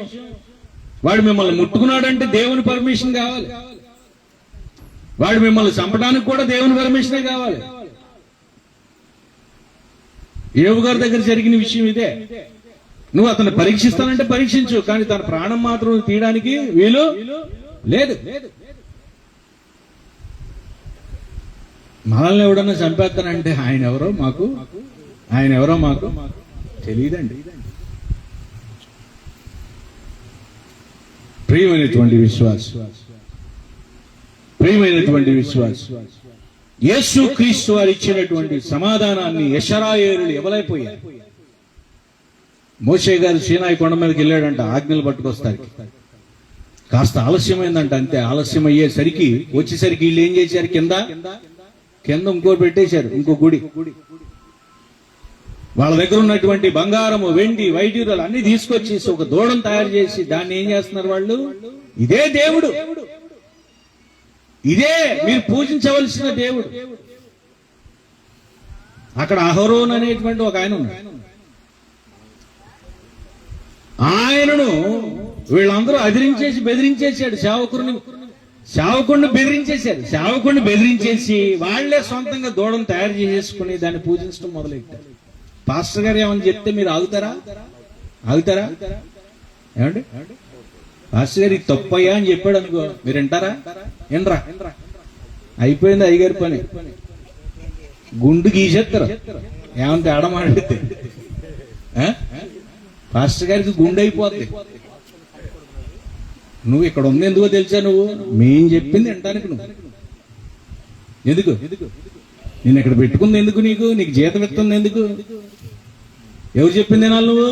వాడు మిమ్మల్ని ముట్టుకున్నాడంటే దేవుని పర్మిషన్ కావాలి. వాడు మిమ్మల్ని చంపడానికి కూడా దేవుని పర్మిషనే కావాలి. యోబు గారి దగ్గర జరిగిన విషయం ఇదే. నువ్వు అతన్ని పరీక్షిస్తానంటే పరీక్షించు, కానీ తన ప్రాణం మాత్రం తీయడానికి వీలు లేదు. మనల్ని ఎవడన్నా చంపేస్తానంటే ఆయన ఎవరో మాకు తెలియదండి. ప్రియమైనటువంటి విశ్వాసం, యేసు క్రీస్తు వారు ఇచ్చినటువంటి సమాధానాన్ని యెషరాయేలులు ఎవరైపోయారు? మోషే గారు సీనాయి కొండ మీదకి వెళ్ళాడంట ఆజ్ఞలు పట్టుకొస్తానికి. కాస్త ఆలస్యమైందంట, అంతే. ఆలస్యం అయ్యేసరికి వచ్చేసరికి వీళ్ళు ఏం చేశారు? కింద ఇంకోటి పెట్టేశారు, ఇంకో గుడి. వాళ్ళ దగ్గర ఉన్నటువంటి బంగారము, వెండి, వైడ్యూరాలు అన్ని తీసుకొచ్చేసి ఒక దూడం తయారు చేసి దాన్ని ఏం చేస్తున్నారు వాళ్ళు? ఇదే దేవుడు, ఇదే మీరు పూజించవలసిన దేవుడు. అక్కడ అహరోన్ అనేటువంటి ఒక ఆయన ఉన్నాడు. ఆయనను వీళ్ళందరూ అదిరించేసి బెదిరించేశాడు. సేవకుడిని బెదిరించేశారు. సేవకుడిని బెదిరించేసి వాళ్లే సొంతంగా దూడం తయారు చేసేసుకుని దాన్ని పూజించడం మొదలెట్టారు. పాస్టర్ గారు ఏమని చెప్తే మీరు ఆగుతారా? ఏమండి? పాస్టర్ గారు ఇది తప్పయ్యా అని చెప్పాడు అనుకో, మీరు వింటారా? వినరా? అయిపోయింది అయ్యగారి పని. గుండు గీసేస్తారు ఏమంటే ఆడమాడితే. పాస్టర్ గారికి గుండె అయిపోద్ది. నువ్వు ఇక్కడ ఉంది ఎందుకో తెలుసా? నువ్వు మేం చెప్పింది వినడానికి. నువ్వు ఎందుకు నేను ఇక్కడ పెట్టుకుంది ఎందుకు? నీకు జీతం ఇస్తుంది ఎందుకు? ఎవరు చెప్పింది నాలు? నువ్వు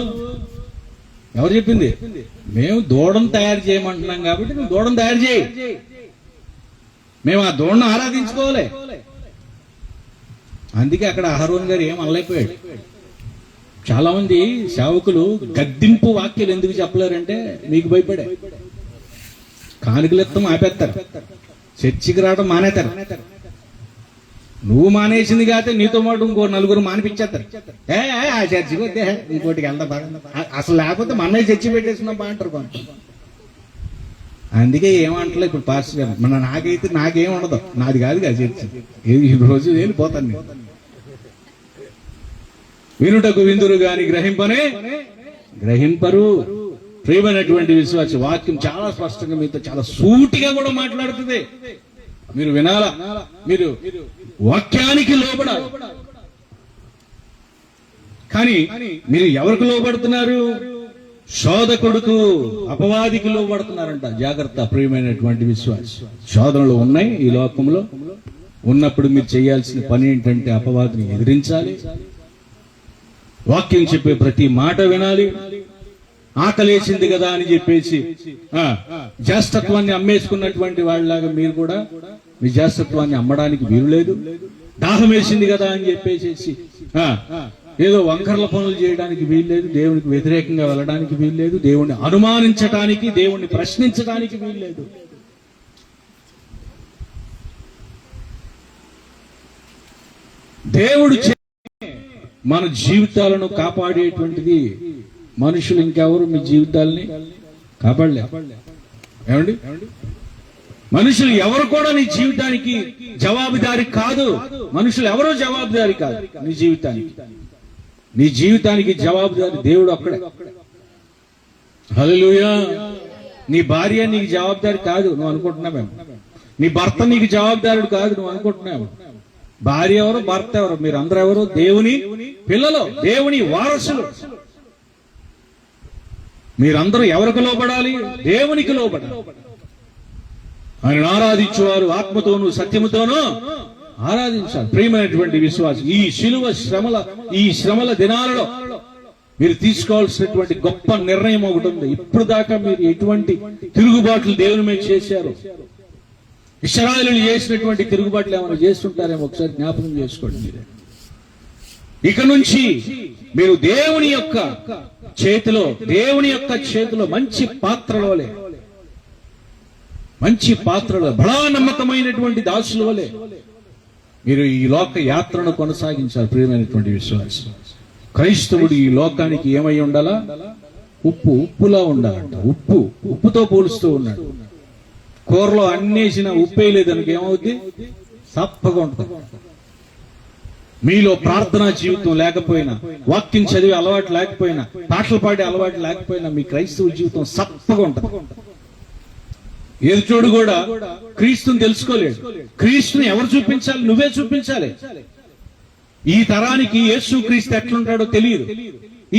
ఎవరు చెప్పింది? మేము దూడం తయారు చేయమంటున్నాం కాబట్టి నువ్వు దూడం తయారు చేయి. మేము ఆ దూడను ఆరాధించుకోవాలి. అందుకే అక్కడ అహరోన్ గారు ఏం అనలేకపోయాడు. చాలా మంది సేవకులు గద్దింపు వాక్యాలు ఎందుకు చెప్పలేరంటే మీకు భయపడే. కానుకలెత్తం ఆపేస్తారు, చర్చికి రావడం మానేస్తారు. నువ్వు మానేసింది కాకపోతే నీతో పాటు ఇంకో నలుగురు మానిపించేస్తారు. ఆ చర్చికి వద్దే, ఇంకోటికి వెళ్తా బాగా, అసలు లేకపోతే మనమే చర్చి పెట్టేస్తున్నాం బాగుంటారు కొంత. అందుకే ఏమంటలే ఇప్పుడు పాస్టర్ గారు. నాకేం ఉండదు, నాది కాదు కదా చర్చి. ఈ రోజు వెళ్ళిపోతాను నేను. వినుటకు విందురు గాని గ్రహింపరు. ప్రియమైనటువంటి విశ్వాస వాక్యం చాలా స్పష్టంగా మీతో చాలా సూటిగా కూడా మాట్లాడుతుంది. మీరు వినాలా? మీరు వాక్యానికి లోబడాలి. కానీ మీరు ఎవరికి లోబడుతున్నారు? శోధకుడుకు, అపవాదికి లోబడుతున్నారంట. జాగ్రత్త ప్రియమైనటువంటి విశ్వాస. శోధనలు ఉన్నాయి ఈ లోకంలో. ఉన్నప్పుడు మీరు చేయాల్సిన పని ఏంటంటే అపవాదిని ఎదిరించాలి. వాక్యం చెప్పే ప్రతి మాట వినాలి. ఆకలేసింది కదా అని చెప్పేసి జ్యేష్ఠత్వాన్ని అమ్మేసుకున్నటువంటి వాళ్ళలాగా మీరు కూడా మీ జ్యేష్ఠత్వాన్ని అమ్మడానికి వీలు లేదు. దాహం వేసింది కదా అని చెప్పేసి ఏదో వంకర్ల పనులు చేయడానికి వీల్లేదు, దేవునికి వ్యతిరేకంగా వెళ్ళడానికి వీల్లేదు, దేవుణ్ణి అనుమానించడానికి, దేవుణ్ణి ప్రశ్నించడానికి వీల్లేదు. దేవుడు మన జీవితాలను కాపాడేటువంటిది. మనుషులు ఇంకెవరు మీ జీవితాలని కాపాడలే. ఏమండి, మనుషులు ఎవరు కూడా నీ జీవితానికి జవాబుదారి కాదు. మనుషులు ఎవరో జవాబుదారి కాదు నీ జీవితానికి. నీ జీవితానికి జవాబుదారి దేవుడు ఒక్కడే. హల్లెలూయా. నీ భార్య నీకు జవాబుదారి కాదు నువ్వు అనుకుంటున్నావేమో. నీ భర్త నీకు జవాబుదారుడు కాదు నువ్వు అనుకుంటున్నావు. భార్య ఎవరు, భర్త ఎవరు? మీరు అందరూ ఎవరు? దేవుని పిల్లలు, దేవుని వారసులు. మీరందరూ ఎవరికి లోబడాలి? దేవునికి లోబడాలి. ఆయన ఆరాధించేవారు ఆత్మతోనూ సత్యముతోనూ ఆరాధించాలి. ప్రియమైనటువంటి విశ్వాసం, ఈ శ్రమల దినాలలో మీరు తీసుకోవాల్సినటువంటి గొప్ప నిర్ణయం ఒకటి ఉంది. ఇప్పుడు దాకా మీరు ఎటువంటి తిరుగుబాట్లు దేవుని మీద చేశారు? ఇశ్రాయేలీయులు చేసినటువంటి తిరుగుబాట్లు ఏమైనా చేస్తుంటారేమో ఒకసారి జ్ఞాపకం చేసుకోండి. మీరే ఇక నుంచి మీరు దేవుని యొక్క చేతిలో మంచి పాత్రలో బడా నమ్మకమైనటువంటి దాసుల వలె మీరు ఈ లోక యాత్రను కొనసాగించాలి. ప్రియమైనటువంటి విశ్వాసం, క్రైస్తవుడు ఈ లోకానికి ఏమై ఉండాలా? ఉప్పులా ఉండాలంట. ఉప్పుతో పోలుస్తూ ఉన్నాడు. కూరలో అన్నేసిన ఉప్పే లేదనకి ఏమవుద్ది? సప్పగా ఉంటుంది. మీలో ప్రార్థనా జీవితం లేకపోయినా, వాక్యం చదివే అలవాటు లేకపోయినా, పాటలు పాడే అలవాటు లేకపోయినా మీ క్రైస్తవ జీవితం సప్పగా ఉంటుంది. ఎదుటోడు కూడా క్రీస్తుని తెలుసుకోలేడు. క్రీస్తుని ఎవరు చూపించాలి? నువ్వే చూపించాలి. ఈ తరానికి యేసు క్రీస్తు ఎట్లుంటాడో తెలియదు.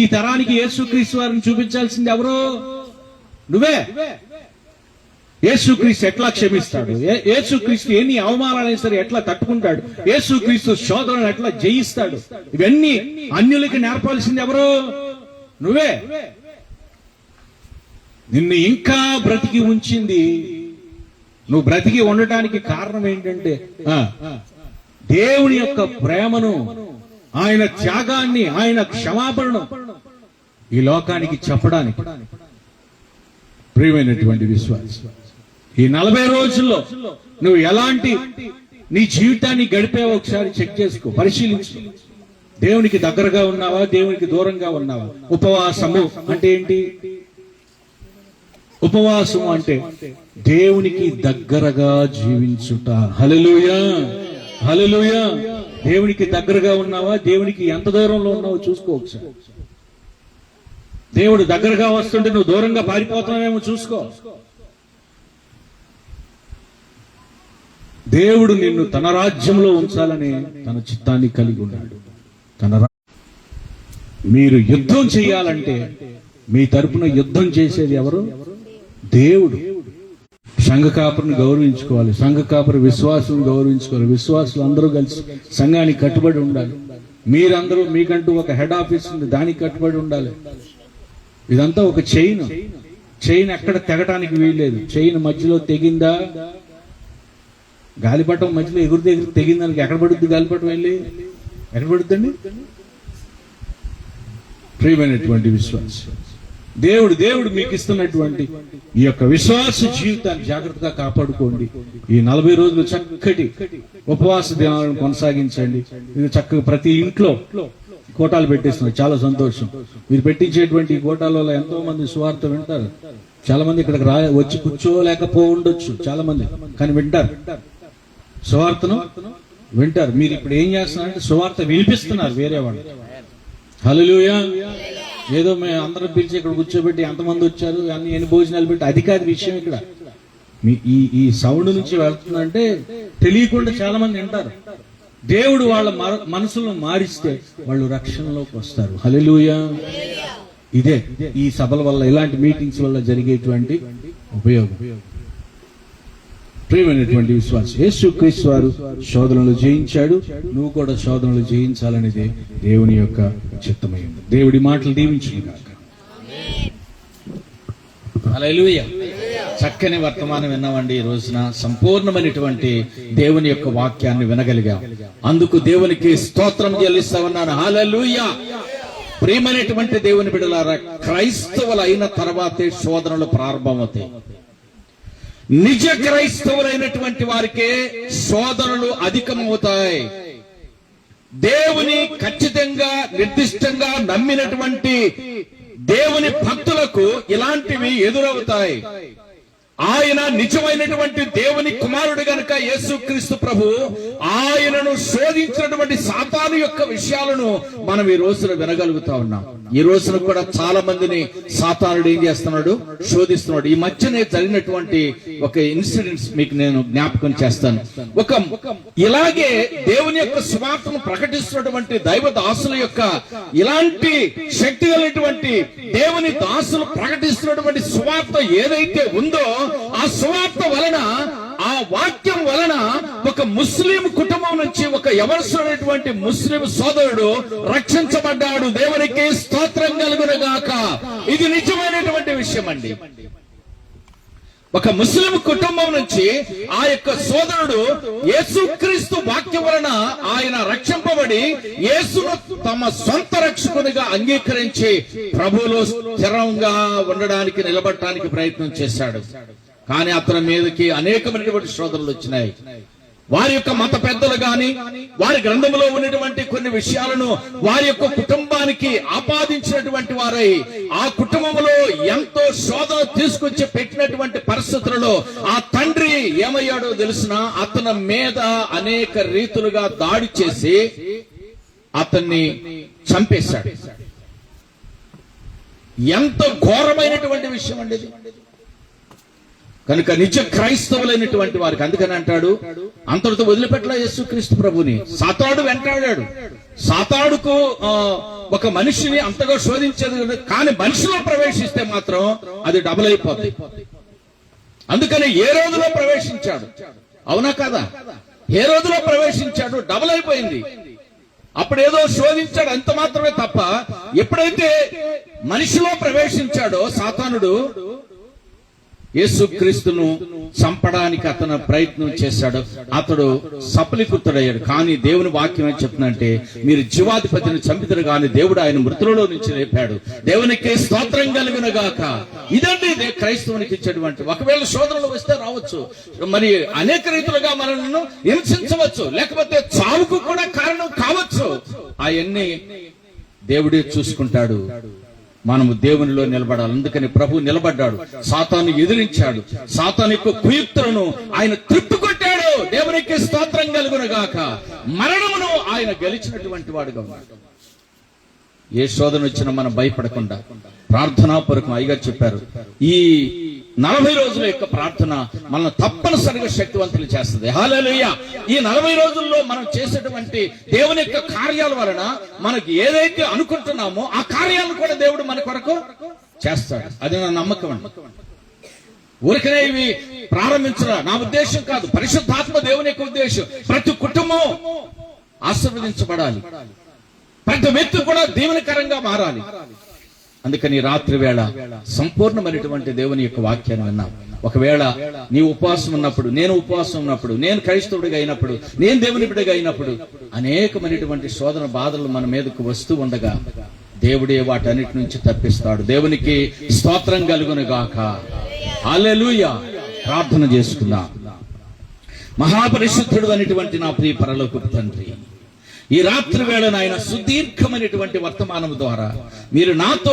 ఈ తరానికి యేసు క్రీస్తు వారిని చూపించాల్సింది ఎవరో? నువ్వే. యేసుక్రీస్తు ఎట్లా క్షమిస్తాడు? యేసుక్రీస్తు ఎన్ని అవమానాలైనా సరే ఎట్లా తట్టుకుంటాడు? యేసుక్రీస్తు శోధనను ఎట్లా జయిస్తాడు? ఇవన్నీ అన్యులకి నేర్పాల్సింది ఎవరు? నువ్వే. నిన్ను ఇంకా బ్రతికి ఉంచింది, నువ్వు బ్రతికి ఉండటానికి కారణం ఏంటంటే దేవుని యొక్క ప్రేమను, ఆయన త్యాగాన్ని, ఆయన క్షమాపణను ఈ లోకానికి చెప్పడానికి. ప్రియమైనటువంటి విశ్వాసం, ఈ 40 రోజుల్లో నువ్వు ఎలాంటి నీ జీవితాన్ని గడిపావో ఒకసారి చెక్ చేసుకో, పరిశీలించు. దేవునికి దగ్గరగా ఉన్నావా? దేవునికి దూరంగా ఉన్నావా? ఉపవాసము అంటే ఏంటి? ఉపవాసం అంటే దేవునికి దగ్గరగా జీవించుట. హల్లెలూయా, హల్లెలూయా. దేవునికి దగ్గరగా ఉన్నావా? దేవునికి ఎంత దూరంలో ఉన్నావో చూసుకో ఒకసారి. దేవుడు దగ్గరగా వస్తుంటే నువ్వు దూరంగా పారిపోతున్నావేమో చూసుకో. దేవుడు నిన్ను తన రాజ్యంలో ఉంచాలని తన చిత్తాన్ని కలిగి ఉన్నాడు. మీరు యుద్ధం చేయాలంటే మీ తరపున యుద్ధం చేసేది ఎవరు? దేవుడు. సంఘ కాపురిని గౌరవించుకోవాలి. సంఘ కాపురి విశ్వాసం గౌరవించుకోవాలి. విశ్వాసులు అందరూ కలిసి సంఘానికి కట్టుబడి ఉండాలి. మీరందరూ మీకంటూ ఒక హెడ్ ఆఫీస్ ఉంది, దానికి కట్టుబడి ఉండాలి. ఇదంతా ఒక చైన్ ఎక్కడ తెగటానికి వీల్లేదు. చైన్ మధ్యలో తెగిందా, గాలిపటం మధ్యలో ఎగురు తెగిందానికి ఎక్కడ పడుద్ది? గాలిపటం వెళ్ళి ఎక్కడ పడుద్దండి? ప్రియమైనటువంటి విశ్వాసం, దేవుడు మీకు ఇస్తున్నటువంటి ఈ యొక్క విశ్వాస జీవితాన్ని జాగ్రత్తగా కాపాడుకోండి. ఈ 40 రోజులు చక్కటి ఉపవాస దినాలను కొనసాగించండి. ఇది చక్కగా ప్రతి ఇంట్లో కోటాలు పెట్టేస్తున్నారు. చాలా సంతోషం. మీరు పెట్టించేటువంటి కోటాల వల్ల ఎంతో మంది సువార్త వింటారు. చాలా మంది ఇక్కడికి వచ్చి కూర్చోలేకపో ఉండొచ్చు చాలా మంది, కానీ వింటారు, సువార్తను వింటారు. మీరు ఇప్పుడు ఏం చేస్తున్నారంటే సువార్త వినిపిస్తున్నారు వేరే వాళ్ళు. హల్లెలూయా. ఏదో మేము అందరం పిలిచి ఇక్కడ కూర్చోబెట్టి ఎంతమంది వచ్చారు ఎన్ని భోజనాలు పెట్టి, అది కాదు విషయం. ఇక్కడ మీ ఈ సౌండ్ నుంచి వెళ్తుందంటే తెలియకుండా చాలా మంది వింటారు. దేవుడు వాళ్ళ మనసులను మారిస్తే వాళ్ళు రక్షణలోకి వస్తారు. హల్లెలూయా. ఇదే ఈ సభల వల్ల, ఇలాంటి మీటింగ్స్ వల్ల జరిగేటువంటి ఉపయోగం. ప్రియమైనటువంటి విశ్వాసం, యేసుక్రీస్తు వారు శోధనలు జయించాడు. నువ్వు కూడా శోధనలు జయించాలనేది దేవుని యొక్క చిత్తమైంది. దేవుడి మాటలు దీవించుగాక. హల్లెలూయా. చక్కని వర్తమానం విన్నామండి. ఈ రోజున సంపూర్ణమైనటువంటి దేవుని యొక్క వాక్యాన్ని వినగలిగాం. అందుకు దేవునికి స్తోత్రం చెల్లిస్తా ఉన్నాను. హల్లెలూయా. ప్రియమైనటువంటి దేవుని బిడ్డలారా, క్రైస్తవులు అయిన తర్వాతే శోధనలు ప్రారంభమవుతాయి. నిజ క్రైస్తవులైనటువంటి వారికే శోధనలు అధికమవుతాయి. దేవుని ఖచ్చితంగా నిర్దిష్టంగా నమ్మినటువంటి దేవుని భక్తులకు ఇలాంటివి ఎదురవుతాయి. ఆయన నిజమైనటువంటి దేవుని కుమారుడు గనుక యేసుక్రీస్తు ప్రభు ఆయనను శోధించినటువంటి సాతాను యొక్క విషయాలను మనం ఈ రోజున వినగలుగుతా ఉన్నాం. ఈ రోజున కూడా చాలా మందిని సాతానుడు ఏం చేస్తున్నాడు? శోధిస్తున్నాడు. ఈ మధ్యనే జరిగినటువంటి ఒక ఇన్సిడెంట్స్ మీకు నేను జ్ఞాపకం చేస్తాను. ఇలాగే దేవుని యొక్క సువార్తను ప్రకటిస్తున్నటువంటి దైవ దాసుల యొక్క ఇలాంటి శక్తి కలిగినటువంటి దేవుని దాసులు ప్రకటిస్తున్నటువంటి సువార్త ఏదైతే ఉందో ఆ సువార్త వలన, ఆ వాక్యం వలన ఒక ముస్లిం కుటుంబం నుంచి ఒక యవనస్తుడైనటువంటి ముస్లిం సోదరుడు రక్షించబడ్డాడు. దేవునికి స్తోత్రం కలుగునుగాక. ఇది నిజమైనటువంటి విషయం అండి. ఒక ముస్లిం కుటుంబం నుంచి ఆ యొక్క సోదరుడు యేసుక్రీస్తు వాక్యం వలన ఆయన రక్షింపబడి యేసును తమ సొంత రక్షకునిగా అంగీకరించి ప్రభువులో స్థిరంగా ఉండడానికి, నిలబడటానికి ప్రయత్నం చేశాడు. కానీ అతని మీదకి అనేకమైనటువంటి శోధనలు వచ్చినాయి. వారి యొక్క మత పెద్దలు గాని వారి గ్రంథంలో ఉన్నటువంటి కొన్ని విషయాలను వారి యొక్క కుటుంబానికి ఆపాదించినటువంటి వారై ఆ కుటుంబంలో ఎంతో శోధన తీసుకొచ్చి పెట్టినటువంటి పరిస్థితులలో ఆ తండ్రి ఏమయ్యాడో తెలుసునా? అతని మీద అనేక రీతులుగా దాడి చేసి అతన్ని చంపేశాడు. ఎంత ఘోరమైనటువంటి విషయం అండి ఇది. కనుక నిజ క్రైస్తవులైనటువంటి వారికి అందుకని అంటాడు, అంతటితో వదిలిపెట్టలే యేసుక్రీస్తు ప్రభుని. సాతాడు వెంటాడాడు. సాతాడుకు ఒక మనిషిని అంతగా శోధించేది, కానీ మనిషిలో ప్రవేశిస్తే మాత్రం అది డబుల్ అయిపోతుంది. అందుకని ఏ రోజులో ప్రవేశించాడు, అవునా కదా? ఏ రోజులో ప్రవేశించాడు, డబుల్ అయిపోయింది. అప్పుడేదో శోధించాడు అంత మాత్రమే తప్ప, ఎప్పుడైతే మనిషిలో ప్రవేశించాడో సాతానుడు యేసుక్రీస్తును చంపడానికి అతను ప్రయత్నం చేశాడు. అతడు సఫలీకృతుడయ్యాడు. కానీ దేవుని వాక్యం ఏం చెప్తుందంటే, మీరు జీవాధిపతిని చంపితరు కానీ దేవుడు ఆయన మృతులలో నుంచి లేపాడు. దేవునికి స్తోత్రం కలుగునుగాక. ఇదండి క్రైస్తవునికి ఇచ్చేటువంటి. ఒకవేళ శోధనలు వస్తే రావచ్చు, మరి అనేక రీతులుగా మనల్ని హింసించవచ్చు, లేకపోతే చావుకు కూడా కారణం కావచ్చు. అవన్నీ దేవుడే చూసుకుంటాడు. మనము దేవునిలో నిలబడాలి. అందుకని ప్రభు నిలబడ్డాడు, సాతాను ఎదిరించాడు, సాతాను యొక్క కుయుక్తులను ఆయన త్రిప్పుకొట్టాడు. దేవునికి స్తోత్రం కలుగునుగాక. మరణమును ఆయన గెలిచినటువంటి వాడుగా ఉన్నాడు. ఏ శోధన వచ్చినా మనం భయపడకుండా ప్రార్థనాపూర్వకం అయ్యగారు చెప్పారు, ఈ 40 రోజుల యొక్క ప్రార్థన మనల్ని తప్పనిసరిగా శక్తివంతులు చేస్తుంది. హల్లెలూయా. ఈ 40 రోజుల్లో మనం చేసేటువంటి దేవుని యొక్క కార్యాల వలన మనకి ఏదైతే అనుకుంటున్నామో ఆ కార్యాలను కూడా దేవుడు మన కొరకు చేస్తాడు. అది నా నమ్మకం అండి. ఊరికనే ఇవి ప్రారంభించడం నా ఉద్దేశం కాదు. పరిశుద్ధాత్మ దేవుని యొక్క ఉద్దేశం ప్రతి కుటుంబం ఆశీర్వదించబడాలి, ప్రతి వ్యక్తి కూడా దీవెనకరంగా మారాలి. అందుకని రాత్రి వేళ సంపూర్ణమైనటువంటి దేవుని యొక్క వాక్యాన్ని విన్నాం. ఒకవేళ నీ ఉపవాసం ఉన్నప్పుడు, నేను ఉపవాసం ఉన్నప్పుడు, నేను క్రైస్తవుడిగా అయినప్పుడు, నేను దేవుని బిడ్డగా అయినప్పుడు అనేకమైనటువంటి శోధన బాధలు మన మీదకు వస్తూ ఉండగా దేవుడే వాటన్నిటి నుంచి తప్పిస్తాడు. దేవునికి స్తోత్రం కలుగునుగాక. హల్లెలూయా. ప్రార్థన చేసుకుందాం. మహాపరిశుద్ధుడు అనేటువంటి నా ప్రియ పరలోకపు తండ్రి, ఈ రాత్రి వేళ నాయన సుదీర్ఘమైనటువంటి వర్తమానం ద్వారా మీరు నాతో